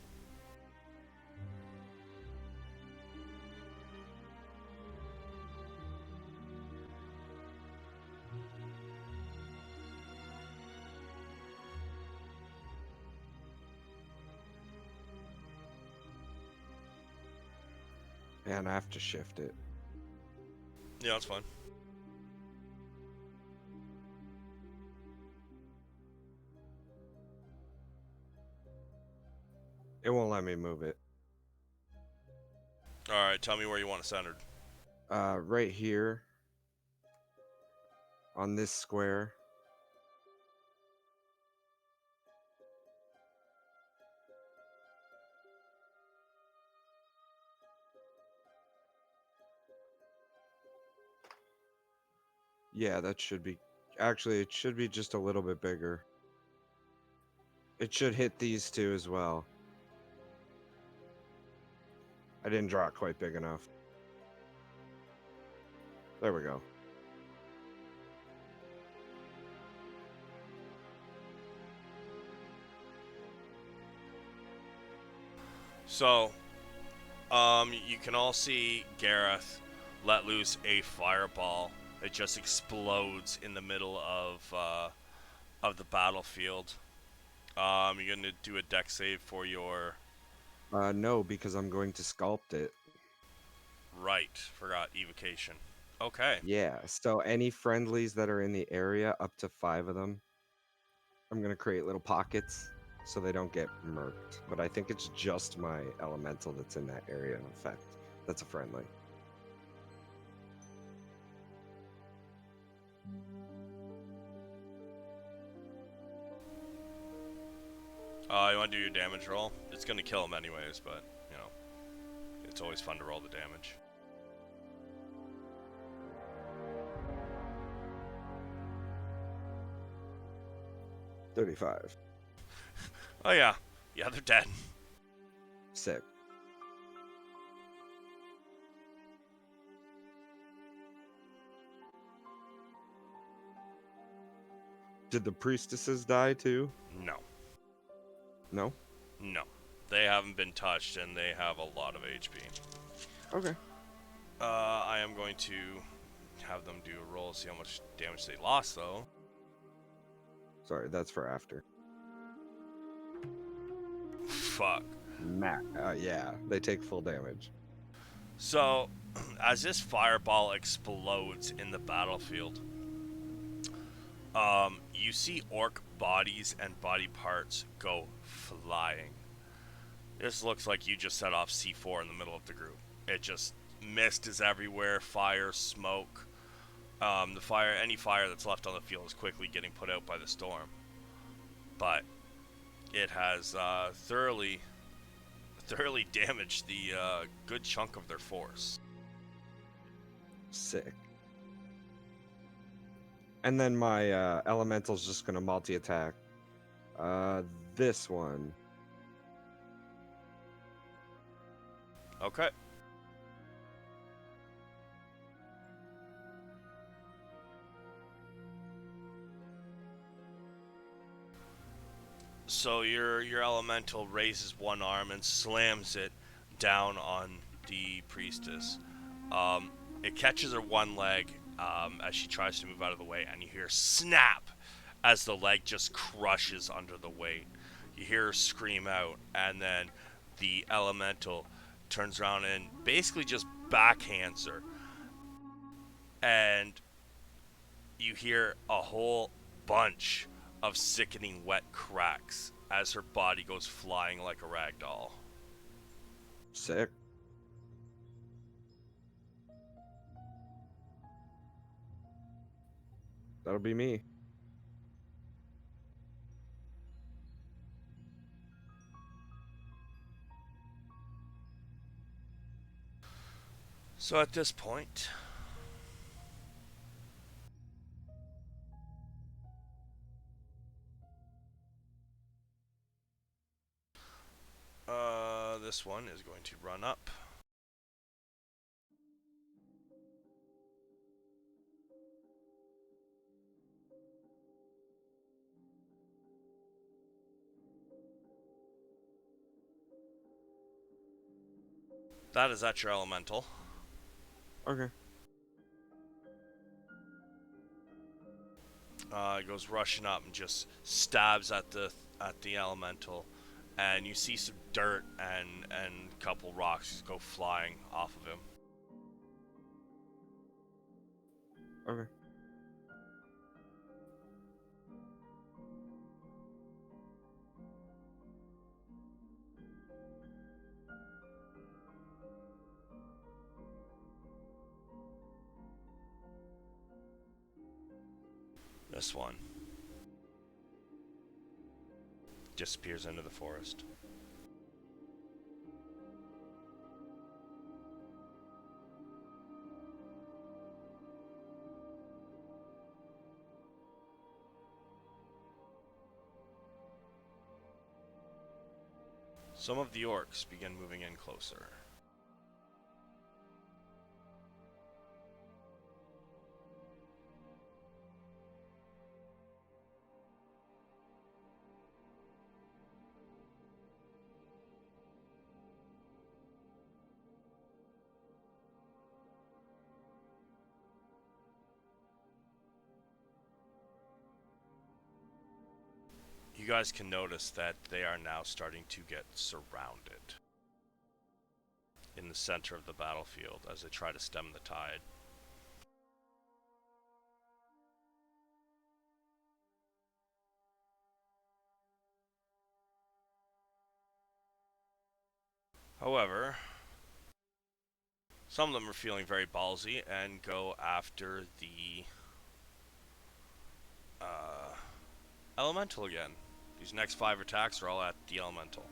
And I have to shift it. Yeah, that's fine. It won't let me move it. Alright, tell me where you want it centered. Right here. On this square. Yeah, that should be... Actually, it should be just a little bit bigger. It should hit these two as well. I didn't draw it quite big enough. There we go. So, you can all see Gareth let loose a fireball. It just explodes in the middle of the battlefield. You're gonna do a deck save for your No, because I'm going to sculpt it. right. Forgot evocation. Okay. Yeah, so any friendlies that are in the area, up to 5 of them, I'm going to create little pockets so they don't get murked. But I think it's just my elemental that's in that area in effect. That's a friendly. You want to do your damage roll? It's gonna kill him anyways, but you know, it's always fun to roll the damage. $35. Oh yeah, yeah, they're dead. Sick. Did the priestesses die too? No, No? no, they haven't been touched, and they have a lot of HP. Okay. I am going to have them do a roll, see how much damage they lost, though. Sorry, that's for after. Fuck. Yeah, they take full damage. So, as this fireball explodes in the battlefield, you see orc bodies and body parts go flying. This looks like you just set off C4 in the middle of the group. It just mist is everywhere, fire, smoke. Any fire that's left on the field is quickly getting put out by the storm. But it has thoroughly damaged the good chunk of their force. Sick. And then my elemental's just gonna multi-attack. This one. Okay. So your elemental raises one arm and slams it down on the priestess. It catches her one leg as she tries to move out of the way, and you hear snap as the leg just crushes under the weight. You hear her scream out, and then the elemental turns around and basically just backhands her. And you hear a whole bunch of sickening wet cracks as her body goes flying like a rag doll. Sick. That'll be me. So at this point, this one is going to run up. That is at your elemental. Okay. It goes rushing up and just stabs at the elemental, and you see some dirt and a couple rocks go flying off of him. Okay. This one disappears into the forest. Some of the orcs begin moving in closer. You guys can notice that they are now starting to get surrounded in the center of the battlefield as they try to stem the tide. However, some of them are feeling very ballsy and go after the elemental again. These next 5 attacks are all at the elemental.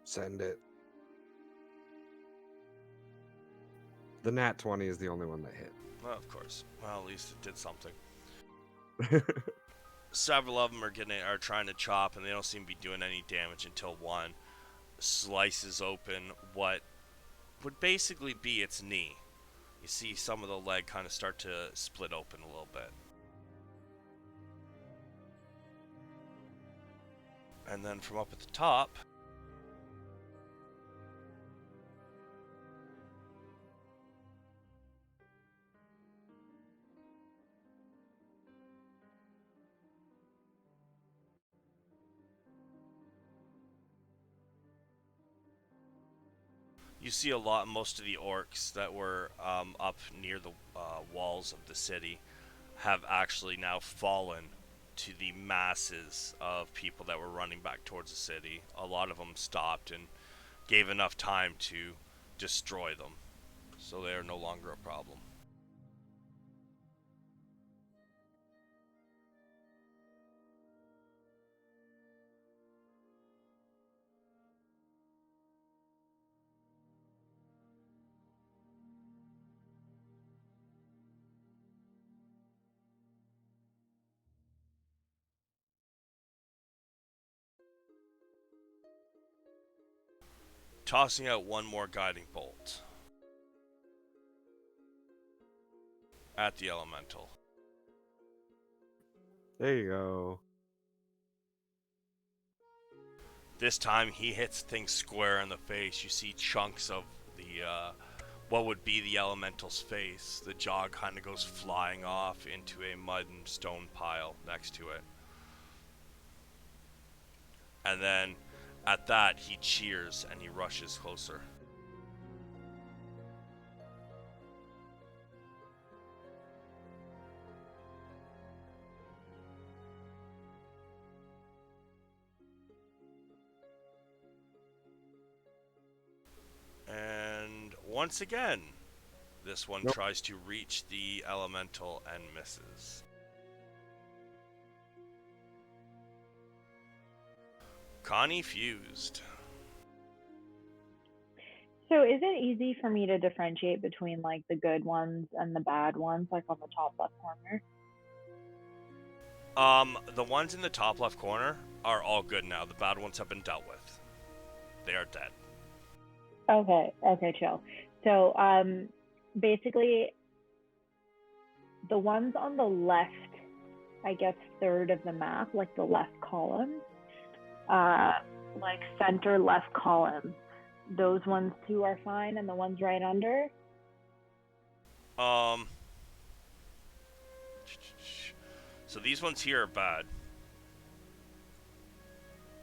Send it. The nat 20 is the only one that hit. Well, of course. Well, at least it did something. Several of them are trying to chop, and they don't seem to be doing any damage until one slices open what would basically be its knee. You see some of the leg kind of start to split open a little bit. And then from up at the top, you see most of the orcs that were up near the walls of the city have actually now fallen to the masses of people that were running back towards the city. A lot of them stopped and gave enough time to destroy them, so they are no longer a problem. Tossing out one more guiding bolt at the elemental. There you go. This time he hits things square in the face. You see chunks of the what would be the elemental's face. The jaw kind of goes flying off into a mud and stone pile next to it. And then at that he cheers and he rushes closer. And once again, this one Nope. tries to reach the elemental and misses. Connie fused. So is it easy for me to differentiate between like the good ones and the bad ones, like on the top left corner? The ones in the top left corner are all good now. The bad ones have been dealt with. They are dead. Okay, chill. So, basically, the ones on the left, I guess, third of the map, like the left column, like center left column, those ones too are fine, and the ones right under? So these ones here are bad.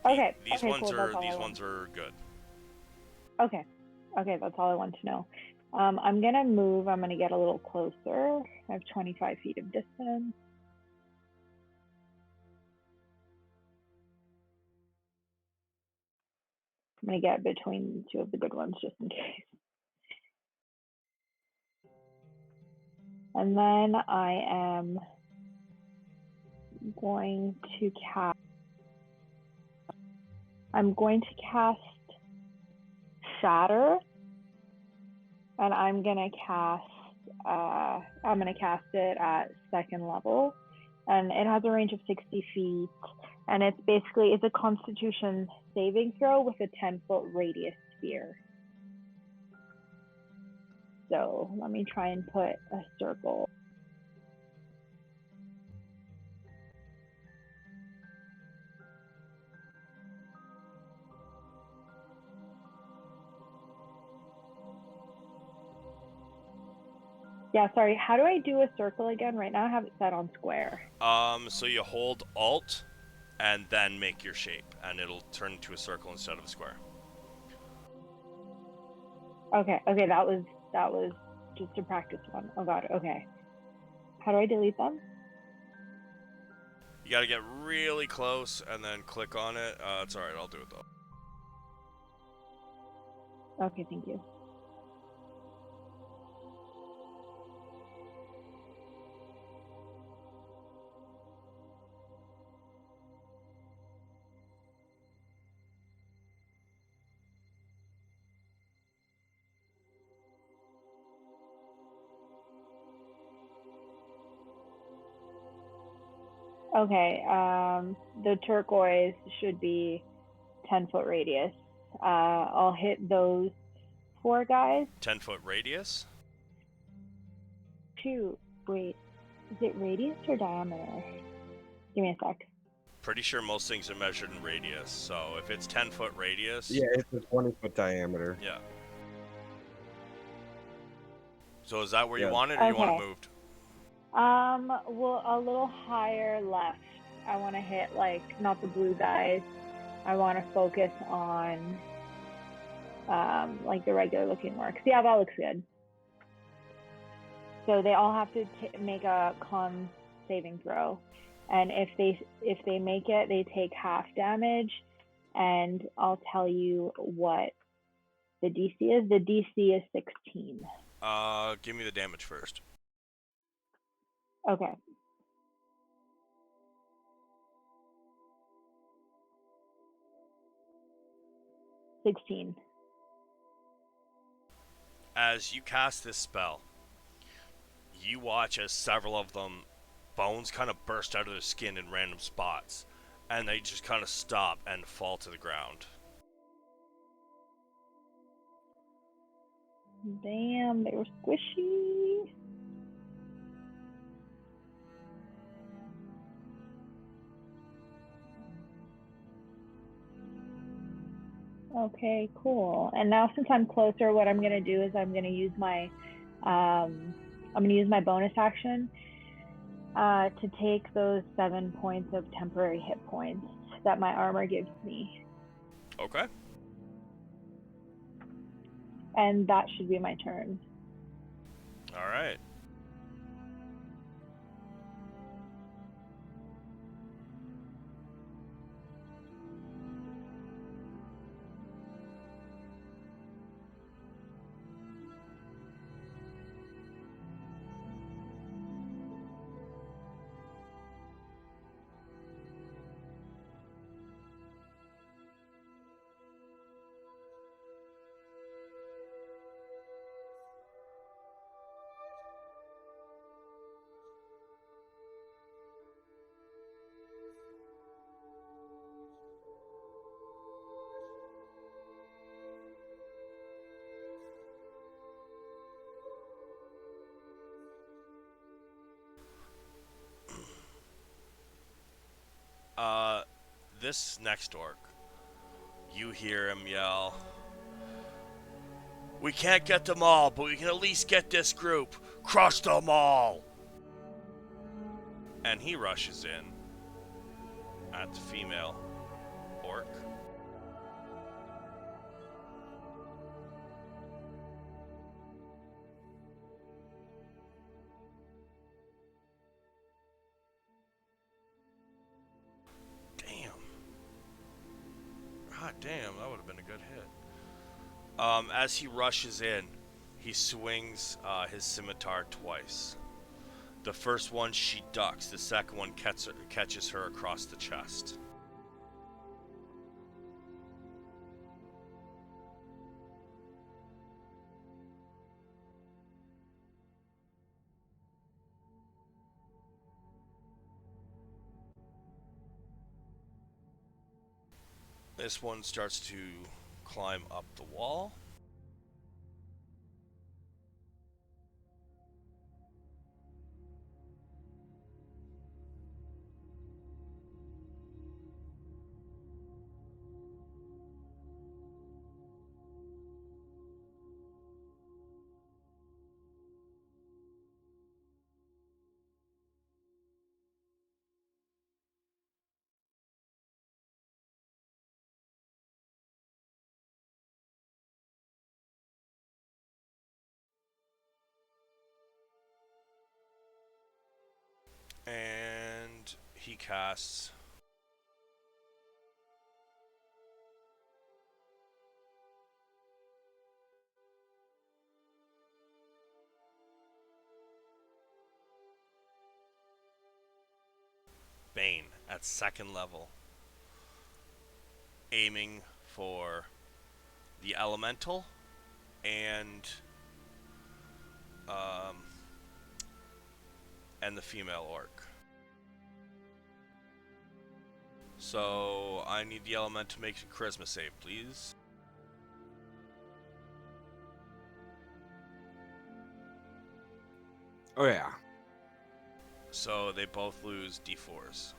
Okay. These okay, ones cool. are That's all I these want. ones are good. Okay, that's all I want to know. I'm gonna move. I'm gonna get a little closer. I have 25 feet of distance. I'm gonna get between two of the good ones just in case. And then I am going to cast. I'm going to cast Shatter, and I'm gonna cast it at second level, and it has a range of 60 feet. And it's a Constitution saving throw with a 10-foot radius sphere. So let me try and put a circle. Yeah, sorry. How do I do a circle again? Right now I have it set on square. So you hold Alt and then make your shape, and it'll turn into a circle instead of a square. Okay, that was just a practice one. Oh god, okay. How do I delete them? You gotta get really close and then click on it. It's alright, I'll do it though. Okay, thank you. Okay, the turquoise should be 10-foot radius. I'll hit those 4 guys. 10-foot radius? Shoot, wait, is it radius or diameter? Give me a sec. Pretty sure most things are measured in radius, so if it's 10-foot radius... Yeah, it's a 20-foot diameter. Yeah. So is that where you want it, or you want it moved? Well, a little higher left. I want to hit, like, not the blue guys. I want to focus on, like, the regular looking marks. Yeah, that looks good. So they all have to make a con saving throw. And if they make it, they take half damage. And I'll tell you what the DC is. The DC is 16. Give me the damage first. Okay. $16. As you cast this spell, you watch as several of them, bones kind of burst out of their skin in random spots, and they just kind of stop and fall to the ground. Damn, they were squishy. Okay, cool. And now since I'm closer, what I'm gonna do is I'm gonna use my bonus action to take those 7 points of temporary hit points that my armor gives me. Okay. And that should be my turn. Alright. This next orc, you hear him yell, "We can't get them all, but we can at least get this group. Crush them all!" And he rushes in at the female orc. God damn, that would have been a good hit. As he rushes in, he swings his scimitar twice. The first one she ducks, the second one catches her across the chest. This one starts to climb up the wall. And he casts Bane at 2nd level, aiming for the elemental and um, and the female orc. So I need the element to make a charisma save, please. Oh yeah. So they both lose d4s.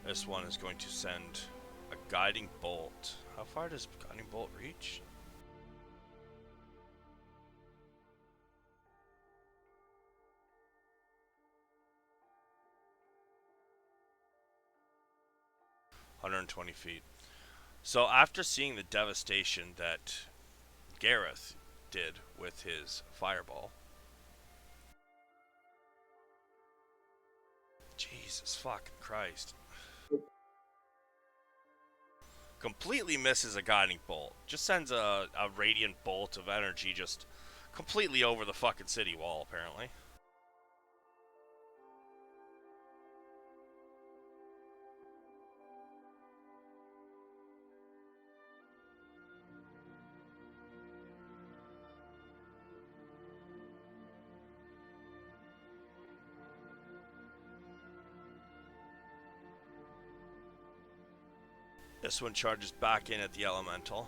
This one is going to send a guiding bolt. How far does guiding bolt reach? (120 feet). So after seeing the devastation that Gareth did with his fireball, Jesus fucking Christ, completely misses a guiding bolt. Just sends a radiant bolt of energy just completely over the fucking city wall, apparently. This one charges back in at the elemental.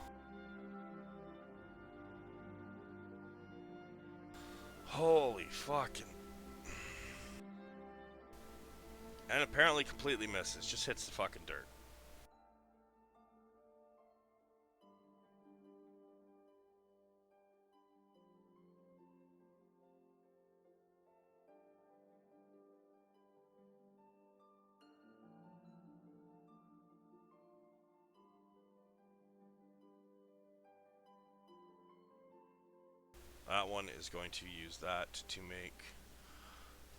Holy fucking. And apparently completely misses. Just hits the fucking dirt. That one is going to use that to make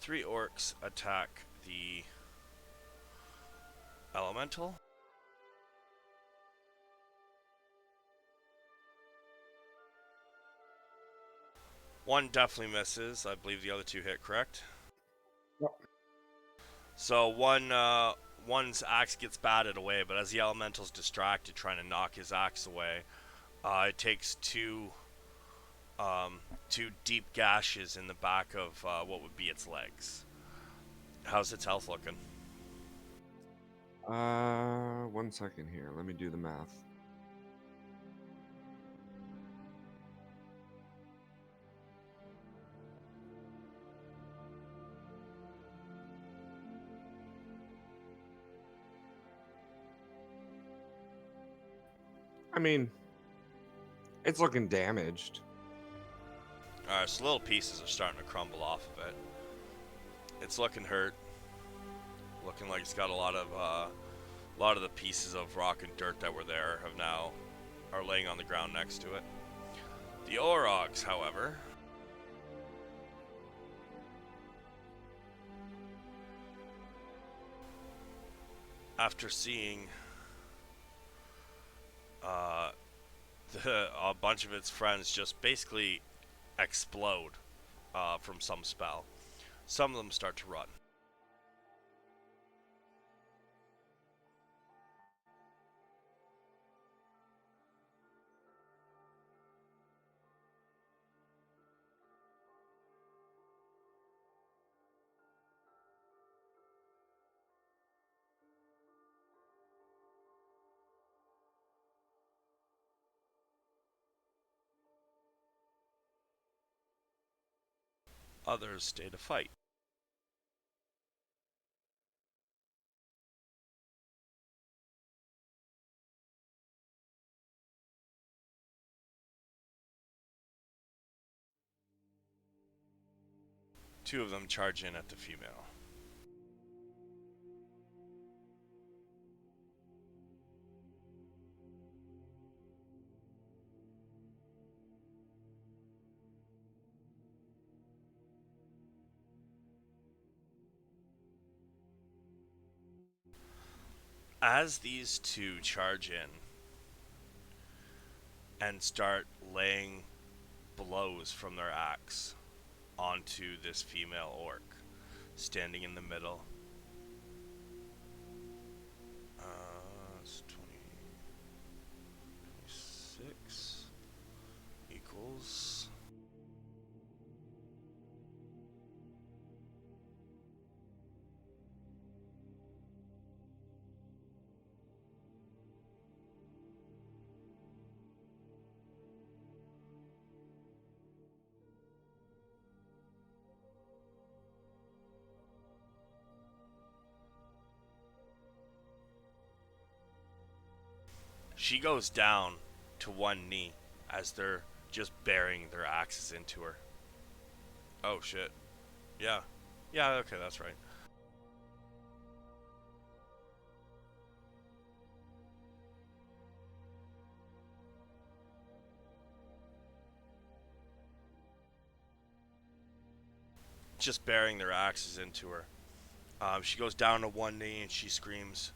3 orcs attack the elemental. One definitely misses. I believe the other 2 hit, correct? Yep. So one's axe gets batted away, but as the elemental's distracted trying to knock his axe away, it takes 2 deep gashes in the back of what would be its legs. How's its health looking? 1 second here. Let me do the math. I mean, it's looking damaged. Alright, so little pieces are starting to crumble off of it. It's looking hurt. Looking like it's got a lot of the pieces of rock and dirt that were there are laying on the ground next to it. The Orogs, however, after seeing a bunch of its friends just basically explode from some spell, Some of them start to run. Others stay to fight. Two of them charge in at the female. As these two charge in and start laying blows from their axe onto this female orc standing in the middle. It's 26 equals. She goes down to one knee as they're just burying their axes into her. Oh shit. Yeah. Yeah, okay, that's right. Just burying their axes into her. She goes down to one knee and she screams,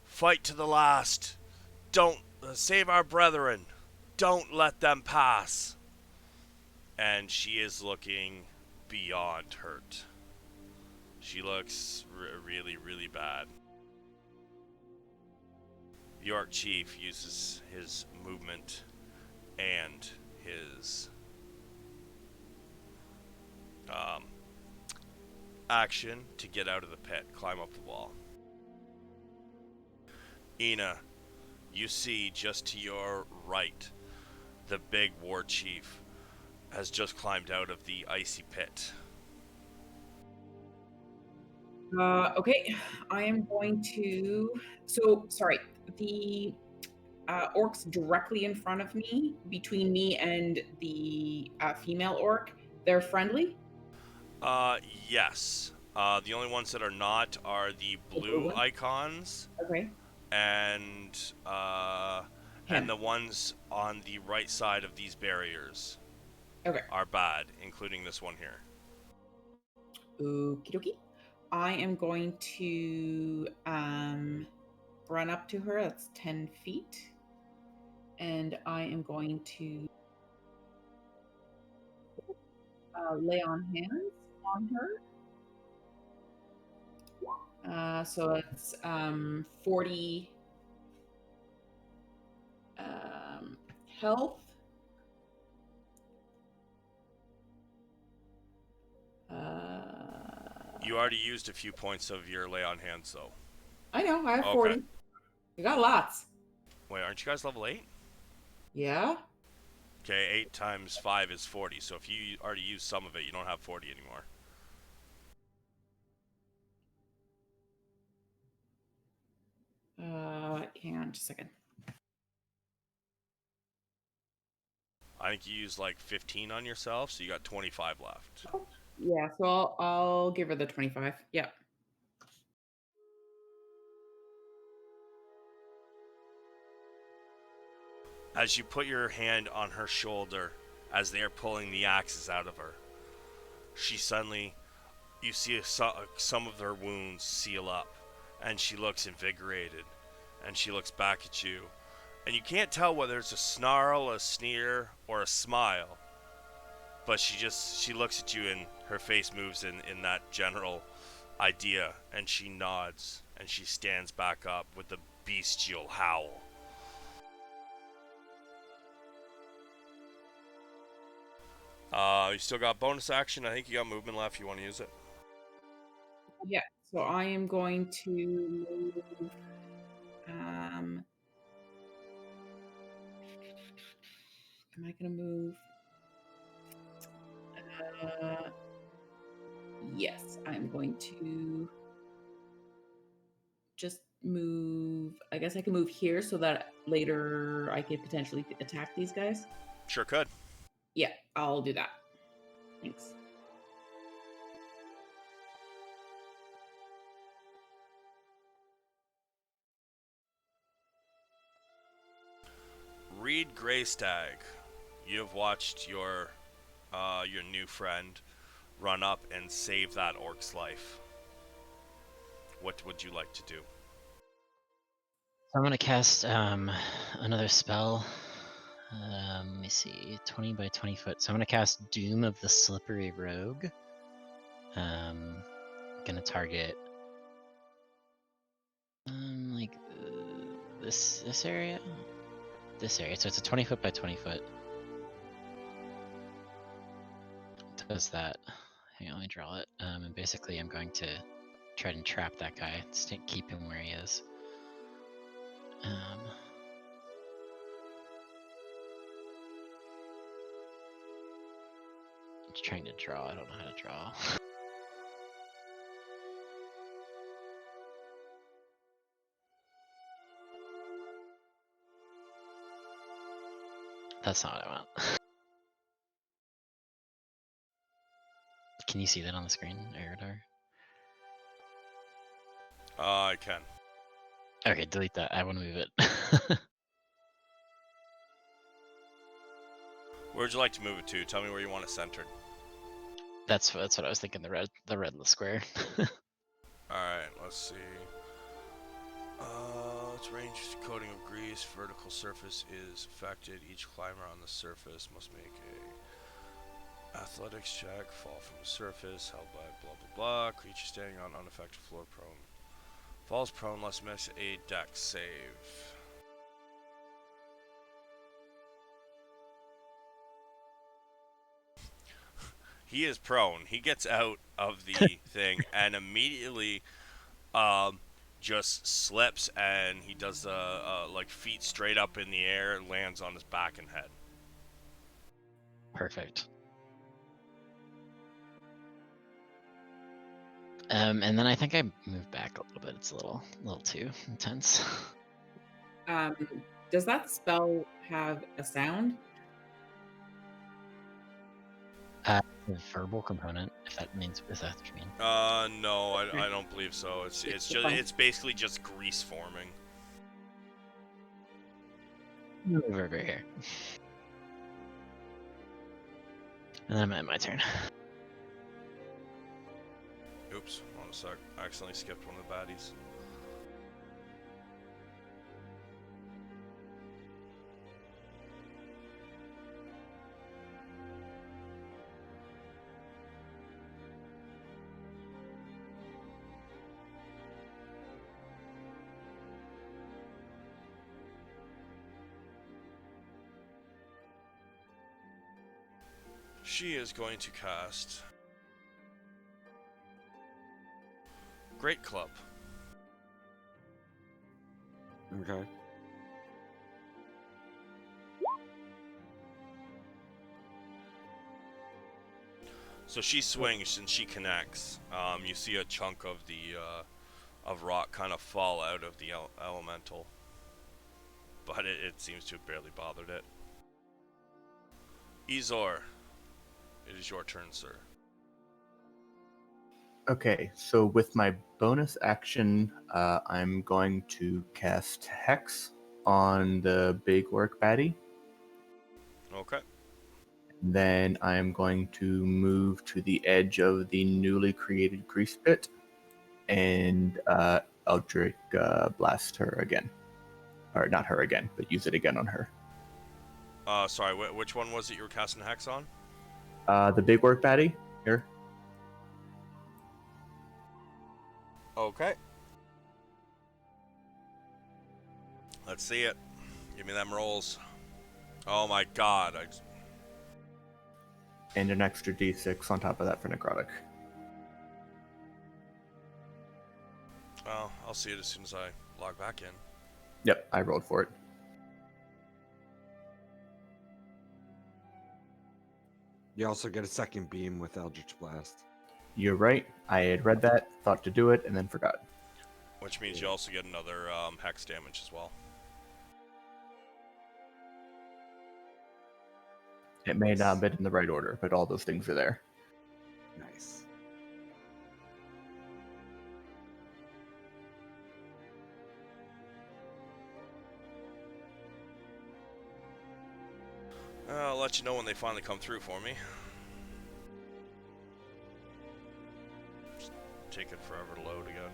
"Fight to the last! Don't save our brethren! Don't let them pass!" And she is looking beyond hurt. She looks really, really bad. The Orc Chief uses his movement and his action to get out of the pit, climb up the wall. Ina, you see just to your right, the big war chief has just climbed out of the icy pit. Okay, I am going to. So sorry, the orcs directly in front of me, between me and the female orc, they're friendly. Yes. The only ones that are not are the blue one? icons Okay. and Him. the ones on the right side of these barriers Okay. are bad, including this one here. Okie dokie. I am going to run up to her. That's 10 feet. And I am going to lay on hands on her. So it's 40 health. You already used a few points of your lay on hands, though. I know, I have Okay. 40. You got lots. Wait, aren't you guys level 8? Yeah. Okay, 8 times 5 is 40, so if you already used some of it, you don't have 40 anymore. Hang on just a second. I think you used like 15 on yourself, so you got 25 left. Yeah, so I'll give her the 25. Yeah. As you put your hand on her shoulder, as they are pulling the axes out of her, she suddenly, you see some of her wounds seal up, and she looks invigorated, and she looks back at you, and you can't tell whether it's a snarl, a sneer, or a smile, but she looks at you and her face moves in that general idea, and she nods and she stands back up with a bestial howl. You still got bonus action. I think you got movement left. You want to use it? Yeah. So I am going to move. Am I going to move? Yes, I'm going to just move. I guess I can move here so that later I could potentially attack these guys. Sure could. Yeah, I'll do that. Thanks. Reed Greystag, you have watched your new friend run up and save that orc's life. What would you like to do? So I'm gonna cast another spell. Let me see, 20 by 20 foot. So I'm gonna cast Doom of the Slippery Rogue. Gonna target like this area. This area. So it's a 20 foot by 20 foot. Does that? Hang on, let me draw it. And basically, I'm going to try and trap that guy. Keep him where he is. Just trying to draw. I don't know how to draw. That's not what I want. Can you see that on the screen, Eridar? I can. Okay, delete that. I want to move it. Where'd you like to move it to? Tell me where you want it centered. That's what I was thinking. The red square. Alright, let's see. Its range coating of grease. Vertical surface is affected. Each climber on the surface must make a athletics check. Fall from the surface. Held by blah blah blah. Creature standing on unaffected floor prone. Falls prone must make a dex save. He is prone. He gets out of the thing and immediately just slips, and he does like feet straight up in the air, lands on his back and head. Perfect. And then I think I moved back a little bit. It's a little too intense. Does that spell have a sound? The verbal component, if that's what you mean. No, I don't believe so. It's basically just grease forming. Move over here. And then I'm at my turn. Oops, hold on a sec. I accidentally skipped one of the baddies. She is going to cast Great Club. Okay. So she swings and she connects. You see a chunk of the of rock kind of fall out of the elemental, but it seems to have barely bothered it. Izor, it is your turn, sir. Okay, so with my bonus action, I'm going to cast Hex on the big orc baddie. Okay. Then I'm going to move to the edge of the newly created grease pit and Eldritch blast her again. Or not her again, but use it again on her. Sorry, which one was it you were casting Hex on? The big orc baddie here. Okay. Let's see it. Give me them rolls. Oh my god. And an extra d6 on top of that for necrotic. Well, I'll see it as soon as I log back in. Yep, I rolled for it. You also get a second beam with Eldritch Blast. You're right. I had read that, thought to do it, and then forgot. Which means you also get another hex damage as well. It may not have been in the right order, but all those things are there. Nice. I'll let you know when they finally come through for me. Just take it forever to load again.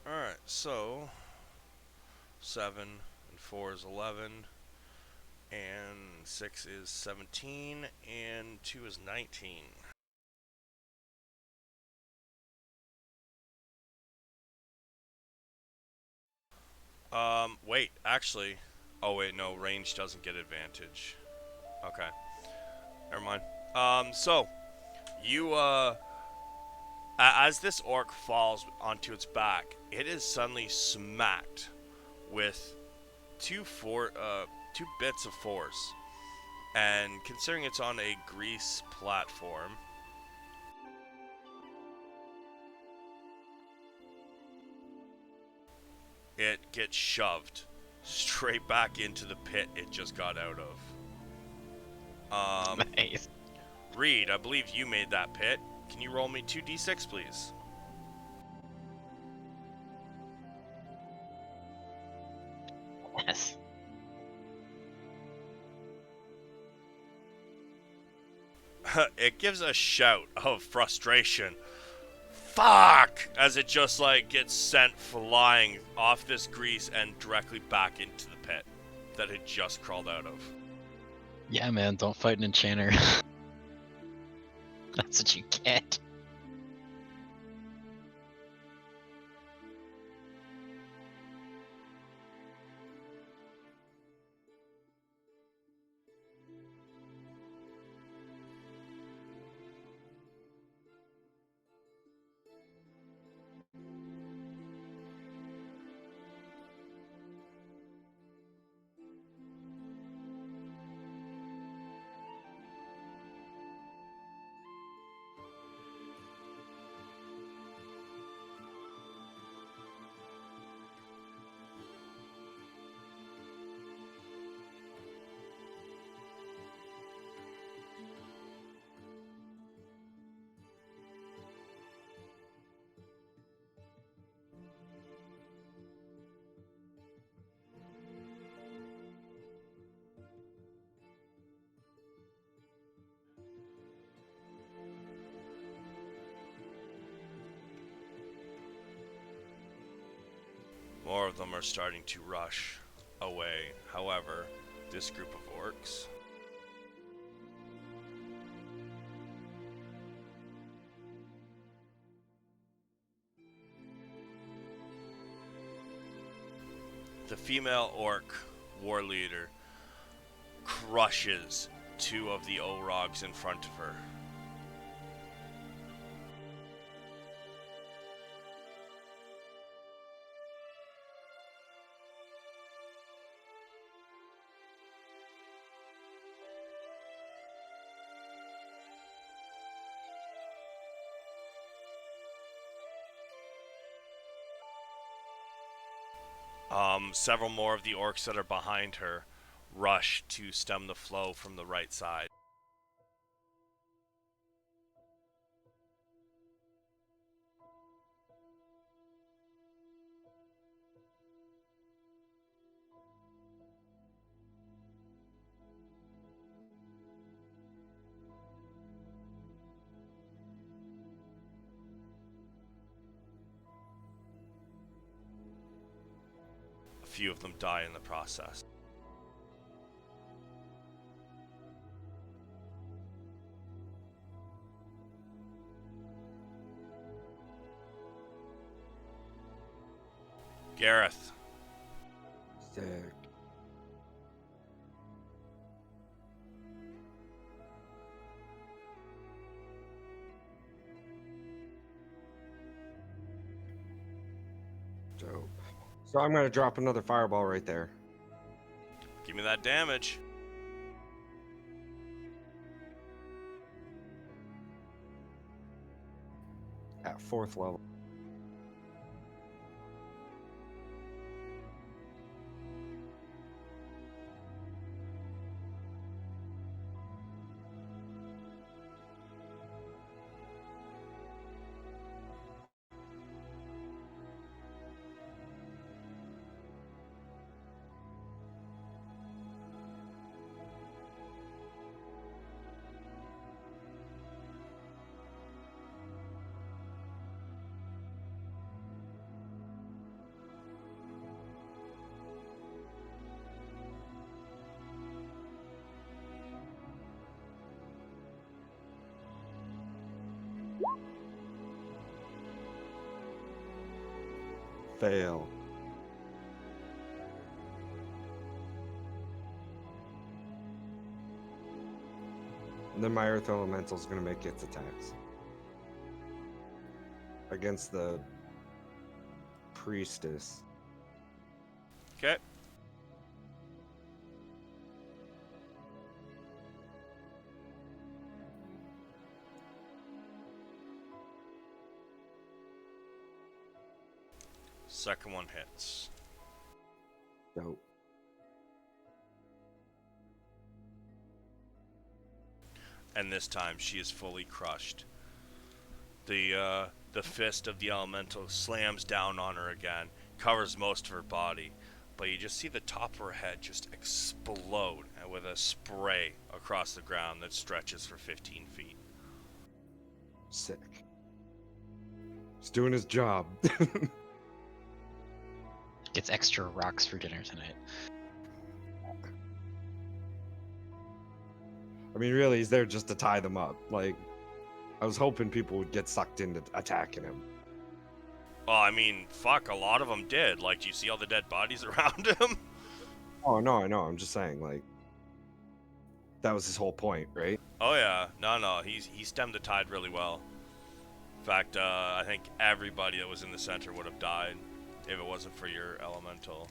Alright, so 7 and 4 is 11, and 6 is 17, and 2 is 19. Wait, actually, oh wait, no, range doesn't get advantage. Okay, never mind. So, you, as this orc falls onto its back, it is suddenly smacked with two bits of force. And considering it's on a grease platform, it gets shoved straight back into the pit it just got out of. Nice. Reed, I believe you made that pit. Can you roll me 2d6, please? Yes. It gives a shout of frustration. Fuck! As it just like gets sent flying off this grease and directly back into the pit that it just crawled out of. Yeah, man, don't fight an enchanter. That's what you get. More of them are starting to rush away. However, this group of orcs the female orc war leader crushes two of the Orogs in front of her. Several more of the orcs that are behind her rush to stem the flow from the right side. few of them die in the process. Gareth. Sick. Dope. So I'm gonna drop another fireball right there. Give me that damage. At 4th level. Fail. And then my Earth Elemental is going to make its attacks. Against the Priestess. Okay. Second one hits. Dope. And this time she is fully crushed. The fist of the elemental slams down on her again, covers most of her body, but you just see the top of her head just explode with a spray across the ground that stretches for 15 feet. Sick. He's doing his job. Gets extra rocks for dinner tonight. I mean, really, he's there just to tie them up. Like, I was hoping people would get sucked into attacking him. Well, I mean, fuck, a lot of them did. Like, do you see all the dead bodies around him? Oh, no, I know. I'm just saying, like, that was his whole point, right? Oh yeah, no, he stemmed the tide really well. In fact, I think everybody that was in the center would have died if it wasn't for your elemental.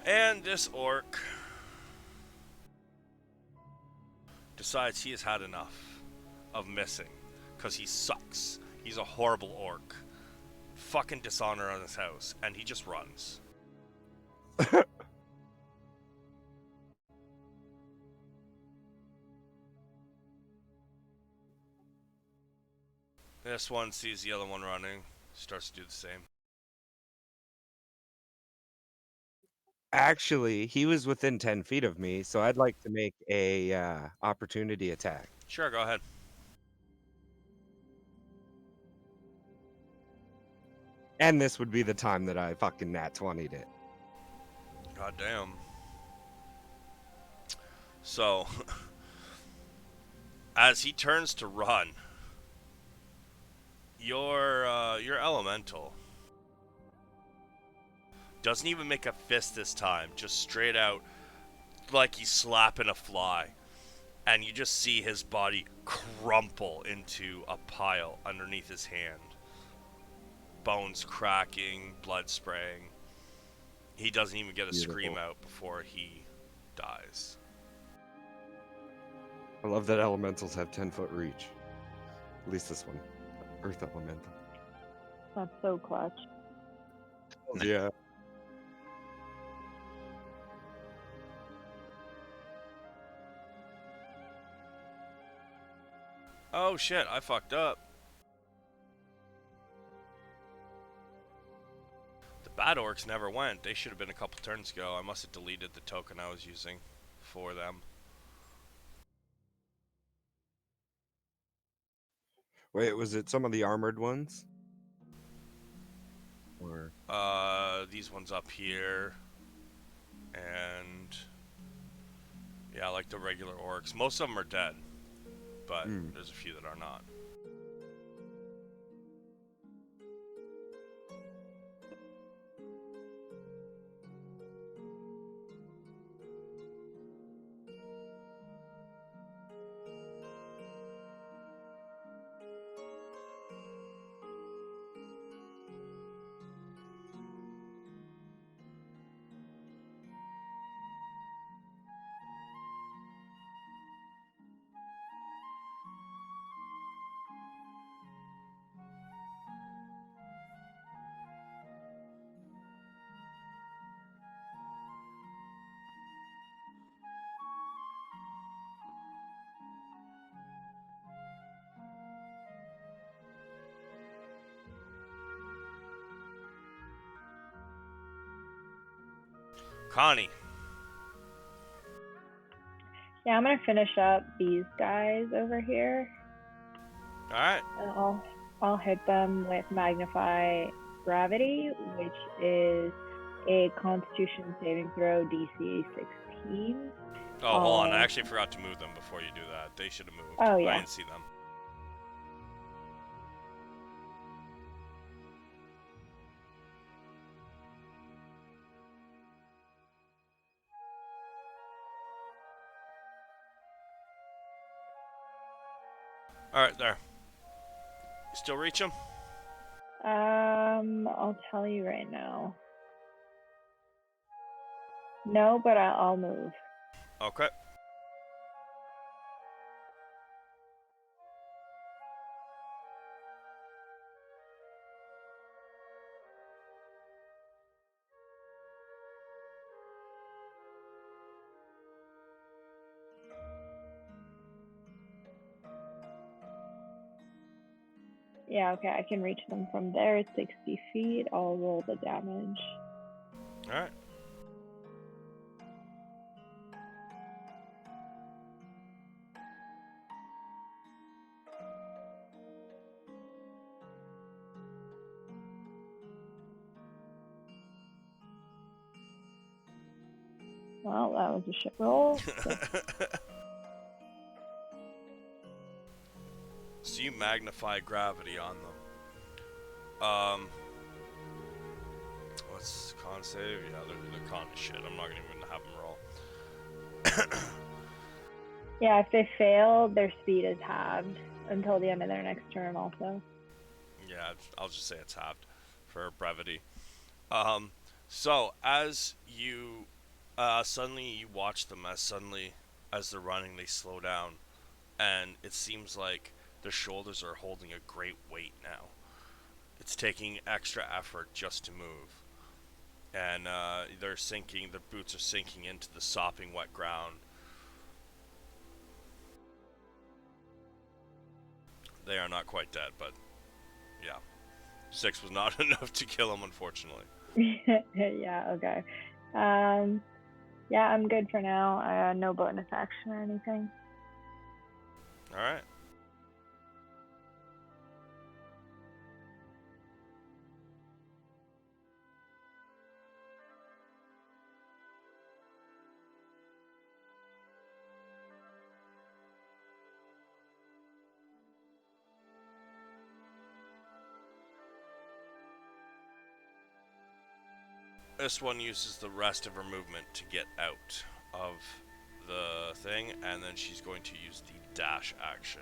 And this orc decides he has had enough of missing, because he sucks. He's a horrible orc. Fucking dishonor on his house, and he just runs. This one sees the other one running, starts to do the same. Actually, he was within 10 feet of me, so I'd like to make a opportunity attack. Sure, go ahead. And this would be the time that I fucking nat 20'd it. God damn. So, as he turns to run, your elemental doesn't even make a fist this time, just straight out like he's slapping a fly. And you just see his body crumple into a pile underneath his hand. Bones cracking, blood spraying. He doesn't even get a scream Beautiful. out before he dies. I love that elementals have 10-foot reach. At least this one. Earth Elemental. That's so clutch. Yeah. Oh shit, I fucked up. The bad orcs never went. They should have been a couple turns ago. I must have deleted the token I was using for them. Wait, was it some of the armored ones? Or These ones up here, and yeah, like the regular orcs. Most of them are dead, but there's a few that are not. Connie. Yeah, I'm gonna finish up these guys over here. All right. And I'll hit them with Magnify Gravity, which is a Constitution saving throw DC 16. Oh, hold on. I actually forgot to move them before you do that. They should have moved. Oh, yeah. I didn't see them. All right, there. You still reach them? I'll tell you right now. No, but I'll move. Okay. Yeah, okay, I can reach them from there. It's 60 feet. I'll roll the damage. All right. Well, that was a shit roll. So you magnify gravity on them. What's con save? Yeah, they're con as shit. I'm not gonna even have them roll. Yeah, if they fail, their speed is halved until the end of their next turn also. Yeah, I'll just say it's halved for brevity. So as you suddenly you watch them as they're running, they slow down, and it seems like their shoulders are holding a great weight now. It's taking extra effort just to move, and they're sinking. Their boots are sinking into the sopping wet ground. They are not quite dead, but yeah, 6 was not enough to kill them, unfortunately. Yeah, okay. Yeah, I'm good for now. No bonus action or anything. All right. This one uses the rest of her movement to get out of the thing, and then she's going to use the dash action.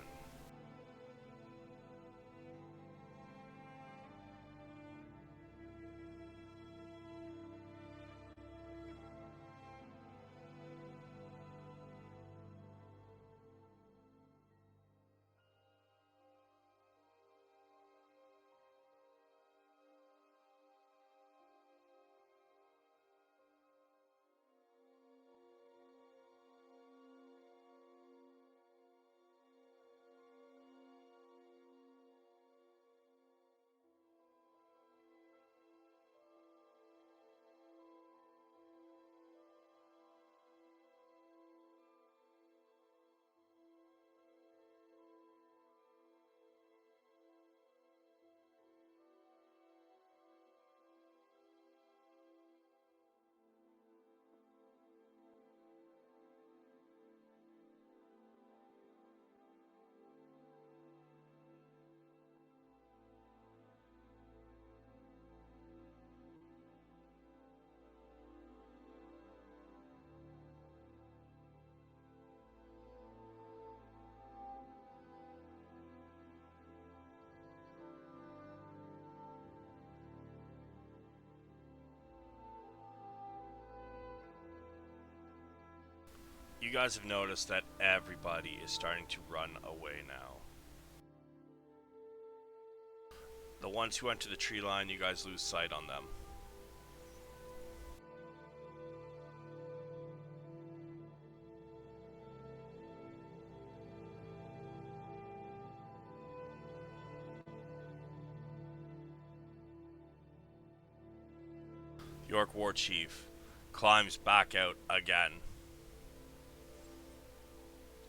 You guys have noticed that everybody is starting to run away now. The ones who went to the tree line, you guys lose sight on them. York War Chief climbs back out again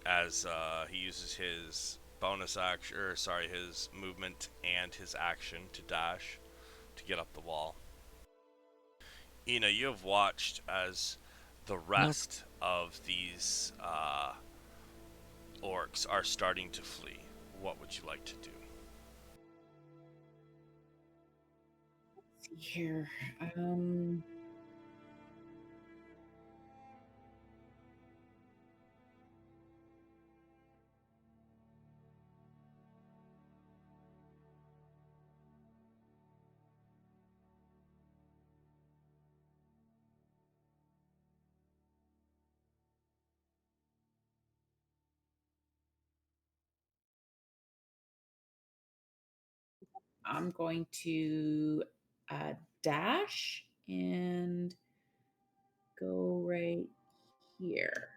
as he uses his bonus action, or sorry, his movement and his action to dash to get up the wall. Ina, you have watched as the rest of these orcs are starting to flee. What would you like to do? Let's see here. I'm going to dash and go right here.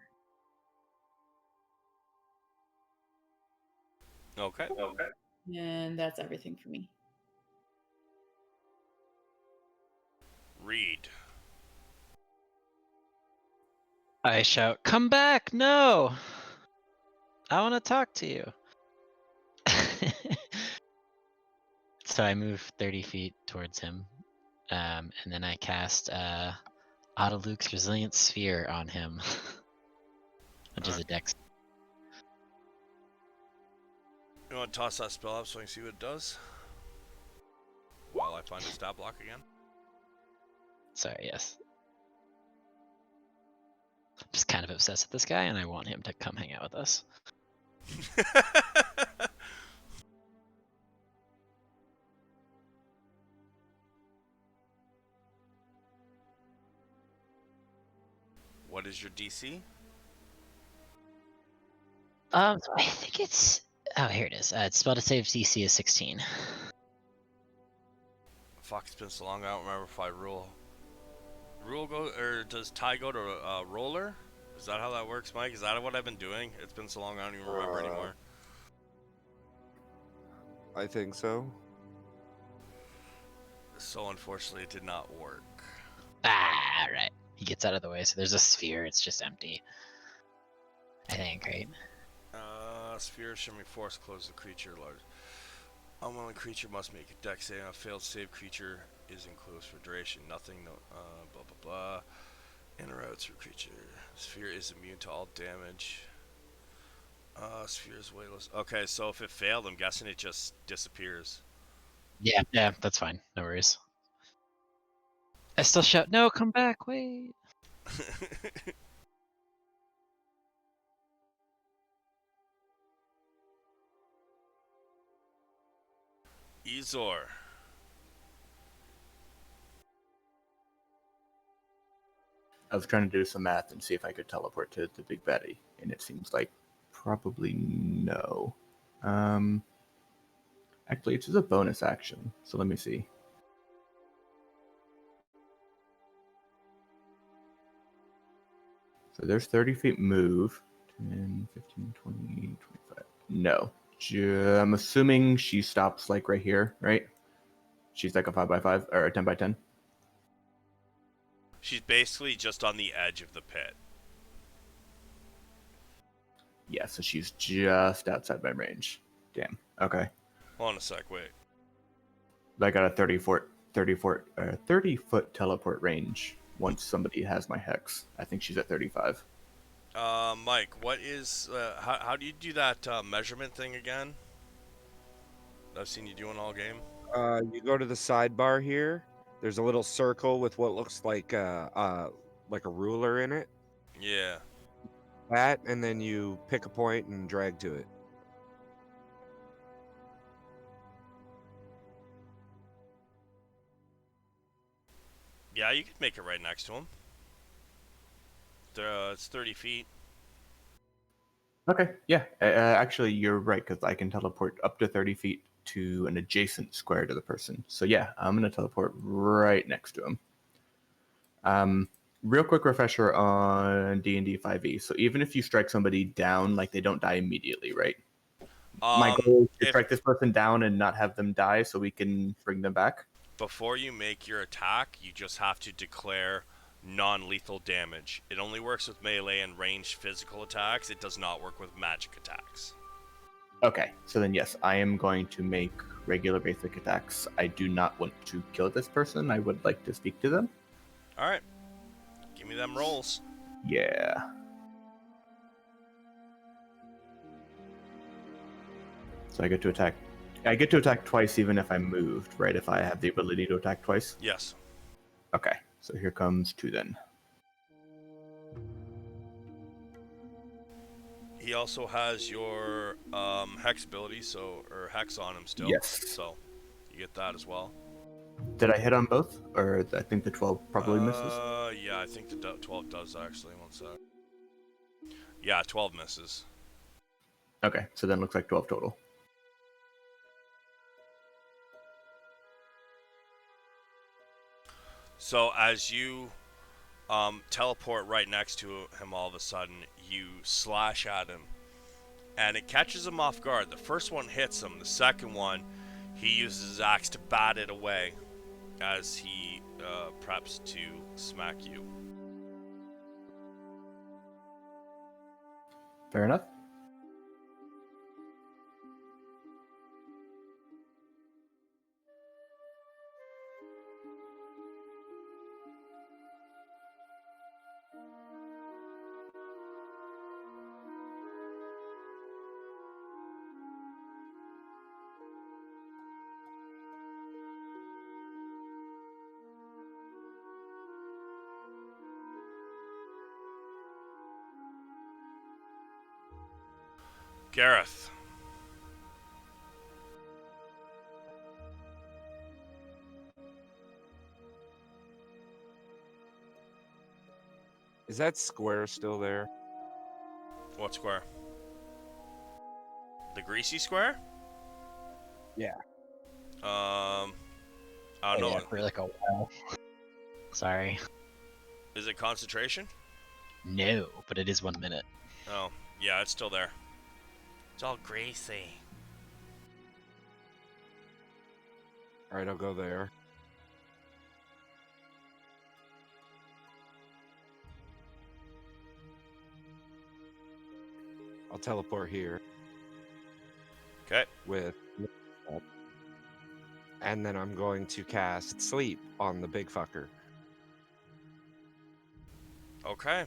Okay. And that's everything for me. Reed. I shout, "Come back! No! I want to talk to you." So I move 30 feet towards him, and then I cast Luke's Resilient Sphere on him, which is a dex. You want to toss that spell up so I can see what it does? While I find a stat block again. Sorry, yes. I'm just kind of obsessed with this guy, and I want him to come hang out with us. What is your DC? I think it's. Oh, here it is. Spell to save DC is 16. Fuck, it's been so long. I don't remember if I rule. Rule go, or does tie go to roller? Is that how that works, Mike? Is that what I've been doing? It's been so long I don't even remember anymore. I think so. So unfortunately, it did not work. Ah, right. He gets out of the way, so there's a sphere. It's just empty. I think, right? Sphere shimmering force close the creature large. Unwilling creature must make a dex save. A failed save creature is enclosed for duration. Nothing. No. Blah blah blah. Interrupts for creature. Sphere is immune to all damage. Sphere is weightless. Okay, so if it failed, I'm guessing it just disappears. Yeah, that's fine. No worries. I still shout, "No, come back! Wait!" Ezor. I was trying to do some math and see if I could teleport to the Big Betty, and it seems like probably no. Actually, it's just a bonus action, so let me see. So there's 30 feet move. 10, 15, 20, 25. No. I'm assuming she stops like right here, right? She's like a 5x5 or a 10x10. She's basically just on the edge of the pit. Yeah, so she's just outside my range. Damn. Okay. Hold on a sec, wait. I got a 30-foot teleport range once somebody has my hex. I think she's at 35. Mike, what is how do you do that measurement thing again? I've seen you doing all game. You go to the sidebar here. There's a little circle with what looks like a ruler in it. Yeah. That, and then you pick a point and drag to it. Yeah, you could make it right next to him. It's 30 feet. Okay, yeah. Actually, you're right, because I can teleport up to 30 feet to an adjacent square to the person. So yeah, I'm going to teleport right next to him. Real quick refresher on D&D 5e. So even if you strike somebody down, like they don't die immediately, right? My goal is to If strike this person down and not have them die so we can bring them back. before you make your attack, you just have to declare non-lethal damage. It only works with melee and ranged physical attacks. It does not work with magic attacks. Okay, so then yes, I am going to make regular basic attacks. I do not want to kill this person. I would like to speak to them. All right, give me them rolls. Yeah. So I get to attack. I get to attack twice even if I'm moved, right? If I have the ability to attack twice. Yes. Okay, so here comes 2 then. He also has your hex ability, or hex on him still. Yes. So you get that as well. Did I hit on both? Or I think the 12 probably misses? Yeah, I think the 12 does actually. One sec. Yeah, 12 misses. Okay, so then looks like 12 total. So as you teleport right next to him, all of a sudden you slash at him, and it catches him off guard. The first one hits him. The second one, he uses his axe to bat it away as he preps to smack you. Fair enough. Gareth. Is that square still there? What square? The greasy square? Yeah. I don't know. Yeah, for like a while. Sorry. Is it concentration? No, but it is 1 minute. Oh, yeah, it's still there. It's all greasy. All right, I'll go there. I'll teleport here Okay. with, and then I'm going to cast sleep on the big fucker. Okay.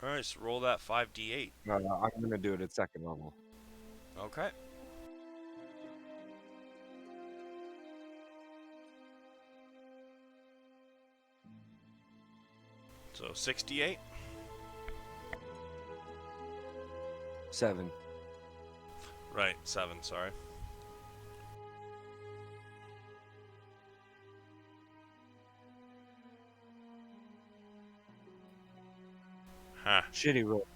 Alright, so roll that 5d8. No, I'm gonna do it at second level. Okay. So 68. 7. Right, 7, sorry. Huh. Shitty roll.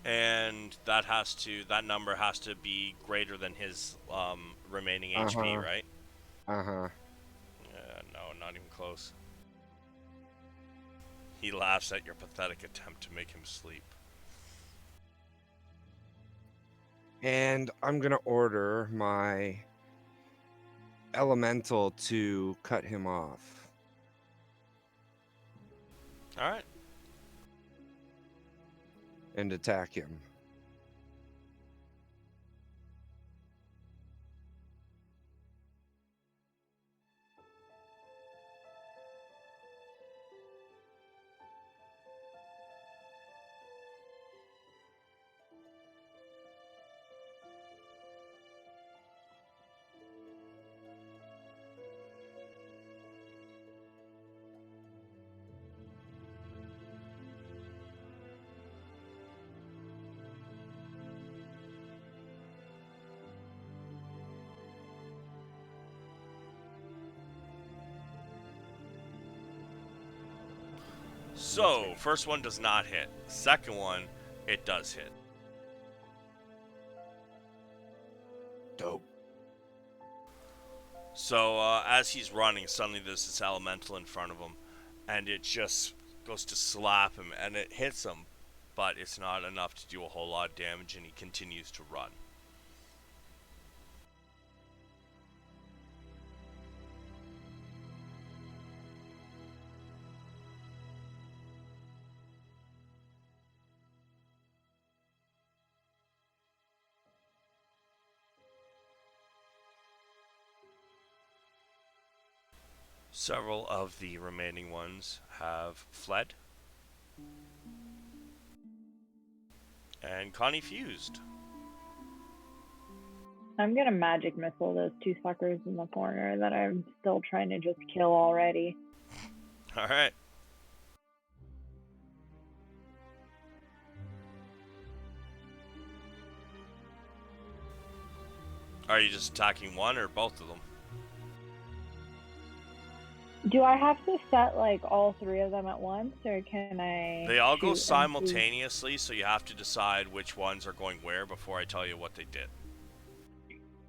And that number has to be greater than his remaining HP, Uh-huh. right? Uh-huh. Yeah, no, not even close. He laughs at your pathetic attempt to make him sleep. And I'm gonna order my elemental to cut him off. Alright. And attack him. So, first one does not hit. Second one, it does hit. Dope. So, as he's running, suddenly there's this elemental in front of him, and it just goes to slap him, and it hits him, but it's not enough to do a whole lot of damage, and he continues to run. Several of the remaining ones have fled. And Connie fused. I'm gonna magic missile those two suckers in the corner that I'm still trying to just kill already. Alright. Are you just attacking one or both of them? Do I have to set like all three of them at once, or can I? They all shoot go and see? simultaneously, so you have to decide which ones are going where before I tell you what they did.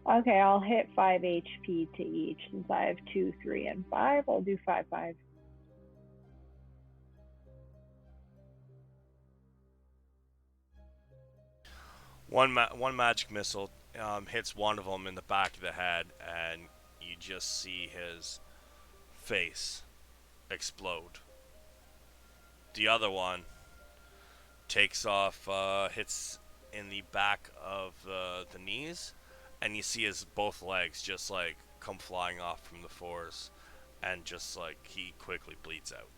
Okay, I'll hit 5 HP to each since I have 2, 3, and 5. I'll do 5, 5. One magic missile hits one of them in the back of the head, and you just see his face explode. The other one takes off, hits in the back of the knees, and you see his both legs just like come flying off from the force, and just like he quickly bleeds out.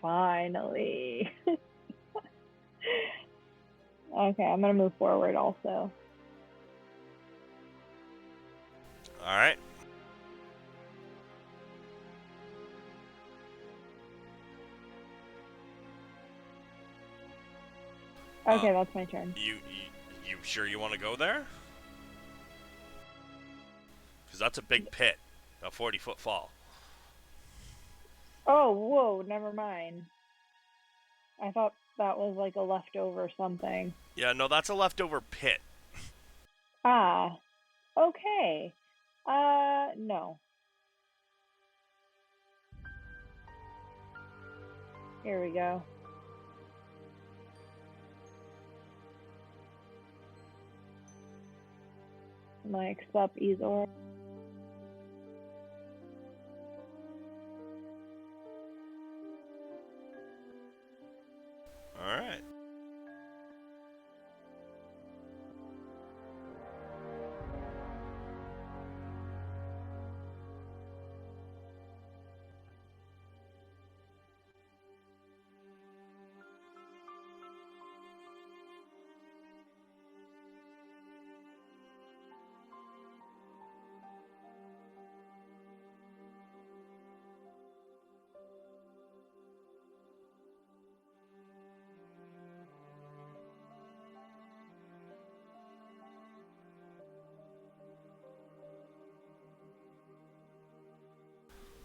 Finally. Okay, I'm gonna move forward also. Alright. Okay, that's my turn. You sure you want to go there? Because that's a big pit, a 40-foot fall. Oh, whoa, never mind. I thought that was like a leftover something. Yeah, no, that's a leftover pit. Ah, okay. No. Here we go. Like, sup, Ezor. Alright.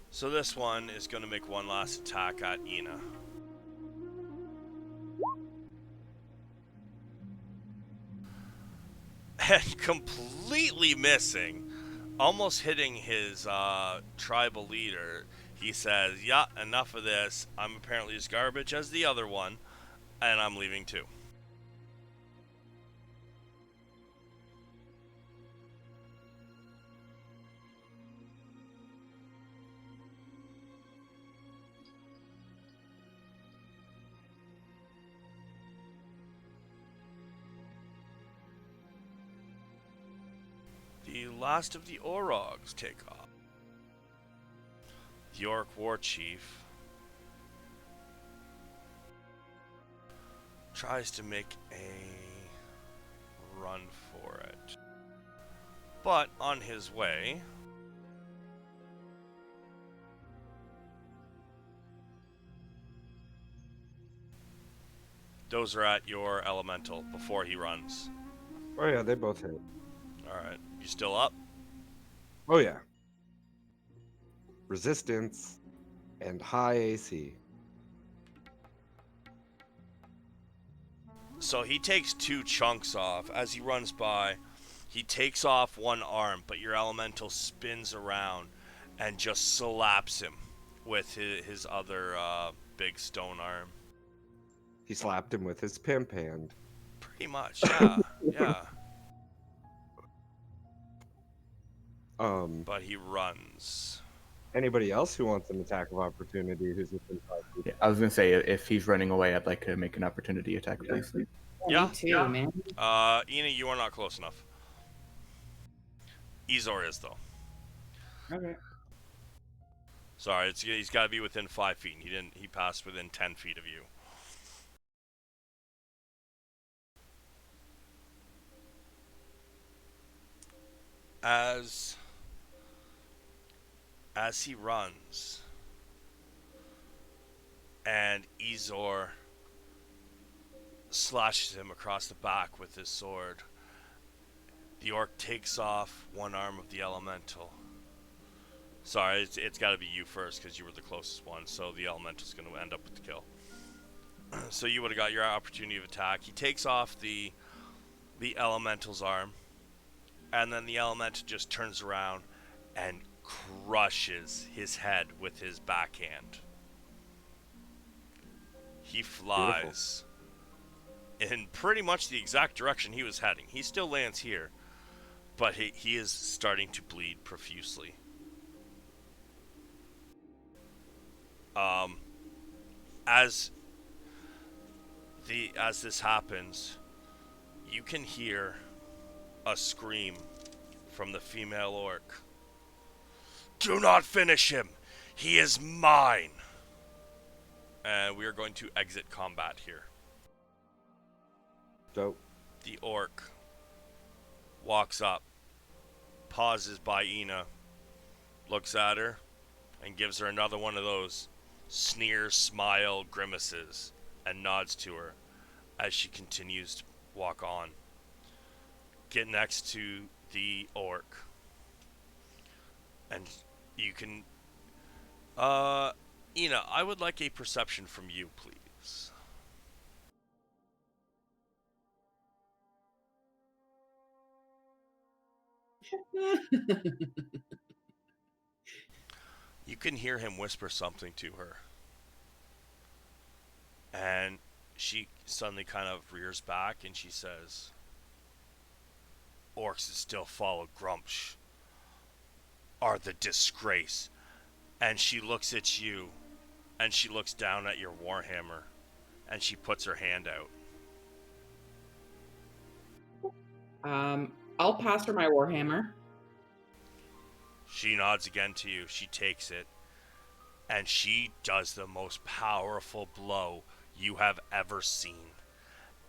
So this one is going to make one last attack at Ina. And completely missing, almost hitting his tribal leader, he says, yeah, enough of this. I'm apparently as garbage as the other one, and I'm leaving too. The last of the Orogs take off. The Orc War Chief tries to make a run for it. But on his way, those are at your elemental before he runs. Oh yeah, they both hit. Alright, you still up? Oh yeah. Resistance and high AC. So he takes 2 chunks off as he runs by. He takes off one arm, but your elemental spins around and just slaps him with his other big stone arm. He slapped him with his pimp hand. Pretty much, yeah, yeah. But he runs. Anybody else who wants an attack of opportunity who's within 5 feet? Yeah, I was gonna say if he's running away, I'd like to make an opportunity attack, please. Yeah. Me too, man. Ina, you are not close enough. Izor is though. Okay. Sorry, he's got to be within 5 feet. He passed within 10 feet of you. As he runs, and Izor slashes him across the back with his sword, the orc takes off one arm of the elemental. Sorry, it's got to be you first because you were the closest one, so the elemental's going to end up with the kill. So you would have got your opportunity of attack. He takes off the elemental's arm, and then the elemental just turns around and crushes his head with his backhand. He flies in pretty much the exact direction he was heading. He still lands here, but he is starting to bleed profusely. As this happens, you can hear a scream from the female orc. Do not finish him! He is mine! And we are going to exit combat here. Dope. The orc walks up, pauses by Ina, looks at her, and gives her another one of those sneer, smile grimaces, and nods to her as she continues to walk on. Get next to the orc, and you can Ina, I would like a perception from you, please. You can hear him whisper something to her, and she suddenly kind of rears back and she says, orcs that still follow Grumsh are the disgrace. And she looks at you, and she looks down at your warhammer, and she puts her hand out. I'll pass her my warhammer. She nods again to you. She takes it, and she does the most powerful blow you have ever seen,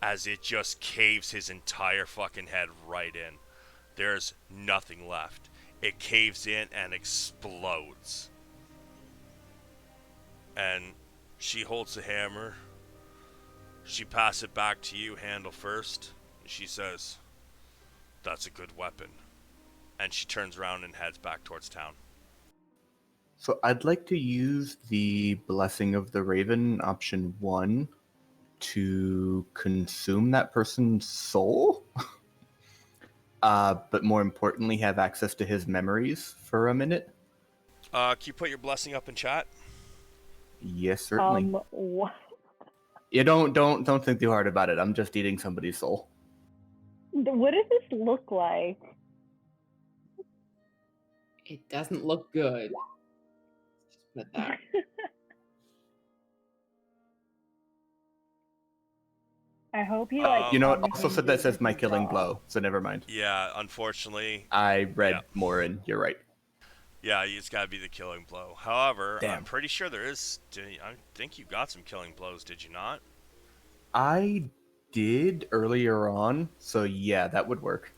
as it just caves his entire fucking head right in. There's nothing left. It caves in and explodes. And she holds the hammer. She passes it back to you, handle first. She says, that's a good weapon. And she turns around and heads back towards town. So I'd like to use the Blessing of the Raven, option 1, to consume that person's soul. But more importantly, have access to his memories for a minute. Can you put your blessing up in chat? Yes, certainly. What? You don't think too hard about it. I'm just eating somebody's soul. What does this look like? It doesn't look good. Just put that. I hope he like. You know, it comes also said into that says my his killing jaw. blow, so never mind. Yeah, unfortunately. I read Yeah. more, and you're right. Yeah, it's got to be the killing blow. However, Damn. I'm pretty sure there is. I think you got some killing blows, did you not? I did earlier on, so yeah, that would work.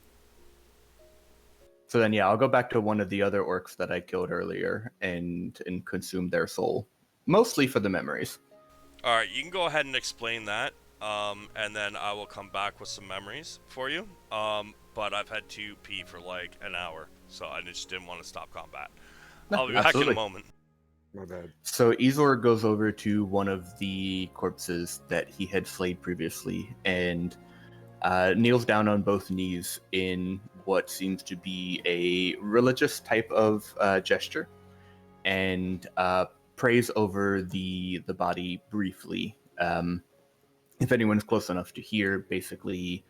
So then, yeah, I'll go back to one of the other orcs that I killed earlier and consume their soul, mostly for the memories. All right, you can go ahead and explain that, and then I will come back with some memories for you. But I've had to pee for like an hour, so I just didn't want to stop combat. I'll be back in Absolutely. a moment. My bad. So Izor goes over to one of the corpses that he had flayed previously and kneels down on both knees in what seems to be a religious type of gesture, and prays over the body briefly. If anyone's close enough to hear, basically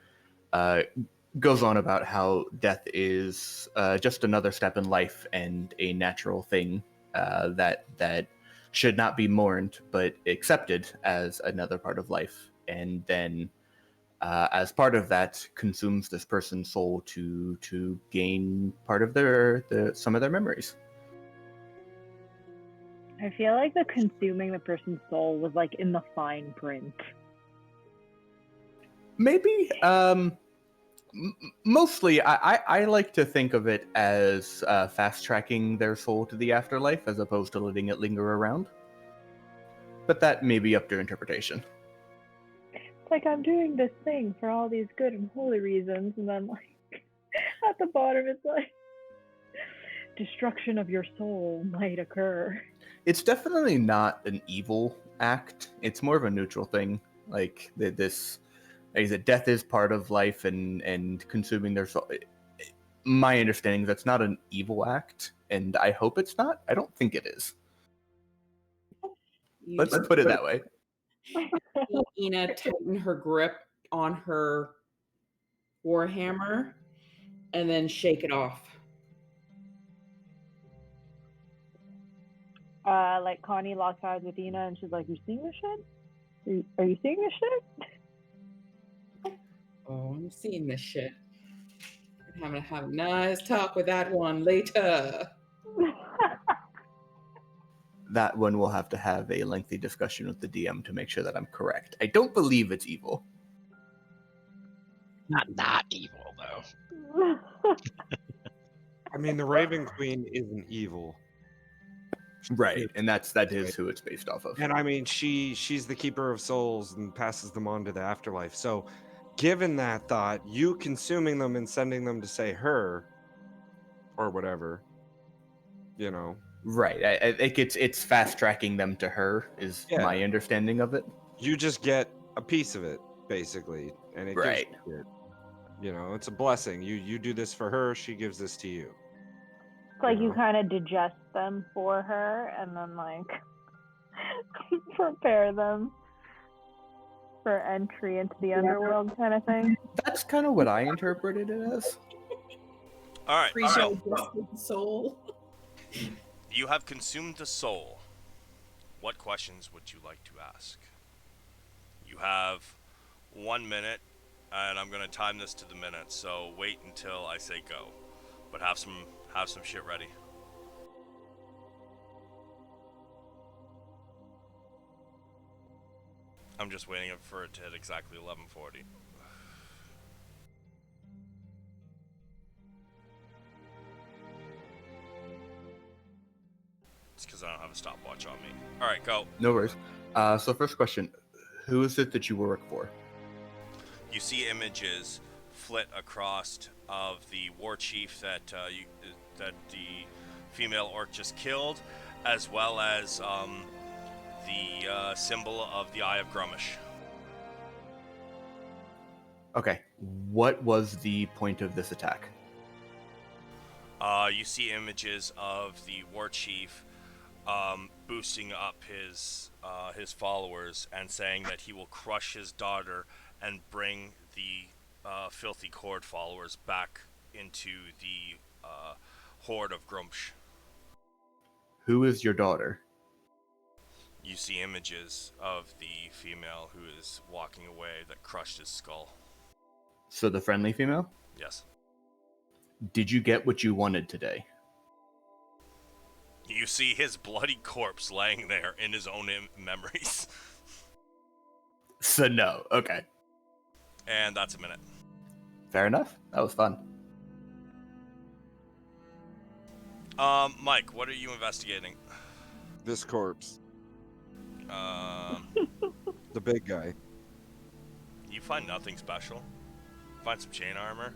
goes on about how death is just another step in life and a natural thing that should not be mourned but accepted as another part of life, and then as part of that consumes this person's soul to gain part of some of their memories. I feel like the consuming the person's soul was like in the fine print. Maybe mostly I like to think of it as fast tracking their soul to the afterlife as opposed to letting it linger around, but that may be up to interpretation. It's like I'm doing this thing for all these good and holy reasons, and then like at the bottom it's like destruction of your soul might occur. It's definitely not an evil act. It's more of a neutral thing. Like this, like I said, death is part of life, and consuming their soul. My understanding is that's not an evil act, and I hope it's not. I don't think it is. Let's put it that way. Ina tighten her grip on her warhammer and then shake it off. Like Connie locks eyes with Ina and she's like, "You seeing this shit? Are you seeing this shit?" Oh, I'm seeing this shit. I'm having to have a nice talk with that one later. That one will have to have a lengthy discussion with the DM to make sure that I'm correct. I don't believe it's evil. Not evil though. I mean, the Raven Queen isn't evil. Right, and that is who it's based off of. And I mean, she's the keeper of souls and passes them on to the afterlife. So, given that thought, you consuming them and sending them to say her or whatever, you know. Right, I think it's fast tracking them to her is my understanding of it. You just get a piece of it basically, and it Right. gives you, you know, it's a blessing. You do this for her, she gives this to you. It's like you know? kind of digest them for her and then like prepare them for entry into the underworld kind of thing. That's kind of what I interpreted it as. All right. Pre-show So soul. you have consumed the soul. What questions would you like to ask? You have 1 minute, and I'm gonna time this to the minute. So wait until I say go, but have some shit ready. I'm just waiting for it to hit exactly 11:40. It's because I don't have a stopwatch on me. All right, go. No worries. So first question, who is it that you work for? You see images flit across of the war chief that that the female orc just killed, as well as the symbol of the Eye of Grumish. Okay, what was the point of this attack? You see images of the war chief boosting up his followers and saying that he will crush his daughter and bring the filthy Horde followers back into the Horde of Grumsh. Who is your daughter? You see images of the female who is walking away that crushed his skull. So the friendly female? Yes. Did you get what you wanted today? You see his bloody corpse laying there in his own memories. So no, okay. And that's a minute. Fair enough. That was fun. Mike, what are you investigating? This corpse, Um, the big guy. you find nothing special. Find some chain armor.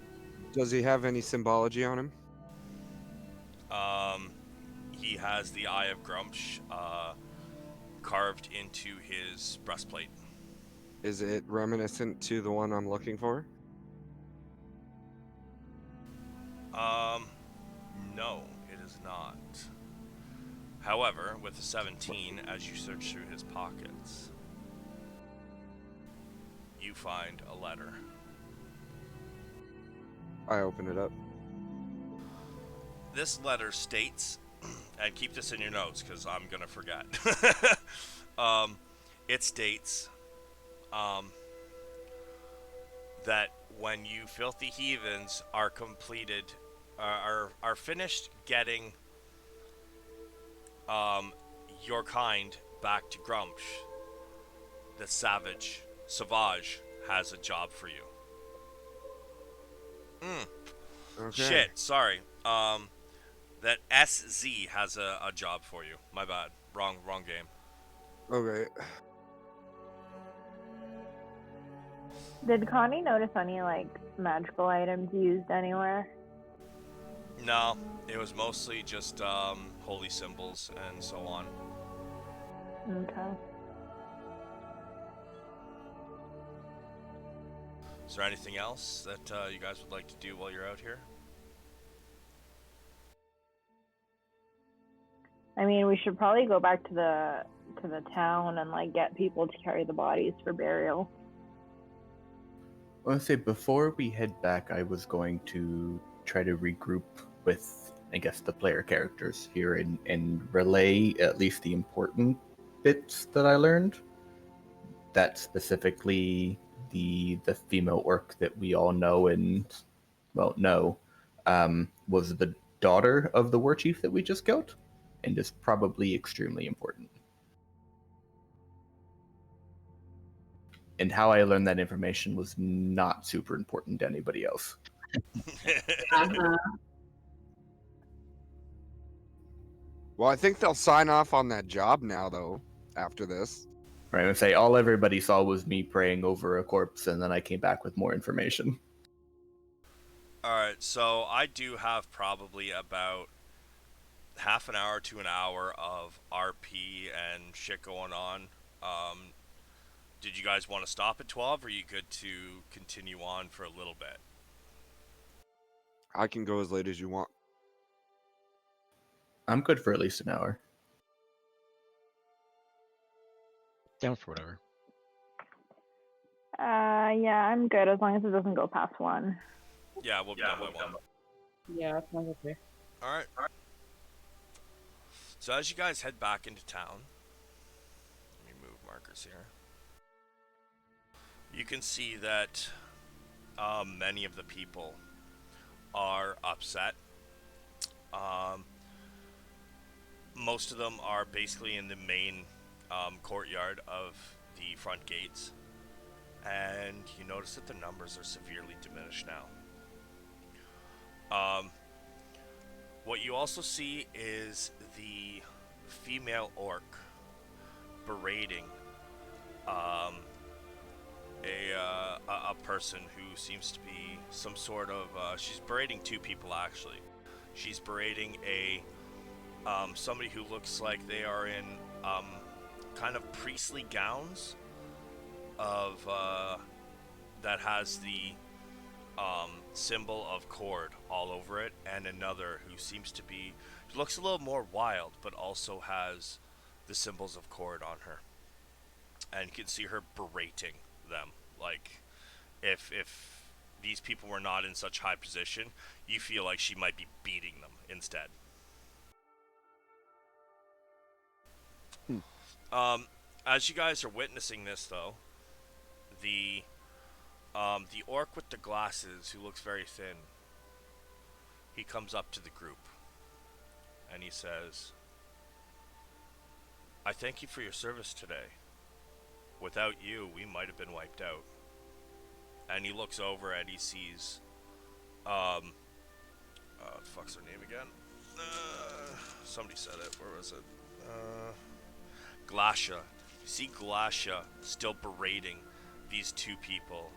Does he have any symbology on him? he has the Eye of Grumsh carved into his breastplate. Is it reminiscent to the one I'm looking for? No, it is not. However, with a 17, as you search through his pockets, you find a letter. I open it up. This letter states, and keep this in your notes because I'm gonna forget. It states that when you filthy heathens are completed, are finished getting your kind back to Grumsh, the Savage has a job for you. Okay. Shit, sorry. That SZ has a job for you. My bad. Wrong game. Okay. Did Connie notice any magical items used anywhere? No, it was mostly just holy symbols and so on. Okay. Is there anything else that you guys would like to do while you're out here? I mean, we should probably go back to the town and get people to carry the bodies for burial. I want to say before we head back, I was going to try to regroup with, I guess, the player characters here and relay at least the important bits that I learned. That specifically the female orc that we all know was the daughter of the war chief that we just killed, and is probably extremely important. And how I learned that information was not super important to anybody else. Uh-huh. Well, I think they'll sign off on that job now, though, after this. Right, I would say all everybody saw was me praying over a corpse, and then I came back with more information. Alright, so I do have probably about half an hour to an hour of RP and shit going on. Did you guys want to stop at 12, or are you good to continue on for a little bit? I can go as late as you want. I'm good for at least an hour. Down for whatever. Yeah, I'm good as long as it doesn't go past 1. Yeah, we'll be done by 1. Yeah, that sounds okay. Alright. So as you guys head back into town, let me move markers here. You can see that many of the people are upset. Most of them are basically in the main courtyard of the front gates, and you notice that the numbers are severely diminished now. What you also see is the female orc berating a person who seems to be some sort of she's berating 2 people actually. She's berating somebody who looks like they are in kind of priestly gowns of that has the symbol of Cord all over it, and another who seems to be looks a little more wild but also has the symbols of Cord on her, and you can see her berating them. Like if these people were not in such high position, you feel like she might be beating them instead. As you guys are witnessing this, though, the orc with the glasses, who looks very thin, he comes up to the group and he says, "I thank you for your service today. Without you, we might have been wiped out." And he looks over and he sees, what the fuck's her name again? Somebody said it. Where was it? Glacia. You see Glacia still berating these 2 people,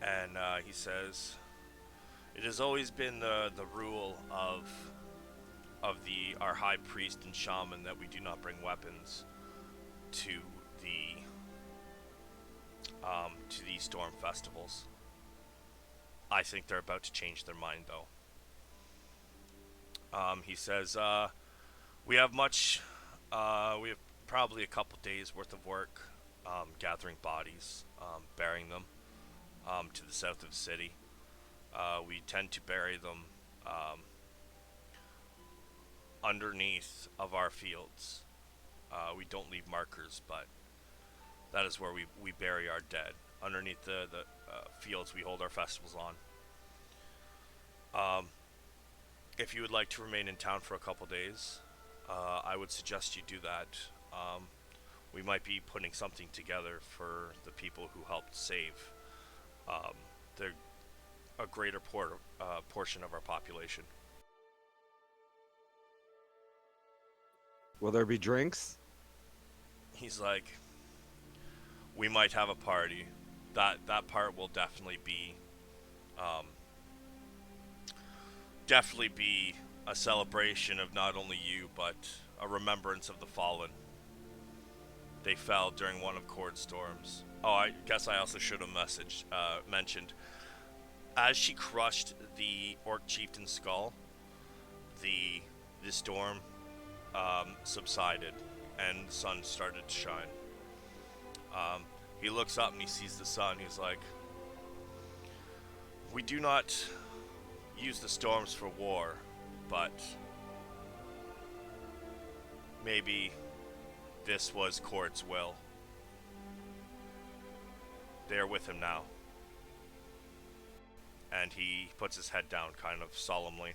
and he says, "It has always been the rule of our high priest and shaman that we do not bring weapons to these storm festivals. I think they're about to change their mind, though. He says, we have probably a couple days worth of work, gathering bodies, burying them, to the south of the city. We tend to bury them, underneath of our fields. We don't leave markers, but that is where we bury our dead, underneath the fields we hold our festivals on. If you would like to remain in town for a couple days, I would suggest you do that. We might be putting something together for the people who helped save a greater portion of our population. Will there be drinks? He's like, we might have a party. That part will definitely be a celebration of not only you, but a remembrance of the fallen. They fell during one of Cord's storms. Oh, I guess I also should have mentioned, as she crushed the Orc Chieftain's skull, the storm subsided and the sun started to shine. He looks up and he sees the sun. He's like, we do not use the storms for war, but maybe this was Cord's will. They are with him now. And he puts his head down kind of solemnly.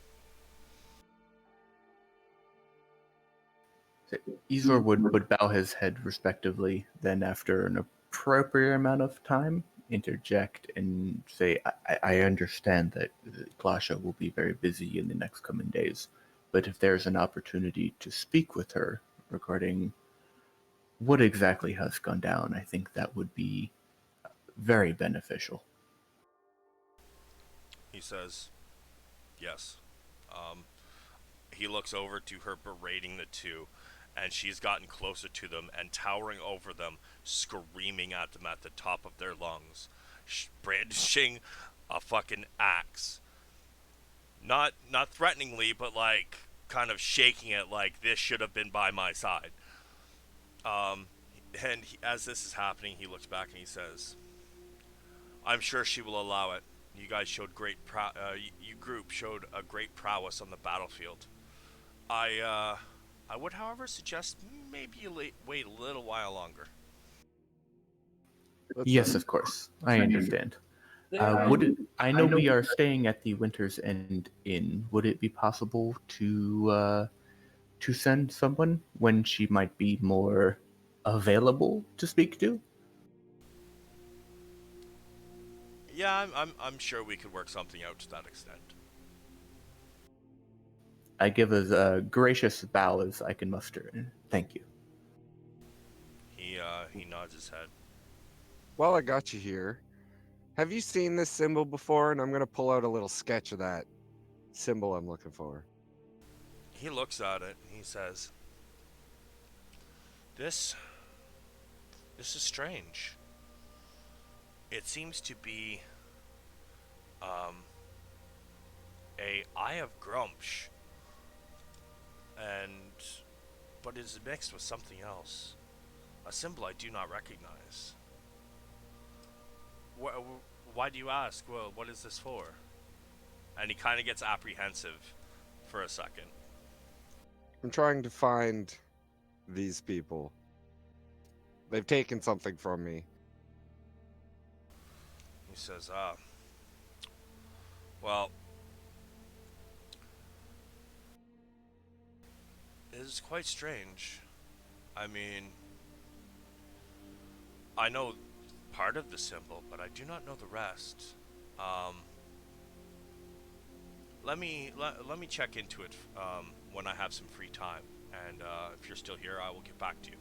Izor would bow his head respectively, then after an appropriate amount of time, interject and say, I understand that Glasha will be very busy in the next coming days, but if there's an opportunity to speak with her regarding what exactly has gone down, I think that would be very beneficial. He says, yes. He looks over to her berating the two, and she's gotten closer to them and towering over them, screaming at them at the top of their lungs, brandishing a fucking axe. Not threateningly, but like kind of shaking it like this should have been by my side. And as this is happening, he looks back and he says, I'm sure she will allow it. You guys showed you group showed a great prowess on the battlefield. I would, however, suggest maybe you wait a little while longer. Yes, of course. I understand. I know we are staying at the Winter's End Inn. Would it be possible to send someone when she might be more available to speak to? Yeah, I'm sure we could work something out to that extent. I give as a gracious bow as I can muster. Thank you. He nods his head. While I got you here, have you seen this symbol before? And I'm going to pull out a little sketch of that symbol I'm looking for. He looks at it and he says, This is strange. It seems to be a Eye of Grumsh, but it is mixed with something else. A symbol I do not recognize. Why do you ask? Well, what is this for? And he kind of gets apprehensive for a second. I'm trying to find these people. They've taken something from me. He says, well, it is quite strange. I mean, I know part of the symbol, but I do not know the rest. Let me check into it when I have some free time, and if you're still here, I will get back to you.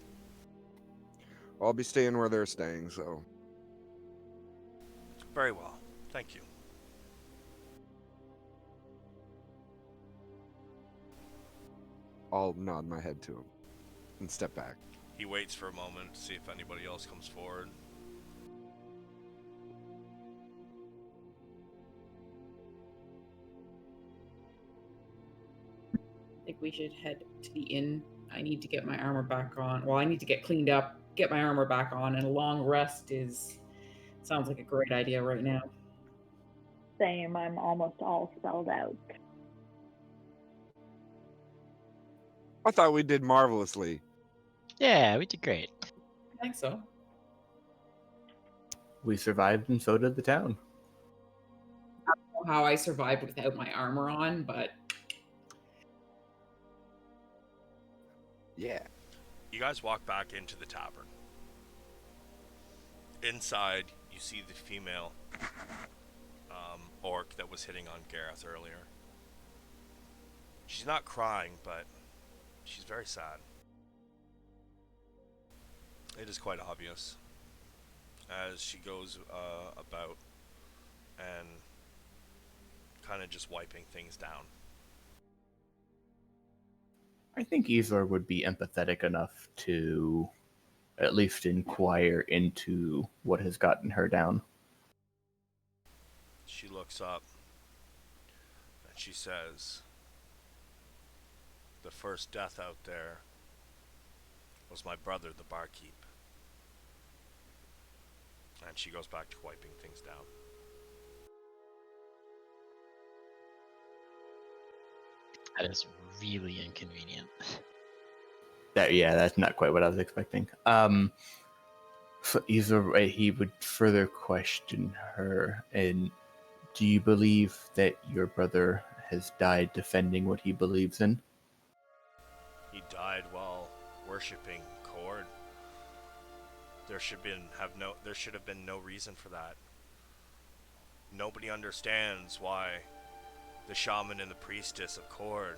I'll be staying where they're staying, so. Very well. Thank you. I'll nod my head to him and step back. He waits for a moment to see if anybody else comes forward. I think we should head to the inn. I need to get my armor back on. Well, I need to get cleaned up, get my armor back on, and a long rest sounds like a great idea right now. Same. I'm almost all spelled out. I thought we did marvelously. Yeah, we did great. I think so. We survived, and so did the town. I don't know how I survived without my armor on, but Yeah. You guys walk back into the tavern. Inside, you see the female orc that was hitting on Gareth earlier. She's not crying, but she's very sad. It is quite obvious as she goes about and kind of just wiping things down. I think Isor would be empathetic enough to at least inquire into what has gotten her down. She looks up and she says, "The first death out there was my brother, the barkeep." And she goes back to wiping things down. That is really inconvenient. That's not quite what I was expecting. So Isor, he would further question her, and do you believe that your brother has died defending what he believes in? He died while worshipping Cord. There should have been no reason for that. Nobody understands why the shaman and the priestess of Cord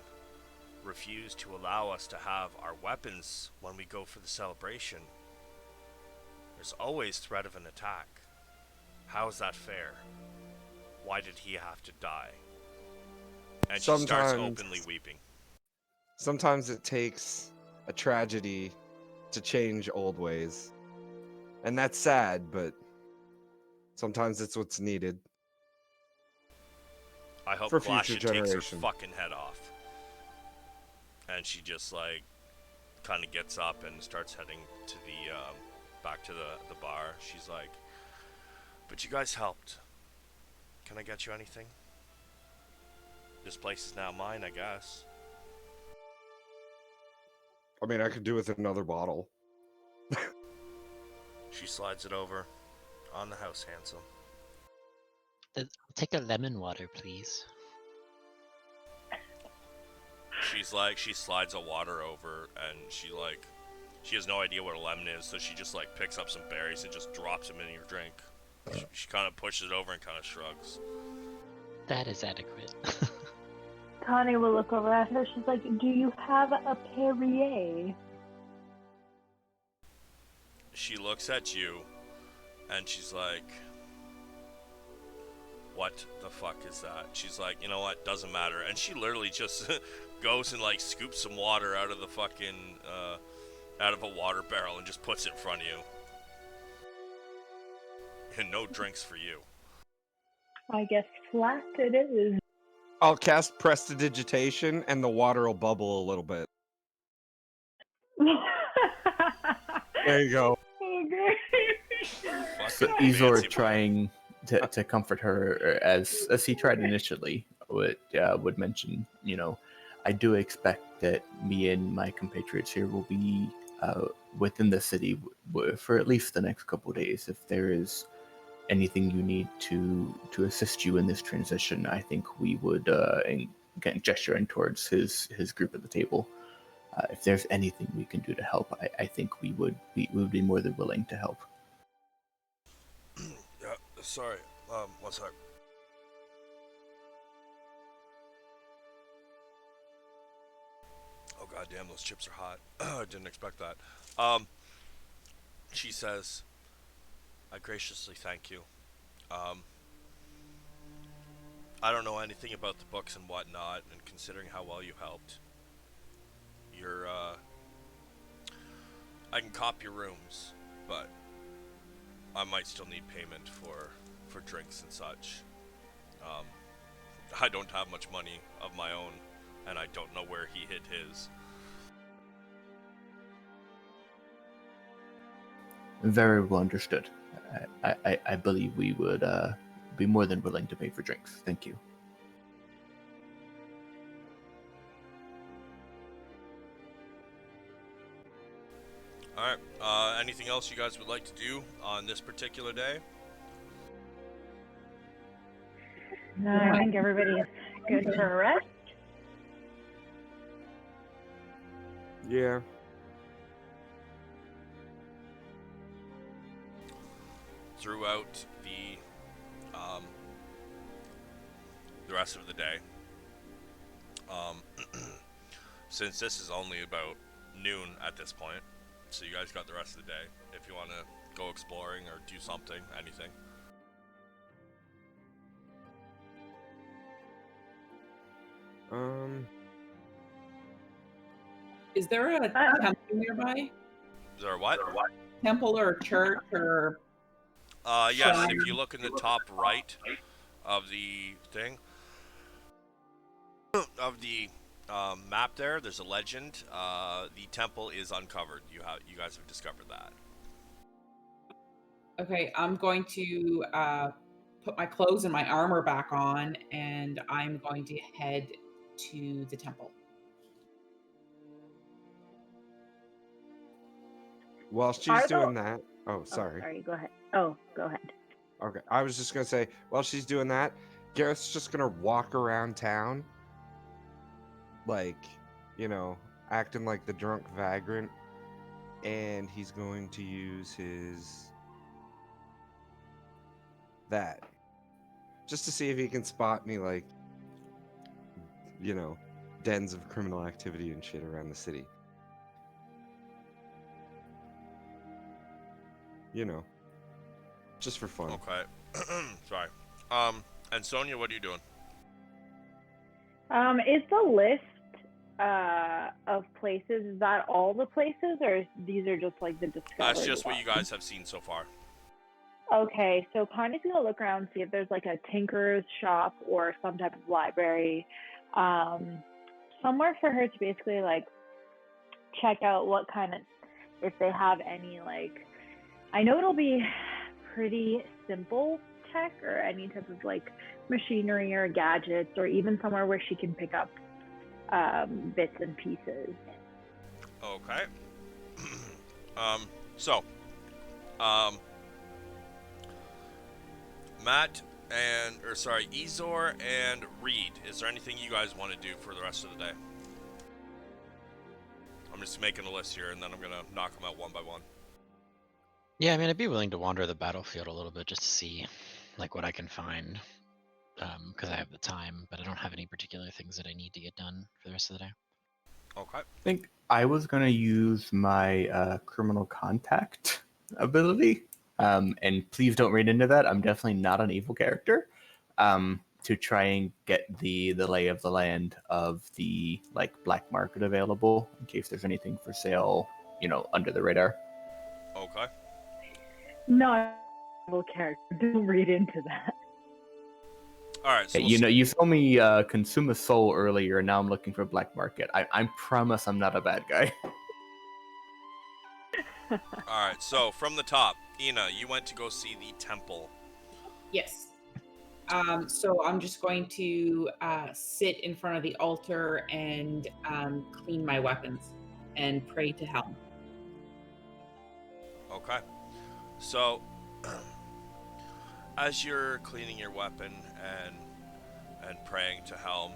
refuse to allow us to have our weapons when we go for the celebration. There's always threat of an attack. How is that fair? Why did he have to die? And she starts openly weeping. Sometimes it takes a tragedy to change old ways. And that's sad, but sometimes it's what's needed. I hope for future Glasha takes her generation. fucking head off. And she just like kind of gets up and starts heading to the back to the bar. She's like, "But you guys helped. Can I get you anything? This place is now mine, I guess." I mean, I could do with another bottle. She slides it over on the house, handsome. I'll take a lemon water, please. She's like, she slides a water over, and she has no idea what a lemon is, so she just like picks up some berries and just drops them in your drink. She kind of pushes it over and kind of shrugs. That is adequate. Connie will look over at her. She's like, "Do you have a Perrier?" She looks at you, and she's like, "What the fuck is that?" She's like, "You know what? Doesn't matter." And she literally just goes and like scoops some water out of the fucking out of a water barrel and just puts it in front of you. And no drinks for you. I guess flat it is. I'll cast Prestidigitation, and the water will bubble a little bit. There you go. Okay. So Fucking Isor fancy boy. trying to comfort her as he tried initially would mention, I do expect that me and my compatriots here will be within the city for at least the next couple of days. If there is anything you need to assist you in this transition, I think we would, and again, gesturing towards his group at the table. If there's anything we can do to help, I think we would be more than willing to help. Yeah, sorry. One sec. Oh goddamn, those chips are hot. I didn't expect that. She says, "I graciously thank you. I don't know anything about the books and whatnot, and considering how well you helped, your I can cop your rooms, but I might still need payment for drinks and such. Um, I don't have much money of my own, and I don't know where he hid his. Very well understood. I believe we would be more than willing to pay for drinks. Thank you. Alright, anything else you guys would like to do on this particular day? No, I think everybody's good for a rest. Yeah. Throughout the rest of the day, since this is only about noon at this point, so you guys got the rest of the day if you want to go exploring or do something, anything. Is there a temple nearby? Is there a what? Temple or church or Yes, shrine? if you look in the top right of the thing, of the map there's a legend. The temple is uncovered. You guys have discovered that. Okay, I'm going to put my clothes and my armor back on, and I'm going to head to the temple. While she's Are doing the- that, oh, Oh, sorry. sorry, go ahead. Oh, go ahead. Okay, I was just gonna say, while she's doing that, Gareth's just gonna walk around town, like, you know, acting like the drunk vagrant, and he's going to use his that just to see if he can spot me, like, you know, dens of criminal activity and shit around the city. You know, just for fun. Okay. Sorry. And Sonia, what are you doing? Is the list of places, is that all the places, or these are just like the discovered That's just what you ones? guys have seen so far. Okay, so Connie's gonna look around, see if there's like a tinker's shop or some type of library, somewhere for her to basically like check out what kind of, if they have any, like, I know it'll be pretty simple tech or any type of like machinery or gadgets, or even somewhere where she can pick up bits and pieces. Okay. So, Matt Ezor and Reed, is there anything you guys want to do for the rest of the day? I'm just making a list here, and then I'm gonna knock them out one by one. Yeah, I mean, I'd be willing to wander the battlefield a little bit just to see, like, what I can find, because I have the time, but I don't have any particular things that I need to get done for the rest of the day. Okay. I think I was going to use my criminal contact ability. And please don't read into that. I'm definitely not an evil character. To try and get the lay of the land of the like black market available in case there's anything for sale, under the radar. Okay. Not a little character. Don't read into that. All right. So Hey, you saw me consume a soul earlier, and now I'm looking for black market. I promise I'm not a bad guy. all right. So from the top, Ina, you went to go see the temple. Yes. So I'm just going to sit in front of the altar and clean my weapons and pray to Helm. Okay. So, as you're cleaning your weapon and praying to Helm,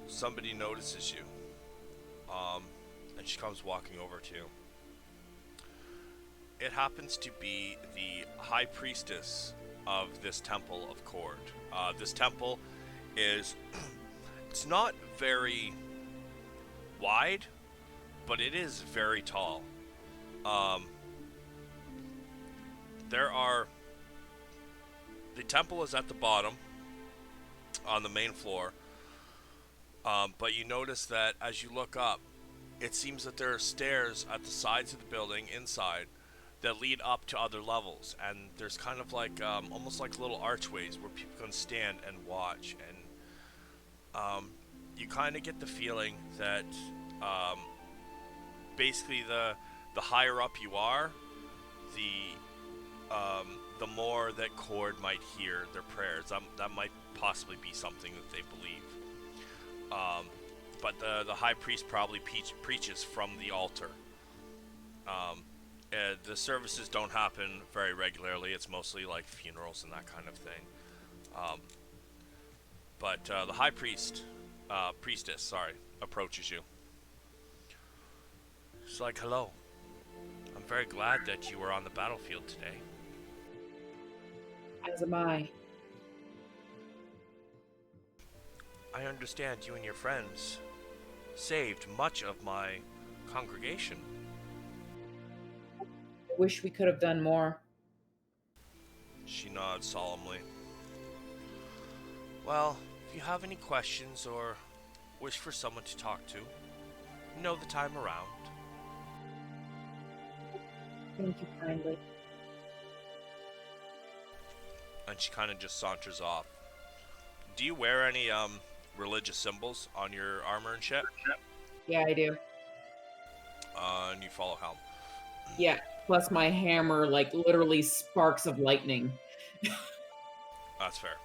somebody notices you, and she comes walking over to you. It happens to be the high priestess of this temple of Cord. This temple is it's not very wide, but it is very tall. The temple is at the bottom on the main floor. But you notice that as you look up, it seems that there are stairs at the sides of the building inside that lead up to other levels, and there's kind of like almost like little archways where people can stand and watch, and you kind of get the feeling that basically the higher up you are, the more that Cord might hear their prayers. That might possibly be something that they believe. But the high priest probably preaches from the altar. The services don't happen very regularly. It's mostly like funerals and that kind of thing. But the high priestess, approaches you. She's like, "Hello. I'm very glad that you were on the battlefield today. As am I. I understand you and your friends saved much of my congregation." I wish we could have done more. She nods solemnly. "Well, if you have any questions or wish for someone to talk to, you know the time around." Thank you kindly. And she kind of just saunters off. Do you wear any religious symbols on your armor and shit? Yeah, I do. And you follow Helm. Yeah. Plus my hammer, like, literally sparks of lightning. That's fair.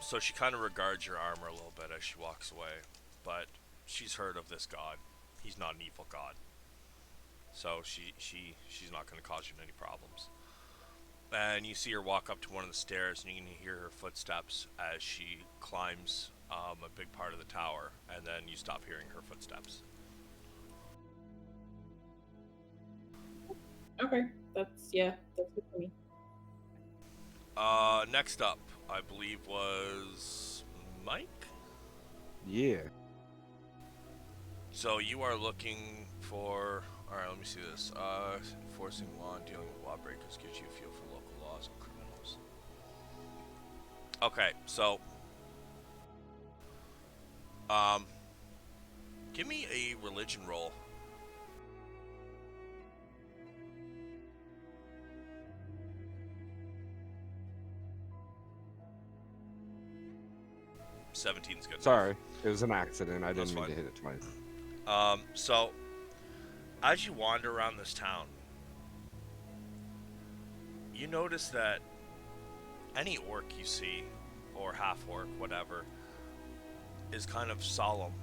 So she kind of regards your armor a little bit as she walks away, but she's heard of this god. He's not an evil god, so she's not going to cause you any problems. And you see her walk up to one of the stairs, and you can hear her footsteps as she climbs a big part of the tower, and then you stop hearing her footsteps. Okay. That's good for me. Next up, I believe, was Mike? Yeah. So you are looking for... Alright, let me see this. Enforcing law and dealing with lawbreakers gives you a feel for local laws and criminals. Okay, so... give me a religion roll. $17's good. Sorry, it was an accident. I That's didn't mean to fine. hit it twice. So, as you wander around this town, you notice that any orc you see, or half-orc, whatever, is kind of solemn.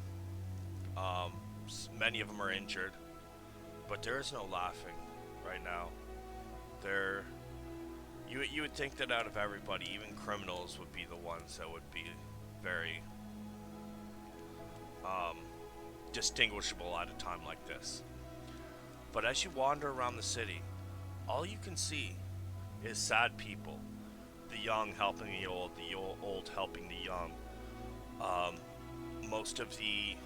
Many of them are injured, but there is no laughing right now. You would think that out of everybody, even criminals would be the ones that would be very distinguishable at a time like this. But as you wander around the city, all you can see is sad people. The young helping the old helping the young. Most of the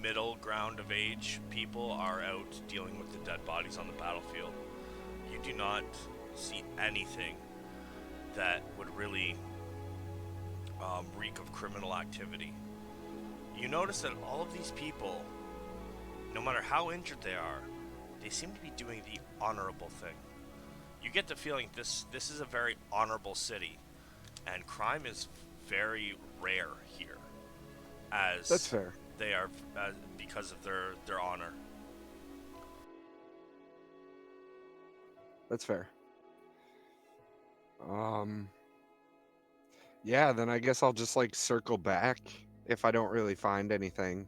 middle ground of age people are out dealing with the dead bodies on the battlefield. You do not see anything that would really reek of criminal activity. You notice that all of these people, no matter how injured they are, they seem to be doing the honorable thing. You get the feeling this is a very honorable city, and crime is very rare here. As That's fair. They are because of their honor. That's fair. Yeah, then I guess I'll just like circle back if I don't really find anything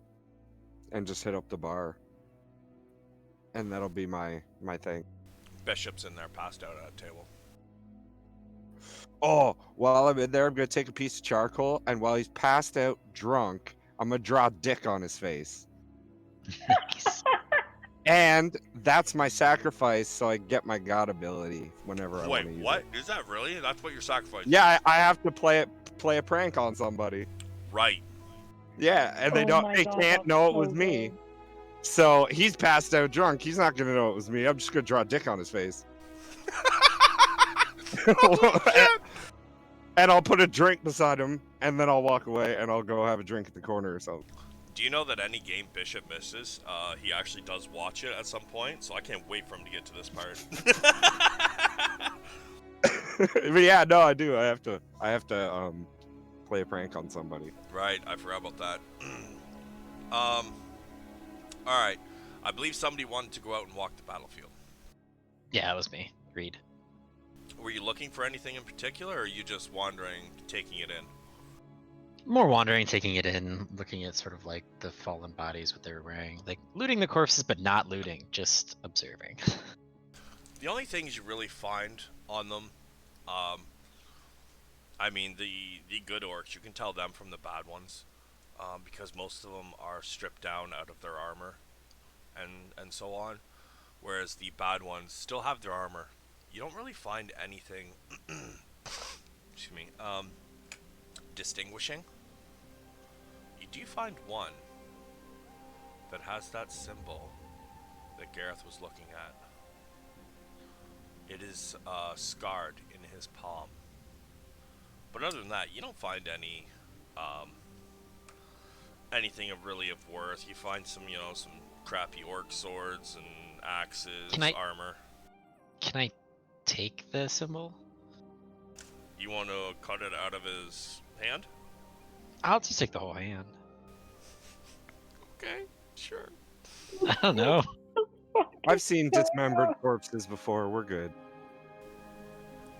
and just hit up the bar. And that'll be my thing. Bishop's in there, passed out at a table. Oh, while I'm in there, I'm gonna take a piece of charcoal, and while he's passed out drunk, I'm gonna draw a dick on his face. Nice. And that's my sacrifice, so I get my god ability whenever I want Wait, to use what? it. Is that really? That's what you're sacrificing? Yeah, I have to play a prank on somebody. Right. Yeah, and they Oh my God, can't that's know it so was me. good. So he's passed out drunk. He's not gonna know it was me. I'm just gonna draw a dick on his face. And I'll put a drink beside him, and then I'll walk away, and I'll go have a drink at the corner or something. Do you know that any game Bishop misses, he actually does watch it at some point? So I can't wait for him to get to this part. But yeah, no, I do. I have to play a prank on somebody. Right, I forgot about that. All right. I believe somebody wanted to go out and walk the battlefield. Yeah, it was me. Agreed. Were you looking for anything in particular, or are you just wandering, taking it in? More wandering, taking it in, looking at sort of like the fallen bodies, what they were wearing, like looting the corpses, but not looting, just observing. The only things you really find on them, I mean, the good orcs, you can tell them from the bad ones, because most of them are stripped down out of their armor, and so on, whereas the bad ones still have their armor. You don't really find anything, excuse me, distinguishing. You do find one that has that symbol that Gareth was looking at. It is scarred in his palm. But other than that, you don't find any anything of really of worth. You find some, some crappy orc swords and axes, armor. Can I take the symbol? You want to cut it out of his hand? I'll just take the whole hand. Okay, sure. I don't know. I've seen dismembered corpses before. We're good.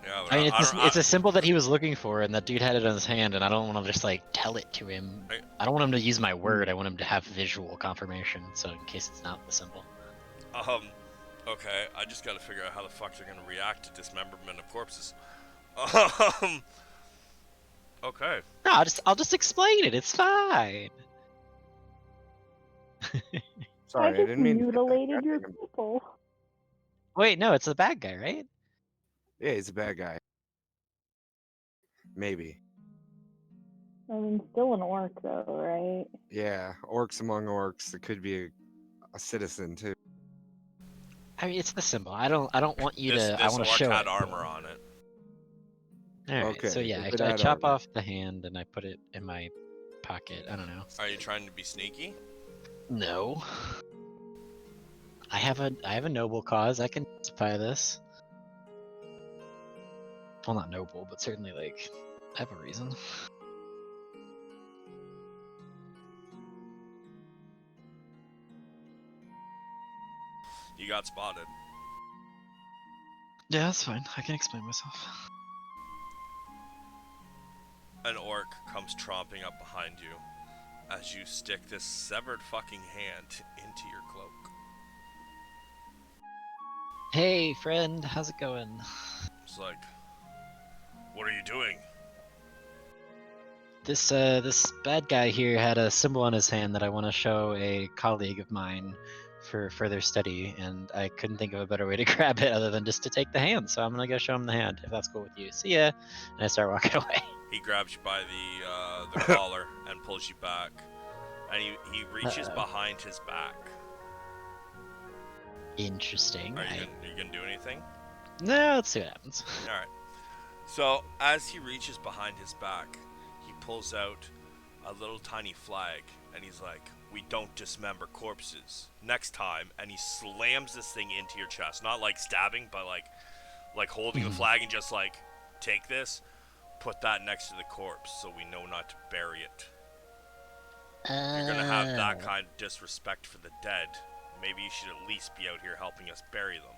Yeah, I mean, it's a symbol that he was looking for, and that dude had it in his hand, and I don't want to just like tell it to him. I don't want him to use my word. I want him to have visual confirmation, so in case it's not the symbol. Okay, I just gotta figure out how the fuck they're gonna react to dismemberment of corpses. Okay. No, I'll just explain it. It's fine. Sorry, I just didn't mean. mutilated your people. Wait, no, it's the bad guy, right? Yeah, he's a bad guy. Maybe. I mean, still an orc, though, right? Yeah, orcs among orcs. It could be a citizen too. I mean, it's the symbol. I don't want you this to. I want to orc show had it. armor on it. All right. Okay, So yeah, if it I had chop armor. off the hand and I put it in my pocket. I don't know. Are you trying to be sneaky? No. I have a noble cause. I can justify this. Well, not noble, but certainly like I have a reason. You got spotted. Yeah, that's fine. I can explain myself. An orc comes tromping up behind you as you stick this severed fucking hand into your cloak. Hey, friend, how's it going? It's like, what are you doing? This bad guy here had a symbol on his hand that I want to show a colleague of mine for further study, and I couldn't think of a better way to grab it other than just to take the hand. So I'm gonna go show him the hand, if that's cool with you. See ya. And I start walking away. He grabs you by the collar and pulls you back, and he reaches behind his back. Interesting. Are you gonna do anything? No, let's see what happens. All right. So as he reaches behind his back, he pulls out a little tiny flag, and he's like, "We don't dismember corpses. Next time." And he slams this thing into your chest, not like stabbing, but like holding the flag and just like, "Take this, put that next to the corpse, so we know not to bury it." You're gonna have that kind of disrespect for the dead. Maybe you should at least be out here helping us bury them.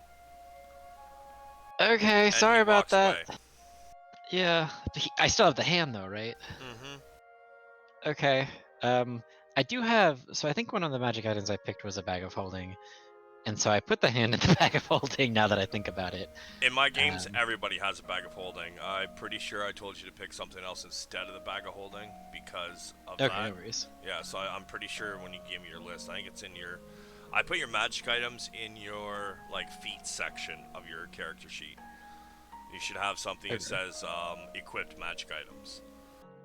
Okay, And sorry he about walks that. away. Yeah, I still have the hand though, right? Mm-hmm. Okay. I do have. So I think one of the magic items I picked was a bag of holding, and so I put the hand in the bag of holding. Now that I think about it. In my games, everybody has a bag of holding. I'm pretty sure I told you to pick something else instead of the bag of holding because of that. Okay, no worries. Yeah, so I'm pretty sure when you gave me your list, I think it's in your... I put your magic items in your, like, feat section of your character sheet. You should have something that says, equipped magic items.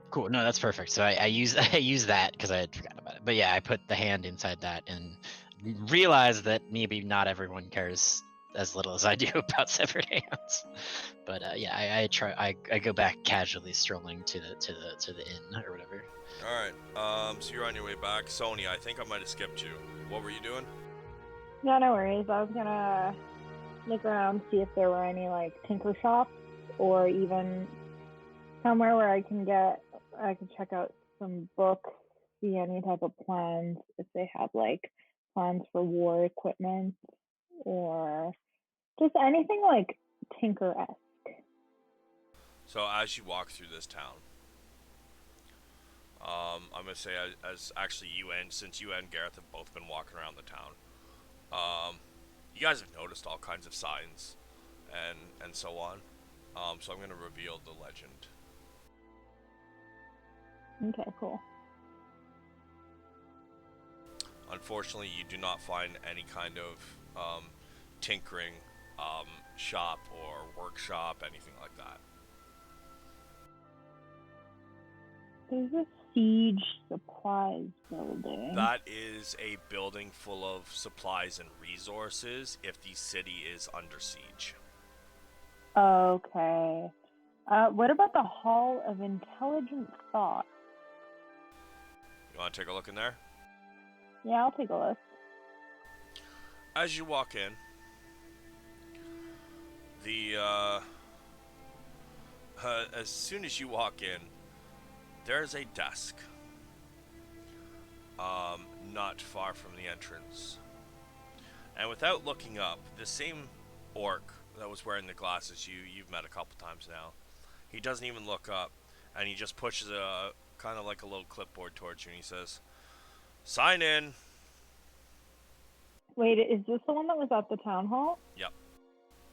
Cool. No, that's perfect. So I use that because I had forgotten about it. But yeah, I put the hand inside that and realized that maybe not everyone cares as little as I do about severed hands. But yeah, I go back casually strolling to the inn or whatever. Alright, so you're on your way back. Sony, I think I might have skipped you. What were you doing? Yeah, no worries. I was gonna look around, see if there were any like tinker shops or even somewhere where I can check out some books, see any type of plans, if they have like plans for war equipment or just anything like tinker-esque. So as you walk through this town, I'm gonna say as actually since you and Gareth have both been walking around the town, you guys have noticed all kinds of signs and so on. So I'm gonna reveal the legend. Okay, cool. Unfortunately, you do not find any kind of tinkering shop or workshop, anything like that. There's a siege supplies building. That is a building full of supplies and resources if the city is under siege. Okay. What about the Hall of Intelligent Thought? You want to take a look in there? Yeah, I'll take a look. As you walk in, as soon as you walk in, there's a desk not far from the entrance. And without looking up, the same orc that was wearing the glasses you've met a couple times now, he doesn't even look up, and he just pushes a kind of like a little clipboard towards you, and he says, "Sign in." Wait, is this the one that was at the town hall? Yep.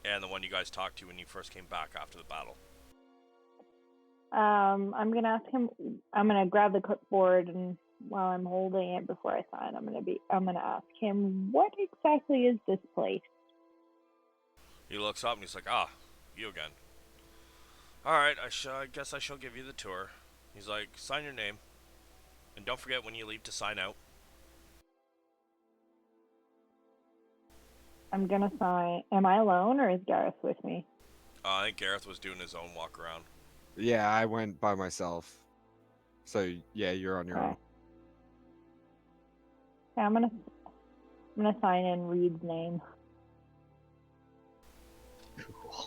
And the one you guys talked to when you first came back after the battle. I'm gonna ask him. I'm gonna grab the clipboard, and while I'm holding it before I sign, I'm gonna ask him, what exactly is this place? He looks up and he's like, "Ah, you again. Alright, I guess I shall give you the tour." He's like, "Sign your name. And don't forget when you leave to sign out." I'm gonna sign. Am I alone, or is Gareth with me? I think Gareth was doing his own walk around. Yeah, I went by myself. So yeah, you're on your own. Okay, I'm gonna sign in Reed's name.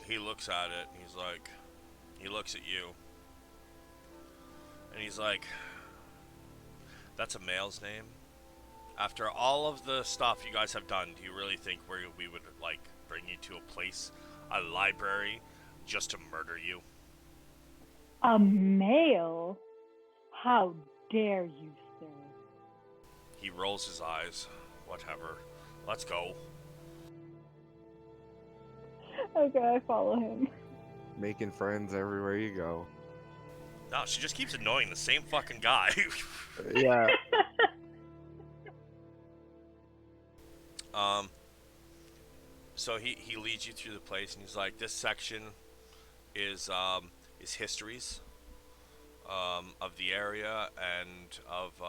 He looks at it and he looks at you. And he's like, "That's a male's name? After all of the stuff you guys have done, do you really think we would, like, bring you to a place, a library, just to murder you?" A male? How dare you, sir? He rolls his eyes. "Whatever. Let's go." Okay, I follow him. Making friends everywhere you go. No, she just keeps annoying the same fucking guy. Yeah. So he leads you through the place, and he's like, "This section is histories of the area and of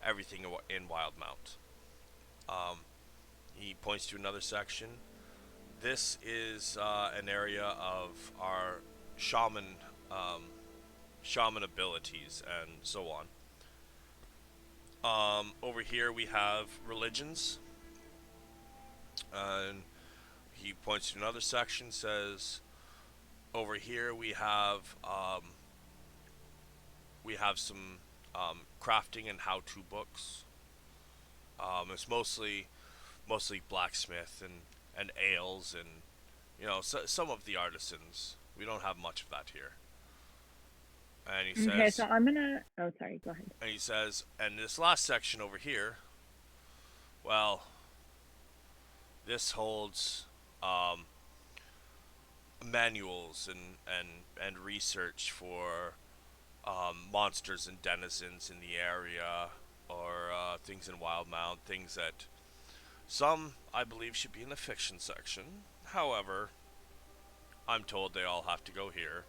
everything in Wildemount." He points to another section. "This is an area of our shaman abilities and so on. Over here we have religions." And he points to another section, says, "Over here we have some crafting and how-to books. It's mostly blacksmith and ales and some of the artisans. We don't have much of that here." And he says, Okay, so I'm gonna. Oh, sorry. Go ahead. And he says, "And this last section over here, well, this holds manuals and research for monsters and denizens in the area, or things in Wildemount, things that some, I believe, should be in the fiction section. However, I'm told they all have to go here,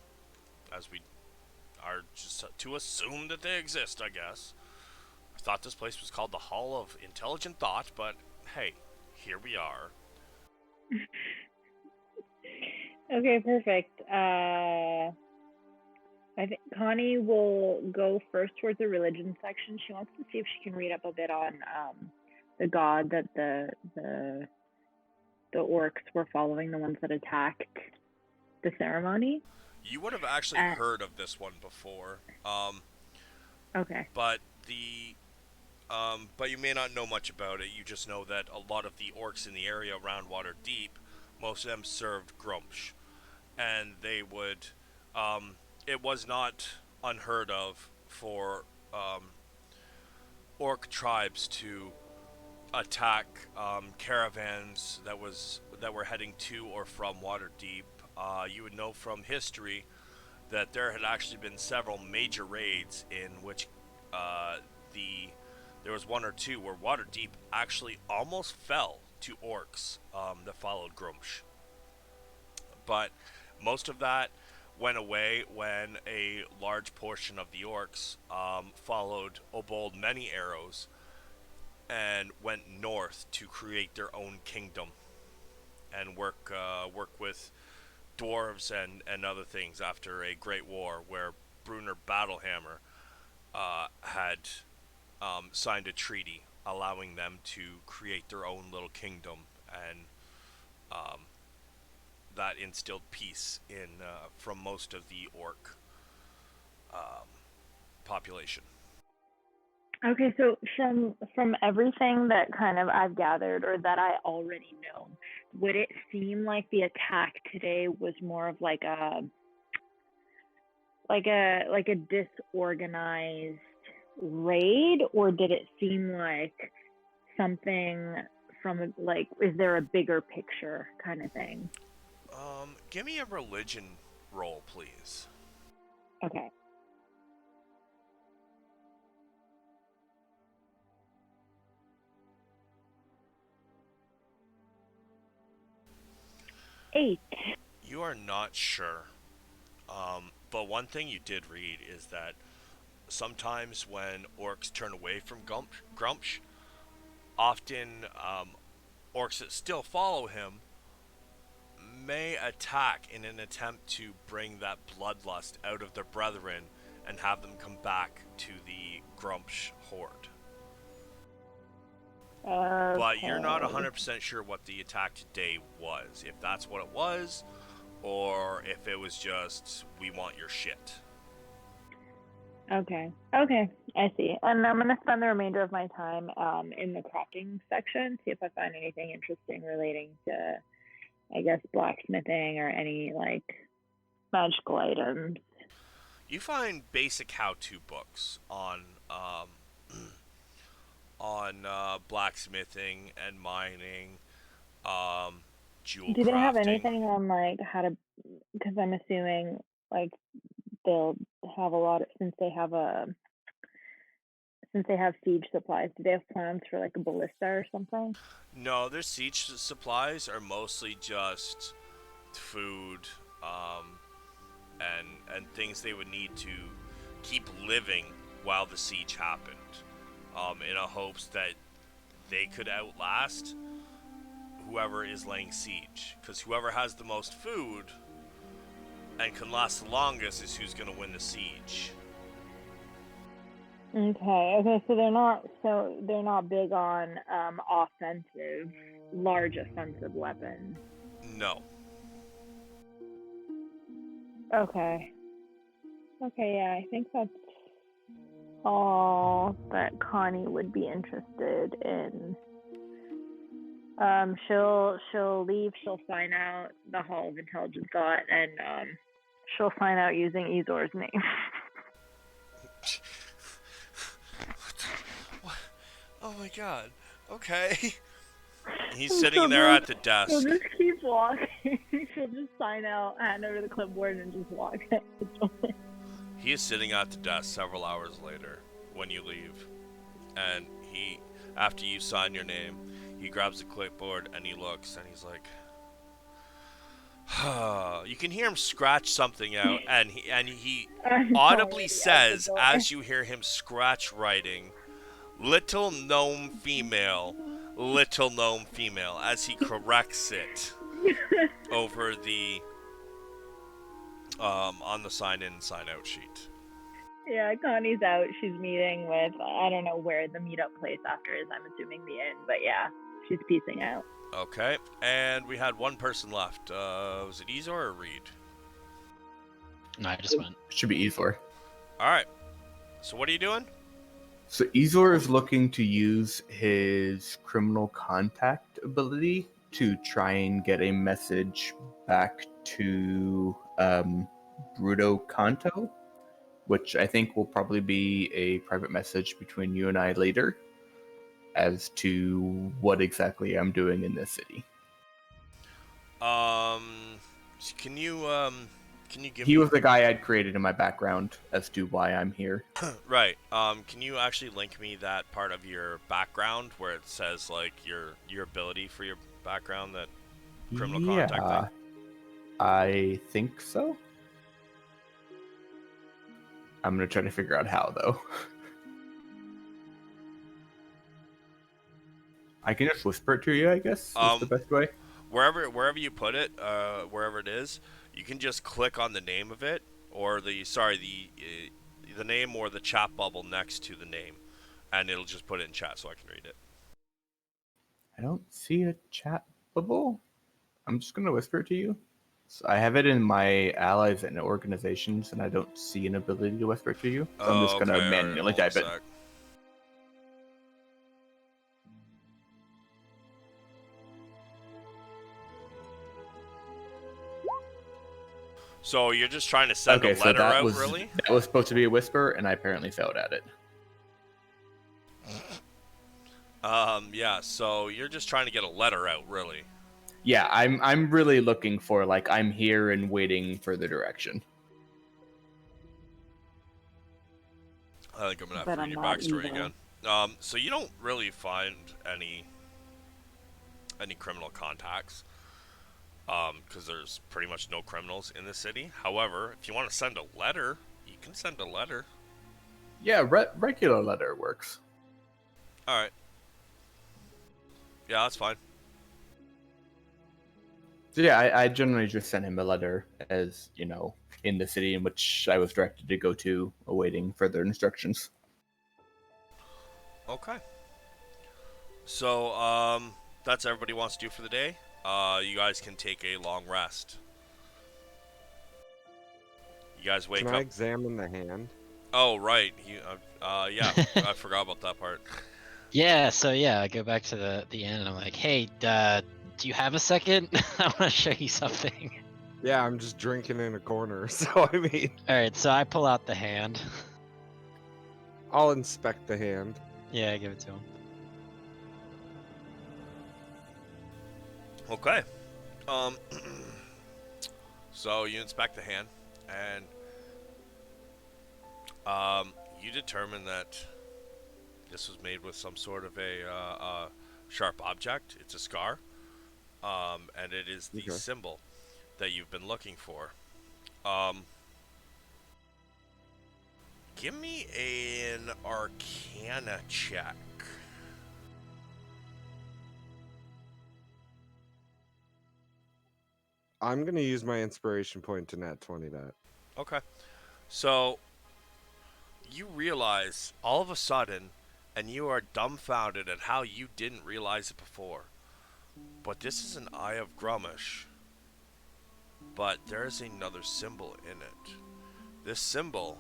as we are just to assume that they exist, I guess. I thought this place was called the Hall of Intelligent Thought, but hey, here we are." Okay, perfect. I think Connie will go first towards the religion section. She wants to see if she can read up a bit on the god that the orcs were following, the ones that attacked the ceremony. You would have actually heard of this one before, Okay. but but you may not know much about it. You just know that a lot of the orcs in the area around Waterdeep, most of them served Grumsh, and they would. It was not unheard of for orc tribes to attack caravans that were heading to or from Waterdeep. You would know from history that there had actually been several major raids in which there was one or two where Waterdeep actually almost fell to orcs that followed Grumsh. But most of that went away when a large portion of the orcs followed Obold Many Arrows and went north to create their own kingdom and work with dwarves and other things after a great war where Brunner Battlehammer had signed a treaty allowing them to create their own little kingdom, and that instilled peace in from most of the orc population. Okay, so from everything that kind of I've gathered or that I already know, would it seem like the attack today was more of like a disorganized raid, or did it seem like something from like, is there a bigger picture kind of thing? Give me a religion roll, please. Okay. Eight. You are not sure. But one thing you did read is that sometimes when orcs turn away from Grumsh, often orcs that still follow him may attack in an attempt to bring that bloodlust out of their brethren and have them come back to the Grumsh horde. Okay. But you're not 100% sure what the attack today was. If that's what it was, or if it was just, we want your shit. Okay, I see. And I'm going to spend the remainder of my time in the crafting section, see if I find anything interesting relating to, I guess, blacksmithing or any, like, magical items. You find basic how-to books on blacksmithing and mining, jewel crafting. Do they have anything on, like, how to, because I'm assuming, like, they'll have a lot of, since they have siege supplies, do they have plans for, like, a ballista or something? No, their siege supplies are mostly just food, and things they would need to keep living while the siege happened, in a hopes that they could outlast whoever is laying siege. Because whoever has the most food and can last the longest is who's going to win the siege. Okay, so they're not big on offensive, large offensive weapons. No. Okay, yeah, I think that's all that Connie would be interested in. She'll leave, she'll sign out the Hall of Intelligence Thought, and she'll sign out using Ezor's name. What? Oh my god. Okay. He's sitting there at the desk. She'll just keep walking. She'll just sign out, hand over the clipboard, and just walk. He is sitting at the desk several hours later when you leave. And after you sign your name, he grabs the clipboard and he looks and he's like, you can hear him scratch something out, and he audibly says, as you hear him scratch writing, little gnome female, as he corrects it over the on the sign in and sign out sheet. Yeah, Connie's out. She's meeting with, I don't know where the meetup place after is. I'm assuming the inn, but yeah, she's piecing out. Okay, and we had one person left. Was it Ezor or Reed? No, I just went. Should be Izor. All right. So what are you doing? So Izor is looking to use his criminal contact ability to try and get a message back to Bruto Kanto, which I think will probably be a private message between you and I later as to what exactly I'm doing in this city. Can you give He me was the guy I'd created in my background as to why I'm here. right? Can you actually link me that part of your background where it says like your ability for your background, that criminal contact Yeah, thing? I think so. I'm gonna try to figure out how though. I can just whisper it to you, I guess, is the best way. Wherever you put it, wherever it is, you can just click on the name of it, or the name or the chat bubble next to the name, and it'll just put it in chat so I can read it. I don't see a chat bubble. I'm just gonna whisper it to you. So I have it in my allies and organizations, and I don't see an ability to whisper it to you. So I'm just gonna Okay, manually hold on a type it. sec. So you're just trying to send Okay, a so letter that out, was really? that was supposed to be a whisper, and I apparently failed at it. Yeah. So you're just trying to get a letter out, really? Yeah, I'm really looking for like I'm here and waiting for the direction. I think I'm gonna have But to read I'm your not backstory evil. again. So you don't really find any criminal contacts, because there's pretty much no criminals in the city. However, if you want to send a letter, you can send a letter. Yeah, regular letter works. All right. Yeah, that's fine. So yeah, I generally just sent him a letter as, in the city in which I was directed to go to, awaiting further instructions. Okay. So, that's everybody wants to do for the day. You guys can take a long rest. You guys wake Can I up. examine the hand? Oh, right. Yeah, I forgot about that part. Yeah, so yeah, I go back to the end and I'm like, hey, do you have a second? I want to show you something. Yeah, I'm just drinking in a corner, so I mean, All right, so I pull out the hand. I'll inspect the hand. Yeah, I give it to him. Okay. Um, so you inspect the hand, and you determine that this was made with some sort of a sharp object. It's a scar, and it is the Okay. symbol that you've been looking for. Um, Give me an Arcana check. I'm gonna use my inspiration point to nat 20 that. Okay. So you realize all of a sudden, and you are dumbfounded at how you didn't realize it before. But this is an Eye of Grumish. But there's another symbol in it. This symbol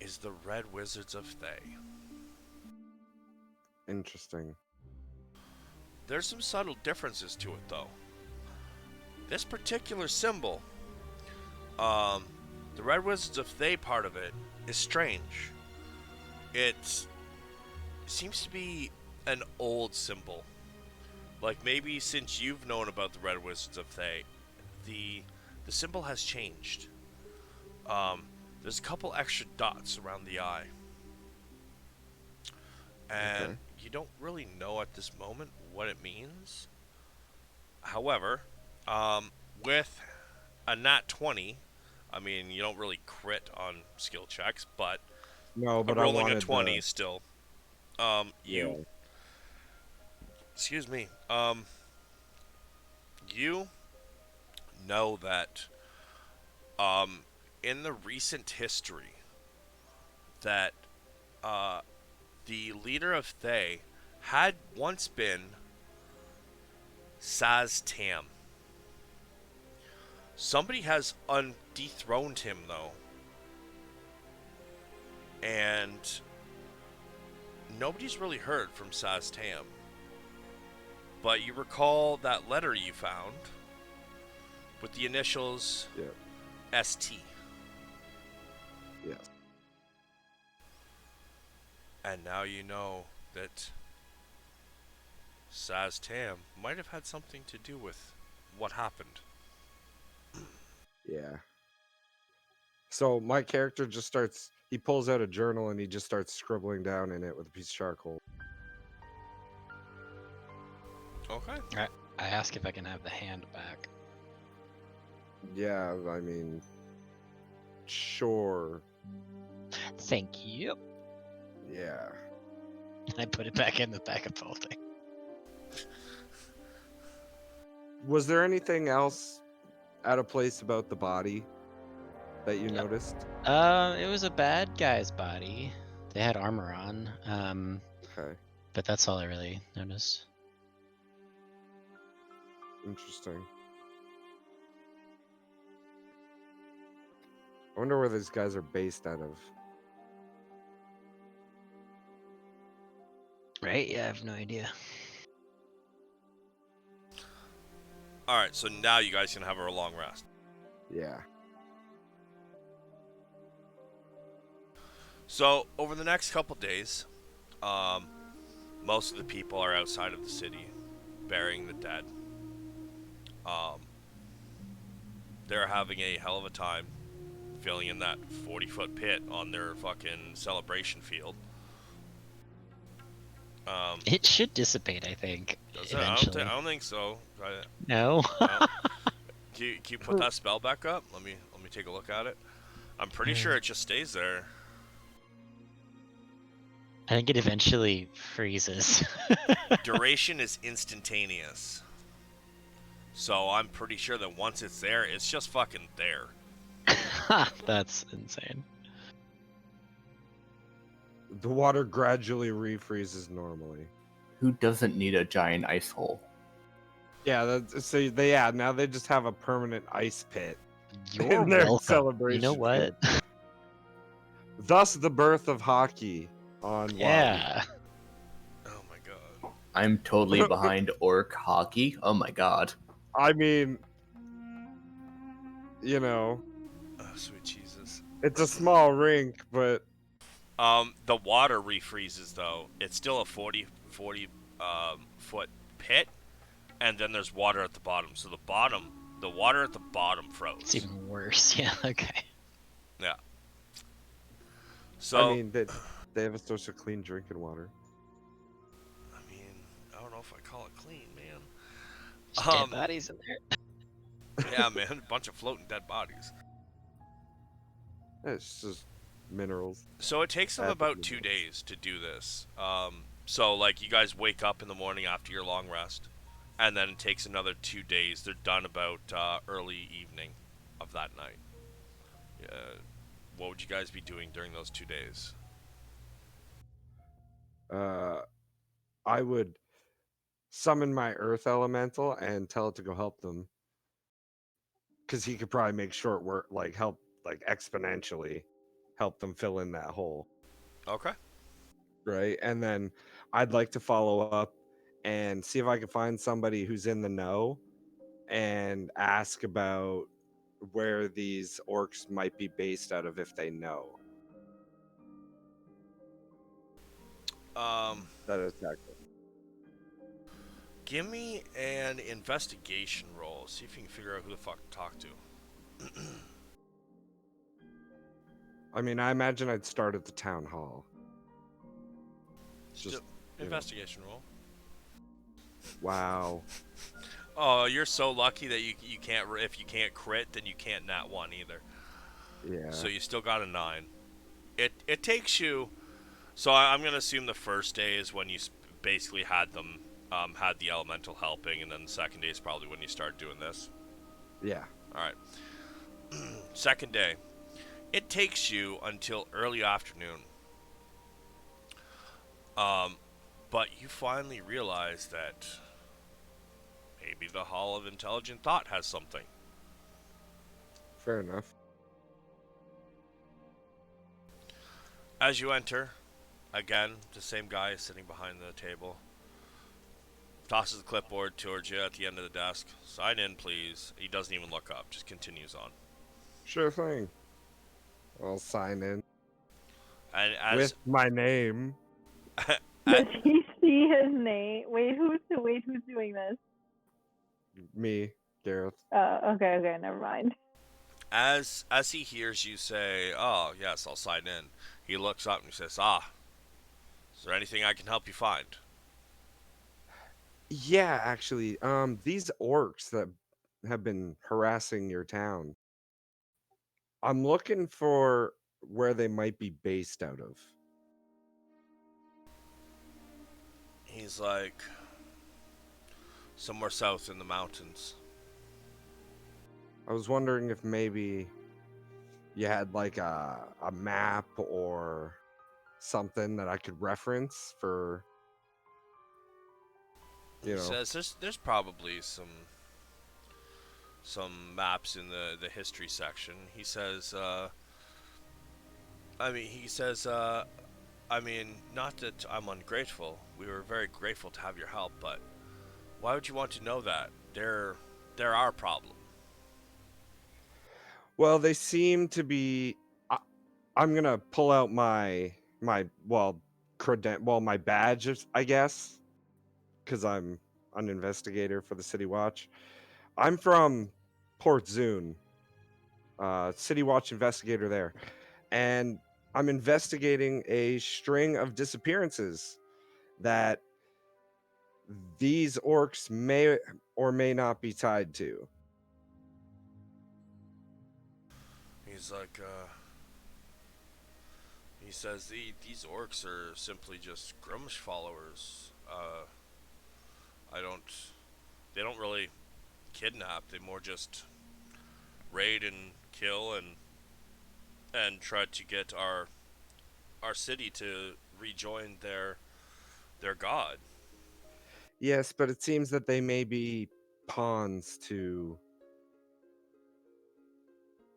is the Red Wizards of Thay. Interesting. There's some subtle differences to it, though. This particular symbol, the Red Wizards of Thay part of it, is strange. It seems to be an old symbol. Like maybe since you've known about the Red Wizards of Thay, the symbol has changed. There's a couple extra dots around the eye. And Okay. you don't really know at this moment what it means. However, with a nat 20, I mean, you don't really crit on skill checks, but No, but I rolling a wanted 20 the... still. Yeah. Excuse me. You know that in the recent history that the leader of Thay had once been Saz Tam. Somebody has dethroned him, though. And nobody's really heard from Saz Tam. But you recall that letter you found with the initials ST. Yes. And now you know that Saz Tam might have had something to do with what happened. Yeah. So my character just starts, he pulls out a journal and he just starts scribbling down in it with a piece of charcoal. Okay. I ask if I can have the hand back. Yeah, I mean, sure. Thank you. Yeah. I put it back in the back of the holding. Was there anything else out of place about the body that you noticed? It was a bad guy's body. They had armor on. Okay, But that's all I really noticed. interesting. I wonder where these guys are based out of. Right? Yeah, I have no idea. Alright, so now you guys can have a long rest. Yeah. So, over the next couple days, most of the people are outside of the city, burying the dead. They're having a hell of a time filling in that 40-foot pit on their fucking celebration field. It should dissipate, I think. Does it? Eventually. I don't think so. No. No. Can you put that spell back up? Let me take a look at it. I'm pretty sure it just stays there. I think it eventually freezes. Duration is instantaneous. So I'm pretty sure that once it's there, it's just fucking there. That's insane. The water gradually refreezes normally. Who doesn't need a giant ice hole? Yeah, now they just have a permanent ice pit You're in their welcome. celebration. You know what? Thus the birth of hockey on Wild. Yeah. Oh my god. I'm totally behind orc hockey. Oh my god. I mean, you know, Oh, sweet Jesus. it's a small rink, but The water refreezes though. It's still a 40 foot pit, and then there's water at the bottom. So the water at the bottom froze. It's even worse. Yeah, okay. Yeah. So I mean, they have a source of clean drinking water. I don't know if I call it clean, man. Just dead bodies in there. Yeah, man, a bunch of floating dead bodies. It's just minerals. So it takes them Add the about 2 minerals. days to do this. So like you guys wake up in the morning after your long rest, and then it takes another 2 days. They're done about early evening of that night. What would you guys be doing during those 2 days? I would summon my earth elemental and tell it to go help them, because he could probably make short work, like help, like exponentially help them fill in that hole, Okay. right? And then I'd like to follow up and see if I can find somebody who's in the know and ask about where these orcs might be based out of if they know that attack them. Give me an investigation roll. See if you can figure out who the fuck to talk to. I mean, I imagine I'd start at the town hall. Just, Investigation roll. wow. Oh, you're so lucky that you can't. If you can't crit, then you can't nat 1 either. Yeah. So you still got a 9. It takes you. So I'm gonna assume the first day is when you basically had them had the elemental helping, and then the second day is probably when you start doing this. Yeah. All right. Second day. It takes you until early afternoon. Um, but you finally realize that maybe the Hall of Intelligent Thought has something. Fair enough. As you enter, again, the same guy is sitting behind the table. Tosses the clipboard towards you at the end of the desk. Sign in, please. He doesn't even look up, just continues on. Sure thing. I'll sign in And as with my name. Does he see his name? Wait, who's doing this? Me, Gareth. Okay, never mind. as he hears you say, "Oh yes, I'll sign in," he looks up and he says, "Ah, is there anything I can help you find?" Yeah, actually, these orcs that have been harassing your town, I'm looking for where they might be based out of. He's like, "Somewhere south in the mountains." I was wondering if maybe you had like a map or something that I could reference for, He says, "There's probably some maps in the history section." He says, I mean, not that I'm ungrateful. We were very grateful to have your help, but why would you want to know that? They're our problem." well, they seem to be. I, I'm gonna pull out my my badge, I guess, because I'm an investigator for the City Watch. I'm from Port Zune, City Watch investigator there, and I'm investigating a string of disappearances that these orcs may or may not be tied to. He's like, he says, these orcs are simply just Grumsh followers. I don't, they don't really kidnap. They more just raid and kill and try to get our city to rejoin their god. Yes, but it seems that they may be pawns to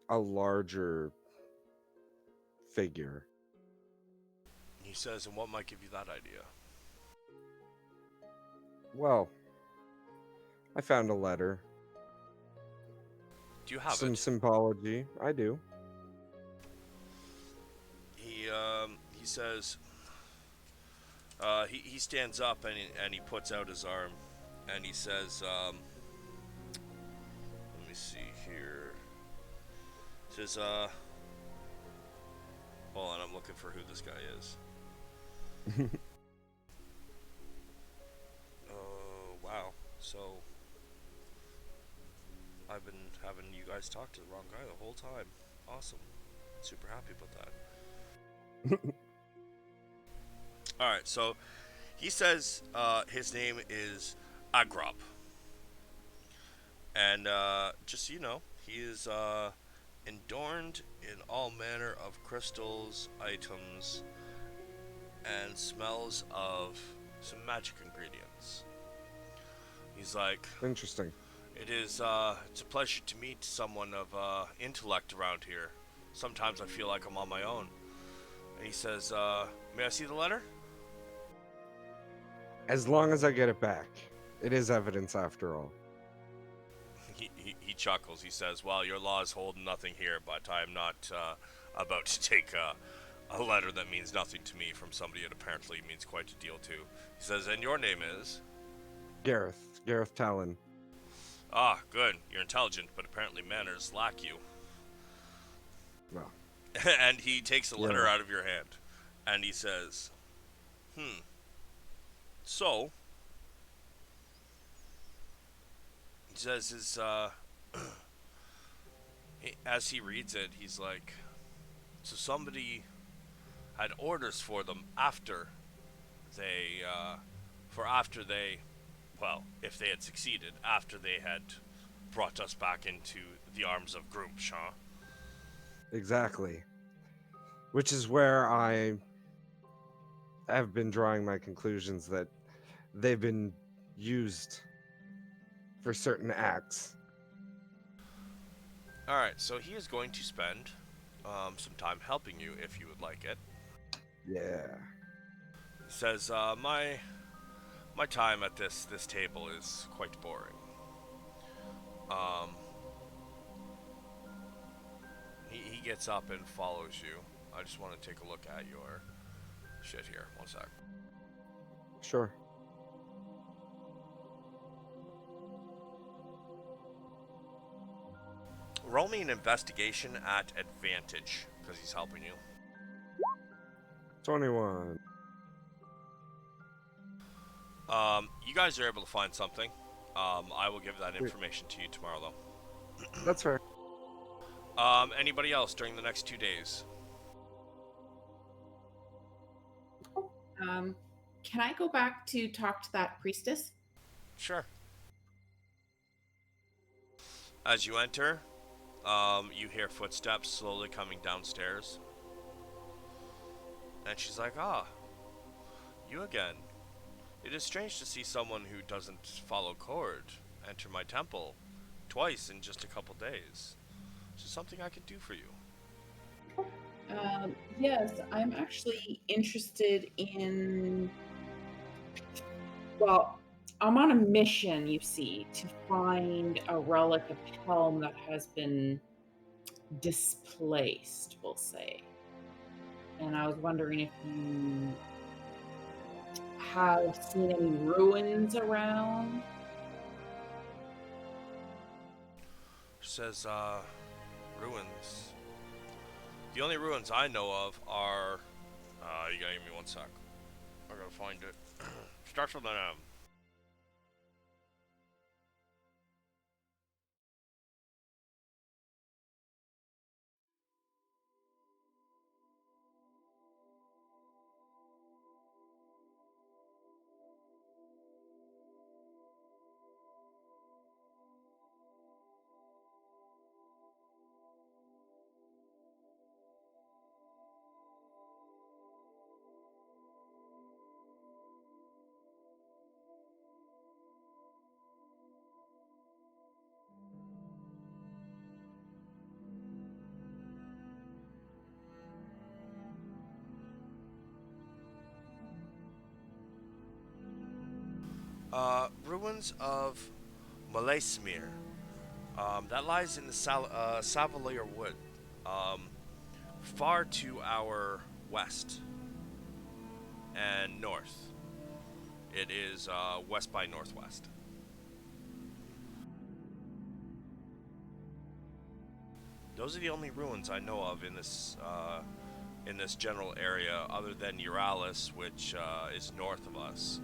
a larger figure. He says, and what might give you that idea? Well, I found a letter. Do you have Some it? symbology. I do. He says, he stands up and he puts out his arm and he says, let me see here. He says, hold on, I'm looking for who this guy is. Oh, wow. So, I've been having you guys talk to the wrong guy the whole time. Awesome. Super happy about that. Alright, so he says his name is Agrop. And just so you know, he is adorned in all manner of crystals, items, and smells of some magic ingredients. He's like, Interesting. it's a pleasure to meet someone of intellect around here. Sometimes I feel like I'm on my own. And he says, may I see the letter? As long as I get it back. It is evidence after all. He chuckles. He says, well, your laws hold nothing here, but I am not about to take a letter that means nothing to me from somebody that apparently means quite a deal to. He says, and your name is? Gareth Talon. Ah, good. You're intelligent, but apparently manners lack you. Well, And he takes the letter out of your hand, and he says, so, he says his, as he reads it, he's like, so somebody had orders for them after they, well, if they had succeeded, after they had brought us back into the arms of Grumsh, huh? Exactly. Which is where I have been drawing my conclusions that they've been used for certain acts. All right, so he is going to spend some time helping you if you would like it. Yeah. Says my time at this table is quite boring. Um, he gets up and follows you. I just want to take a look at your shit here. One sec. Sure. Roll me an investigation at advantage because he's helping you. 21. You guys are able to find something. I will give that Sweet. information to you tomorrow, though. That's fair. Anybody else during the next 2 days? Can I go back to talk to that priestess? Sure. As you enter, you hear footsteps slowly coming downstairs. And she's like, "Ah, you again. It is strange to see someone who doesn't follow code enter my temple twice in just a couple days. Is there something I could do for you?" Yes, I'm actually interested in. Well, I'm on a mission, you see, to find a relic of Helm that has been displaced, we'll say. And I was wondering if you have seen any ruins around. She says, ruins. The only ruins I know of are, you gotta give me one sec. I gotta find it. Starts with an M. Ruins of Malesmere. That lies in the Savalier Wood, um, far to our west and north. It is west by northwest. Those are the only ruins I know of in this general area, other than Euralis, which is north of us.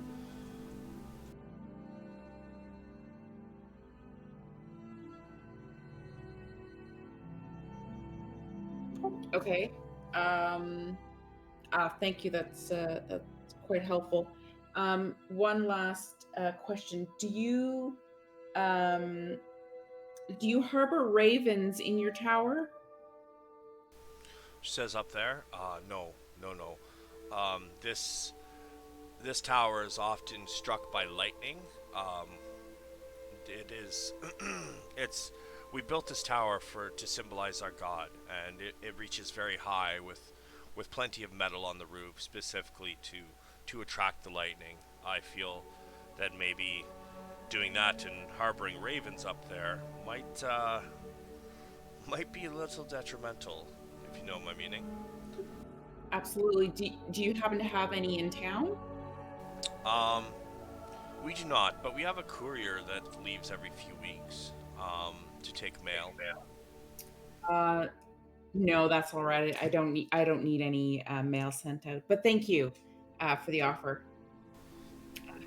Okay. Thank you. That's quite helpful. One last question. Um, do you harbor ravens in your tower? She says up there, no, no, no. This tower is often struck by lightning. Um, it is, it's. We built this tower to symbolize our god, and it reaches very high with plenty of metal on the roof, specifically to attract the lightning. I feel that maybe doing that and harboring ravens up there might be a little detrimental, if you know my meaning. Absolutely. Do you happen to have any in town? Um, we do not, but we have a courier that leaves every few weeks to take mail. Uh, no, that's all right. I don't need any mail sent out. But thank you for the offer.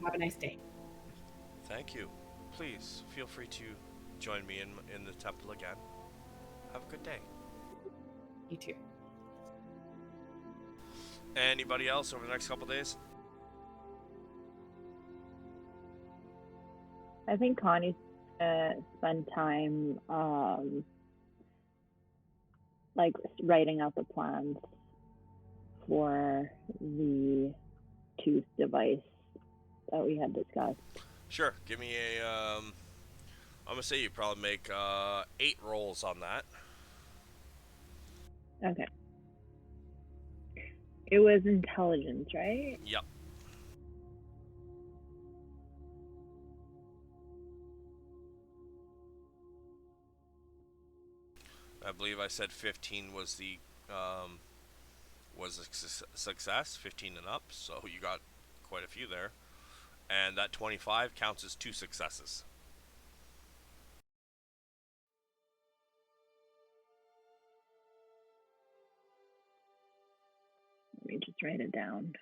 Have a nice day. Thank you. Please feel free to join me in the temple again. Have a good day. You too. Anybody else over the next couple days? I think Connie's gonna spend time like writing out the plans for the tooth device that we had discussed. Sure. Give me a. I'm gonna say you probably make 8 rolls on that. Okay. It was intelligence, right? Yep. I believe I said 15 was the was a success, 15 and up. So you got quite a few there, and that 25 counts as 2 successes. Let me just write it down.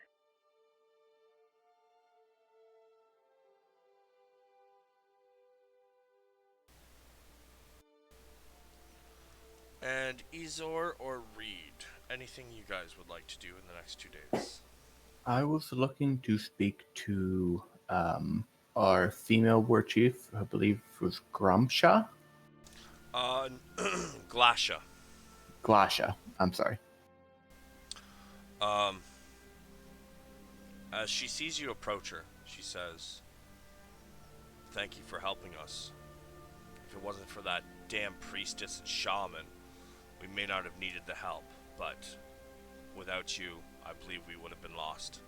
And Ezor or Reed, anything you guys would like to do in the next 2 days? I was looking to speak to our female war chief, I believe it was Grumsha? Glasha. Glasha, I'm sorry. Um, as she sees you approach her, she says, "Thank you for helping us. If it wasn't for that damn priestess and shaman, we may not have needed the help, but without you, I believe we would have been lost."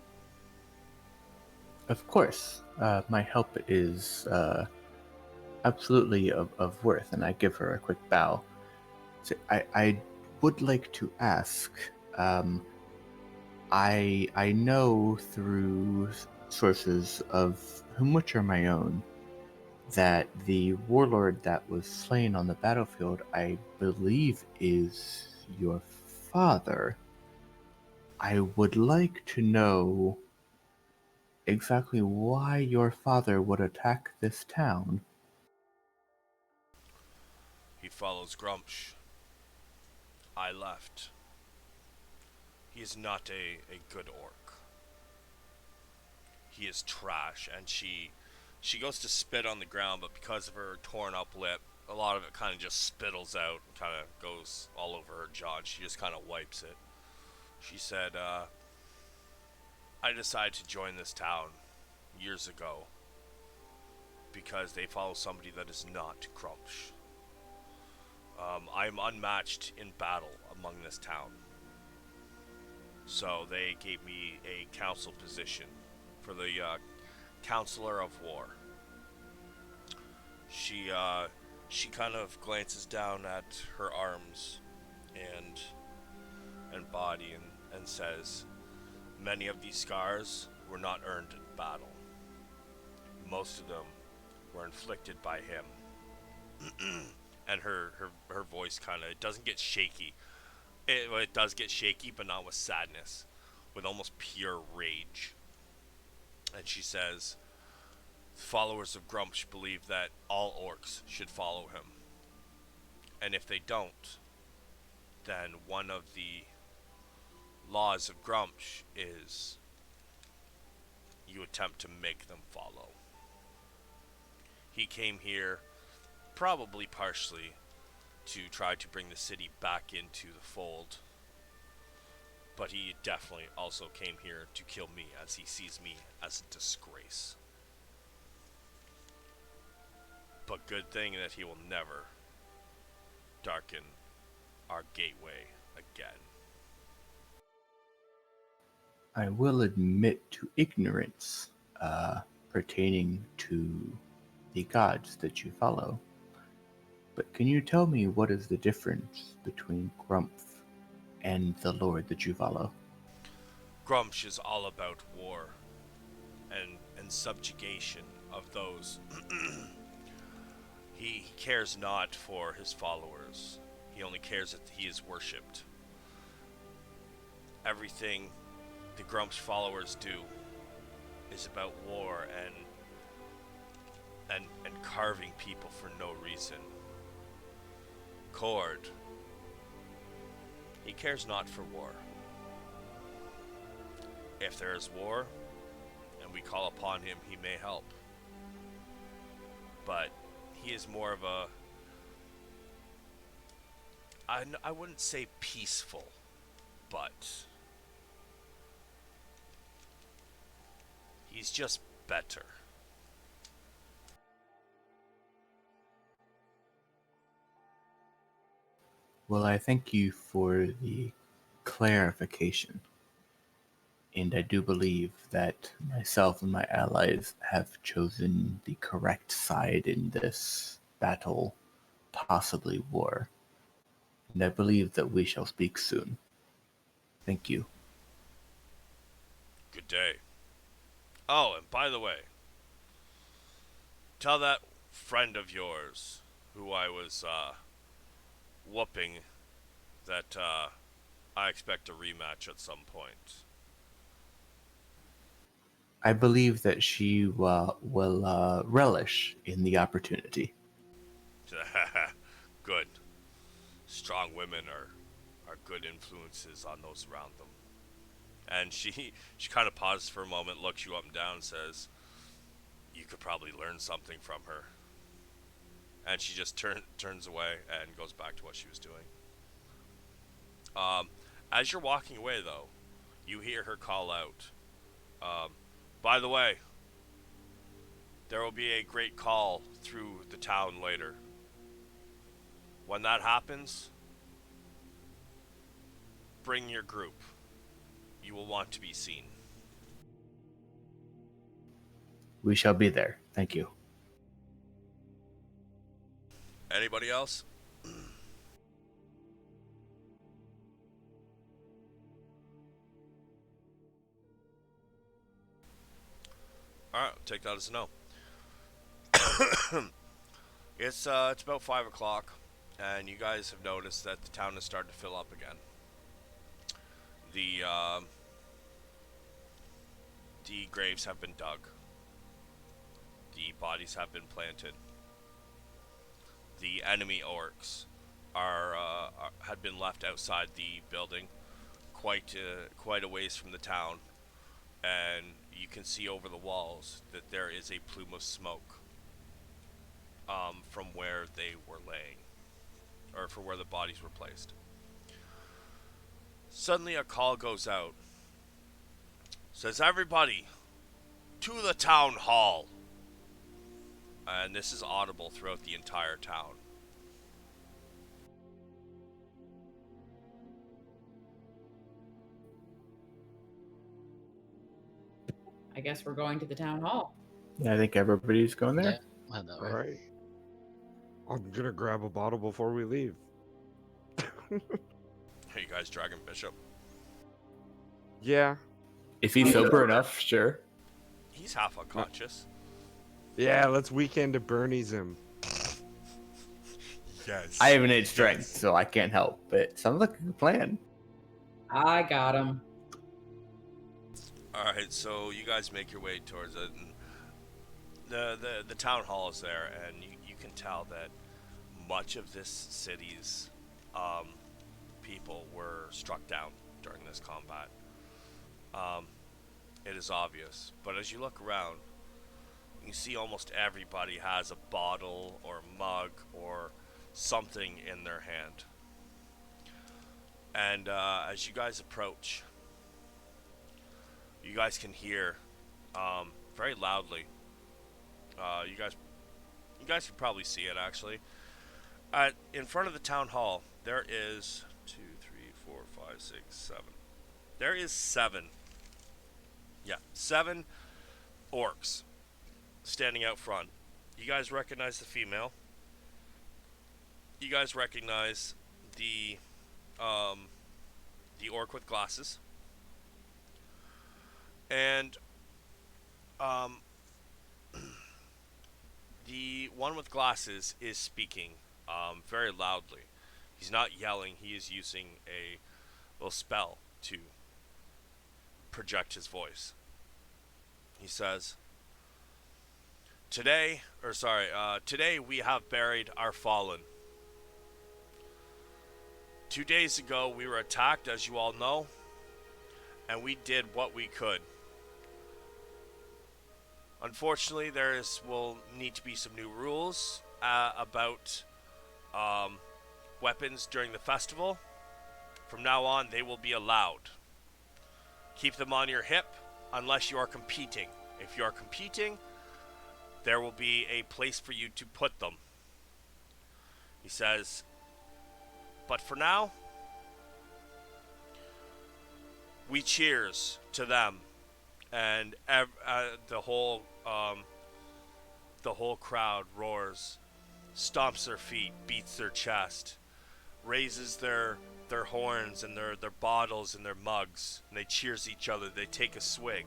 Of course, my help is absolutely of worth, and I give her a quick bow. So I would like to ask, I know through sources of whom which are my own that the warlord that was slain on the battlefield, I believe, is your father. I would like to know exactly why your father would attack this town. He follows Grumsh. I left. He is not a good orc. He is trash, and she goes to spit on the ground, but because of her torn up lip, a lot of it kind of just spittles out, kind of goes all over her jaw, and she just kind of wipes it. She said, I decided to join this town years ago because they follow somebody that is not Crumsh. I'm unmatched in battle among this town. So they gave me a council position for the Counselor of War. She kind of glances down at her arms and body and says, "Many of these scars were not earned in battle. Most of them were inflicted by him." And her voice kind of, it doesn't get shaky. It does get shaky, but not with sadness, with almost pure rage. And she says, "Followers of Grumsh believe that all orcs should follow him. And if they don't, then one of the laws of Grumsh is you attempt to make them follow." He came here probably partially to try to bring the city back into the fold, but he definitely also came here to kill me, as he sees me as a disgrace. But good thing that he will never darken our gateway again. I will admit to ignorance pertaining to the gods that you follow. But can you tell me what is the difference between Grumpf and the Lord that you follow? Grumsh is all about war and subjugation of those. He cares not for his followers. He only cares that he is worshipped. Everything the Grumsh followers do is about war and carving people for no reason. Cord, he cares not for war. If there is war and we call upon him, he may help. But he is more of I wouldn't say peaceful, but he's just better. Well, I thank you for the clarification. And I do believe that myself and my allies have chosen the correct side in this battle, possibly war. And I believe that we shall speak soon. Thank you. Good day. Oh, and by the way, tell that friend of yours who I was whooping that I expect a rematch at some point. I believe that she will relish in the opportunity. Good. Strong women are good influences on those around them. And she kind of pauses for a moment, looks you up and down, and says, "You could probably learn something from her." And she just turns away and goes back to what she was doing. Um, as you're walking away, though, you hear her call out, um, "By the way, there will be a great call through the town later. When that happens, bring your group. You will want to be seen." We shall be there. Thank you. Anybody else? Alright, take that as a no. It's about 5 o'clock, and you guys have noticed that the town has started to fill up again. The the graves have been dug. The bodies have been planted. The enemy orcs had been left outside the building, quite a ways from the town, and you can see over the walls that there is a plume of smoke from where they were laying, or from where the bodies were placed. Suddenly, a call goes out. Says, "Everybody to the town hall," and this is audible throughout the entire town. I guess we're going to the town hall. Yeah, I think everybody's going there. Yeah, we'll head that way. All right. I'm gonna grab a bottle before we leave. Are you guys dragging Bishop? Yeah. If he's sober enough, sure. He's half unconscious. Yeah, let's weekend to Bernie's him. Yes. I have an 8 strength, so I can't help. But sounds like a good plan. I got him. Alright, so you guys make your way towards it, and the town hall is there, and you can tell that much of this city's people were struck down during this combat. It is obvious, but as you look around, you see almost everybody has a bottle or mug or something in their hand. And as you guys approach, you guys can hear very loudly. You guys can probably see it actually. In front of the town hall, there is 2, 3, 4, 5, 6, 7. There is 7. Yeah, 7 orcs standing out front. You guys recognize the female. You guys recognize the orc with glasses. And the one with glasses is speaking very loudly. He's not yelling. He is using a little spell to project his voice. He says, today we have buried our fallen. 2 days ago we were attacked, as you all know, and we did what we could. Unfortunately, will need to be some new rules about weapons during the festival, from now on they will be allowed. Keep them on your hip unless you are competing. If you are competing, there will be a place for you to put them. He says, but for now, we cheers to them, and the whole crowd roars, stomps their feet, beats their chest, raises their horns and their bottles and their mugs, and they cheers each other. They take a swig,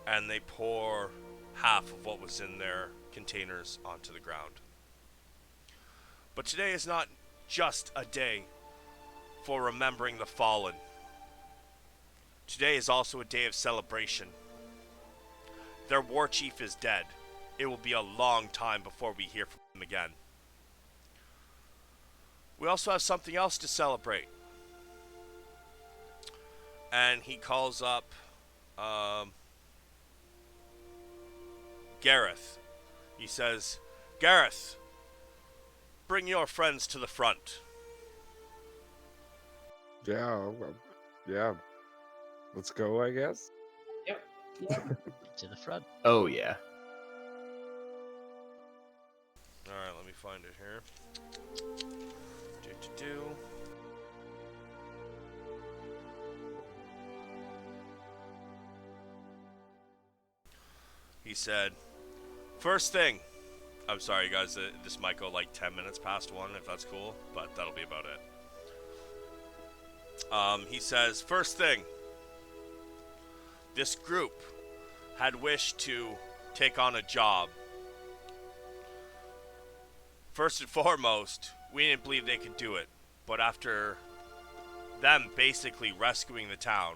and they pour half of what was in their containers onto the ground. But today is not just a day for remembering the fallen. Today is also a day of celebration. Their war chief is dead. It will be a long time before we hear from him again. We also have something else to celebrate. And he calls up Gareth. He says, Gareth, bring your friends to the front. Yeah, yeah. Let's go, I guess. Yep. To the front. Oh yeah. Alright, let me find it here. He said, first thing, I'm sorry guys, this might go like 10 minutes past 1 if that's cool, but that'll be about it. He says, first thing, this group had wished to take on a job. First and foremost, we didn't believe they could do it, but after them basically rescuing the town,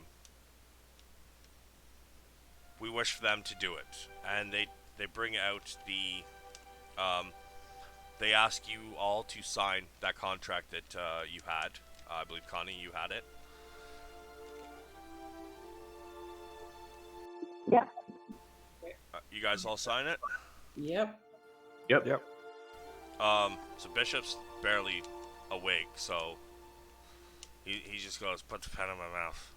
we wish for them to do it. And they bring out the, they ask you all to sign that contract that you had. I believe, Connie, you had it. Yeah. You guys all sign it? Yep. Yep. So Bishop's barely awake, so he just goes, put the pen in my mouth.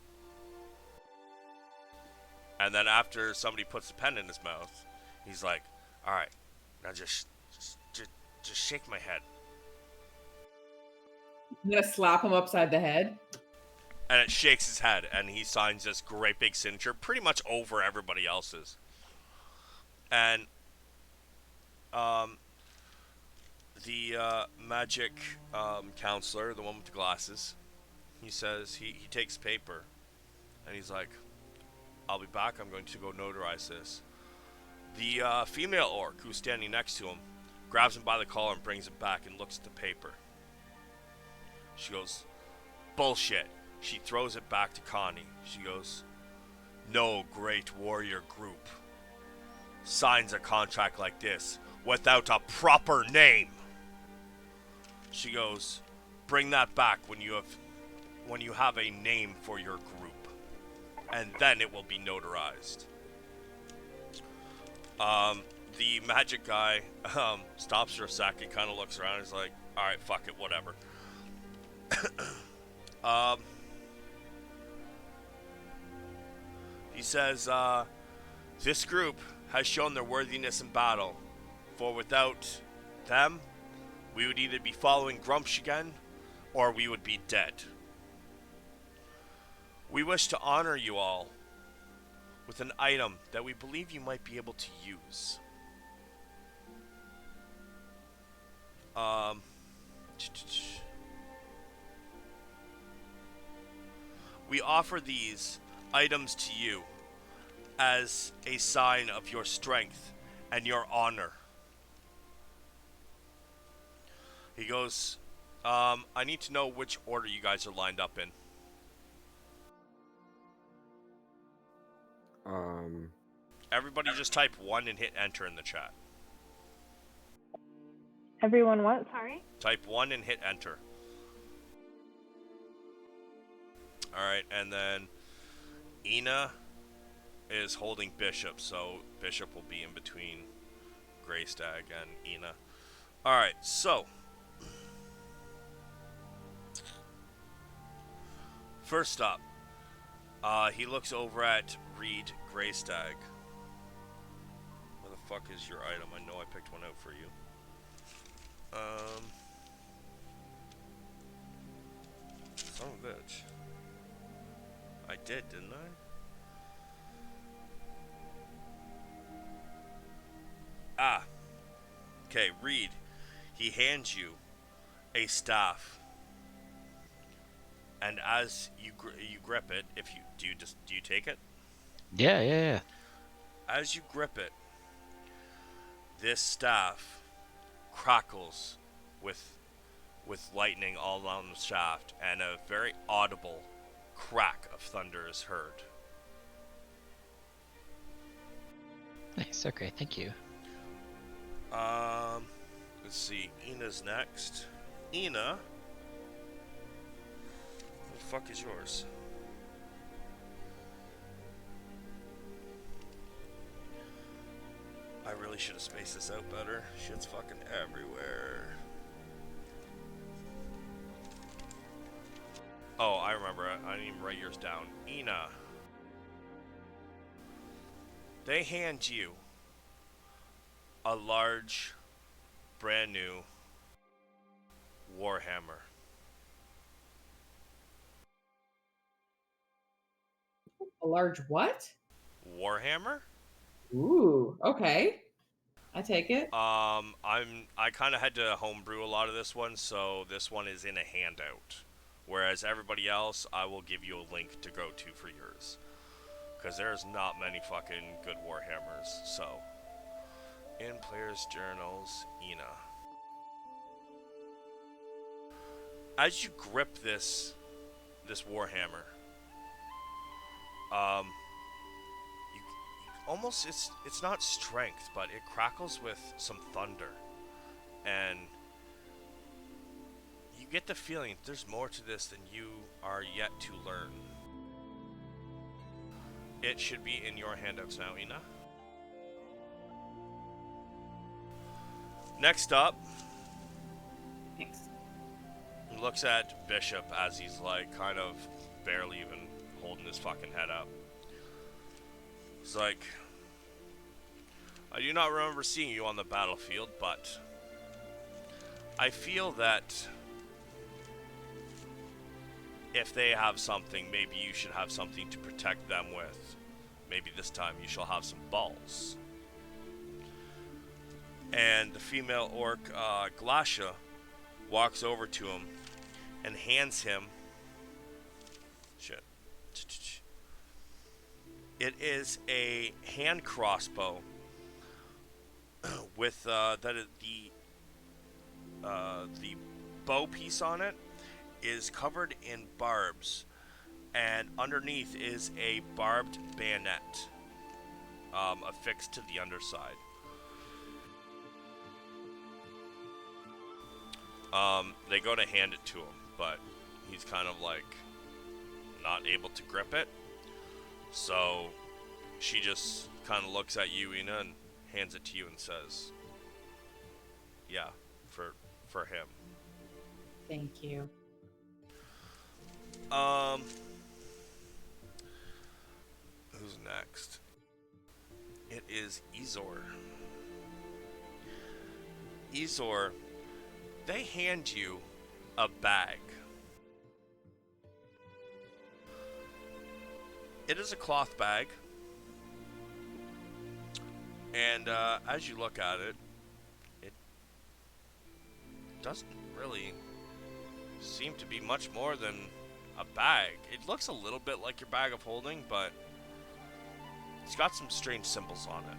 And then after somebody puts the pen in his mouth, he's like, alright, now just shake my head. I'm gonna slap him upside the head. And it shakes his head, and he signs this great big signature, pretty much over everybody else's. And the magic counselor, the one with the glasses, he says, he takes paper, and he's like, I'll be back, I'm going to go notarize this. The female orc who's standing next to him grabs him by the collar and brings him back and looks at the paper. She goes, bullshit. She throws it back to Connie. She goes, no great warrior group signs a contract like this without a proper name. She goes, bring that back when you have a name for your group, and then it will be notarized. The magic guy stops for a second, kind of looks around, and is like, alright, fuck it, whatever. He says, this group has shown their worthiness in battle, for without them, we would either be following Grumsh again, or we would be dead. We wish to honor you all with an item that we believe you might be able to use. We offer these items to you as a sign of your strength and your honor. He goes, I need to know which order you guys are lined up in. Everybody just type 1 and hit enter in the chat. Everyone what? Sorry? Type 1 and hit enter. Alright, and then Ina is holding Bishop, so Bishop will be in between Greystag and Ina. Alright, so First up, he looks over at Reed Greystag. Where the fuck is your item? I know I picked one out for you. Son of a bitch. I did, didn't I? Ah. Okay, Reed. He hands you a staff, and as you grip it, if you do you take it? Yeah. As you grip it, this staff crackles with lightning all along the shaft, and a very audible crack of thunder is heard. Nice. Okay. Thank you. Let's see. Ina's next. Ina, what the fuck is yours? I really should have spaced this out better. Shit's fucking everywhere. Oh, I remember. I didn't even write yours down. Ina. They hand you a large, brand new Warhammer. A large what? Warhammer? Ooh, okay. I take it. I kind of had to homebrew a lot of this one, so this one is in a handout. Whereas everybody else, I will give you a link to go to for yours. Because there's not many fucking good Warhammers, so. In Players' Journals, Ina. As you grip this Warhammer, you almost, it's not strength, but it crackles with some thunder. And you get the feeling there's more to this than you are yet to learn. It should be in your handouts now, Ina. Next up, Thanks. he looks at Bishop as he's like kind of barely even holding his fucking head up. He's like, I do not remember seeing you on the battlefield, but I feel that if they have something, maybe you should have something to protect them with. Maybe this time you shall have some balls. And the female orc, Glasha, walks over to him and hands him... Shit. It is a hand crossbow with the bow piece on it is covered in barbs, and underneath is a barbed bayonet affixed to the underside. They go to hand it to him, but he's kind of like not able to grip it. So she just kind of looks at you, Ina, and hands it to you and says, "Yeah, for him." Thank you. Who's next? It is Ezor. Ezor, they hand you a bag. It is a cloth bag, and as you look at it, it doesn't really seem to be much more than a bag. It looks a little bit like your bag of holding, but it's got some strange symbols on it.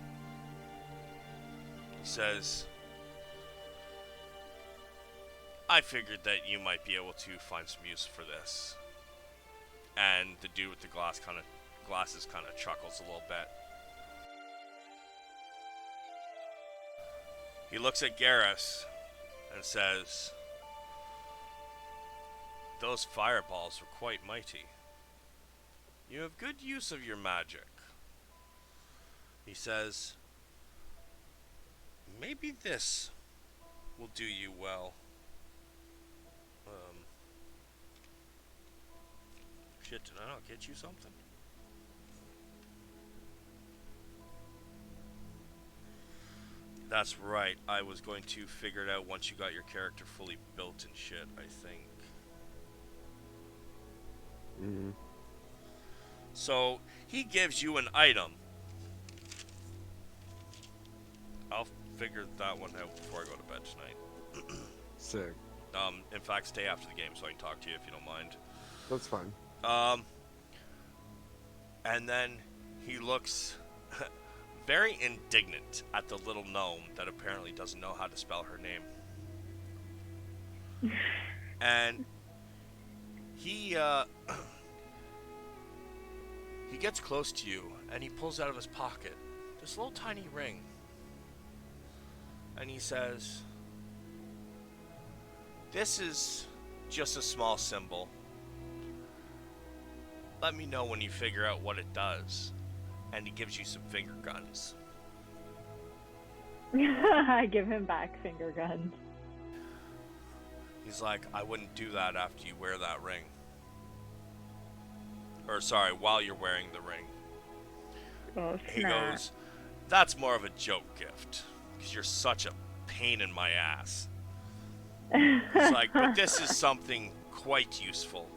He says, I figured that you might be able to find some use for this. And the dude with the glasses kind of chuckles a little bit. He looks at Garrus and says, those fireballs were quite mighty. You have good use of your magic. He says, maybe this will do you Shit, did I not get you something? That's right. I was going to figure it out once you got your character fully built and shit, I think. Mm-hmm. So, he gives you an item. I'll figure that one out before I go to bed tonight. Sick. In fact, stay after the game so I can talk to you if you don't mind. That's fine. And then he looks very indignant at the little gnome that apparently doesn't know how to spell her name. And he gets close to you and he pulls out of his pocket this little tiny ring. And he says, "This is just a small symbol. Let me know when you figure out what it does." And he gives you some finger guns. I give him back finger guns. He's like, "I wouldn't do that after you wear that ring." Or sorry, while you're wearing the ring. Oh, He snap. goes, "That's more of a joke gift, because you're such a pain in my ass." He's like, "But this is something quite useful."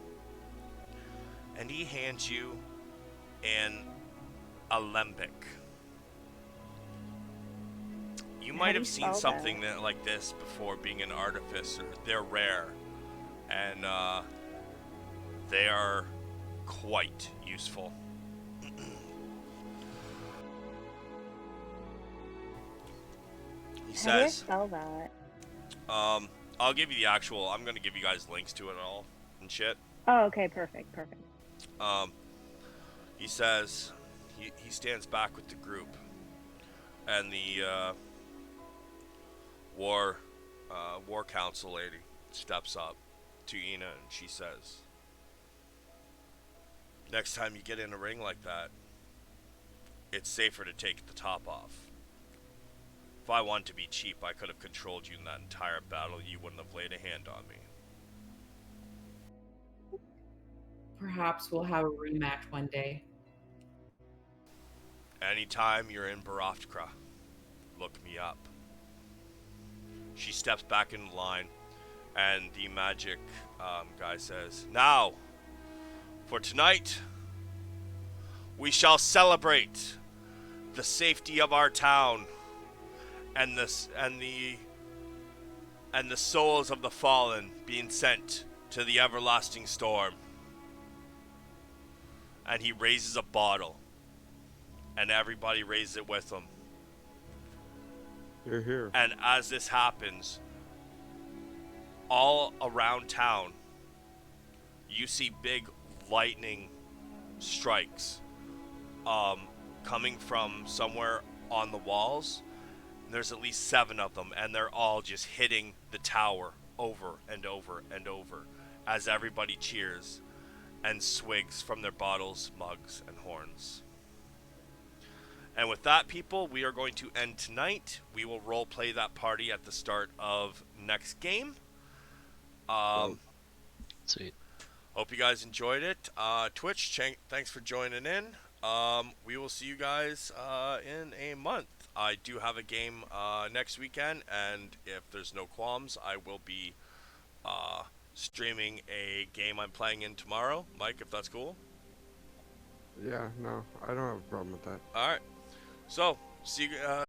And he hands you an alembic. You How might do you have seen spell something that like this before, being an artificer. They're rare, and they are quite useful. He How do I says, spell that? I'll give you the actual, I'm going to give you guys links to it all and shit. Oh, okay, perfect. He says, he stands back with the group, and the war council lady steps up to Ina and she says, "Next time you get in a ring like that, it's safer to take the top off. If I wanted to be cheap, I could have controlled you in that entire battle. You wouldn't have laid a hand on me." Perhaps we'll have a rematch one day. "Anytime you're in Boroftkrah, look me up." She steps back in line, and the magic guy says, "Now, for tonight, we shall celebrate the safety of our town and the souls of the fallen being sent to the everlasting storm." And he raises a bottle, and everybody raises it with him. You're here. And as this happens, all around town, you see big lightning strikes coming from somewhere on the walls. There's at least 7 of them, and they're all just hitting the tower over and over and over as everybody cheers and swigs from their bottles, mugs, and horns. And with that, people, we are going to end tonight. We will role play that party at the start of next game. Sweet. Hope you guys enjoyed it. Twitch, thanks for joining in. We will see you guys in a month. I do have a game next weekend, and if there's no qualms, I will be streaming a game I'm playing in tomorrow. Mike, if that's cool. Yeah, no, I don't have a problem with that. All right. So, see you.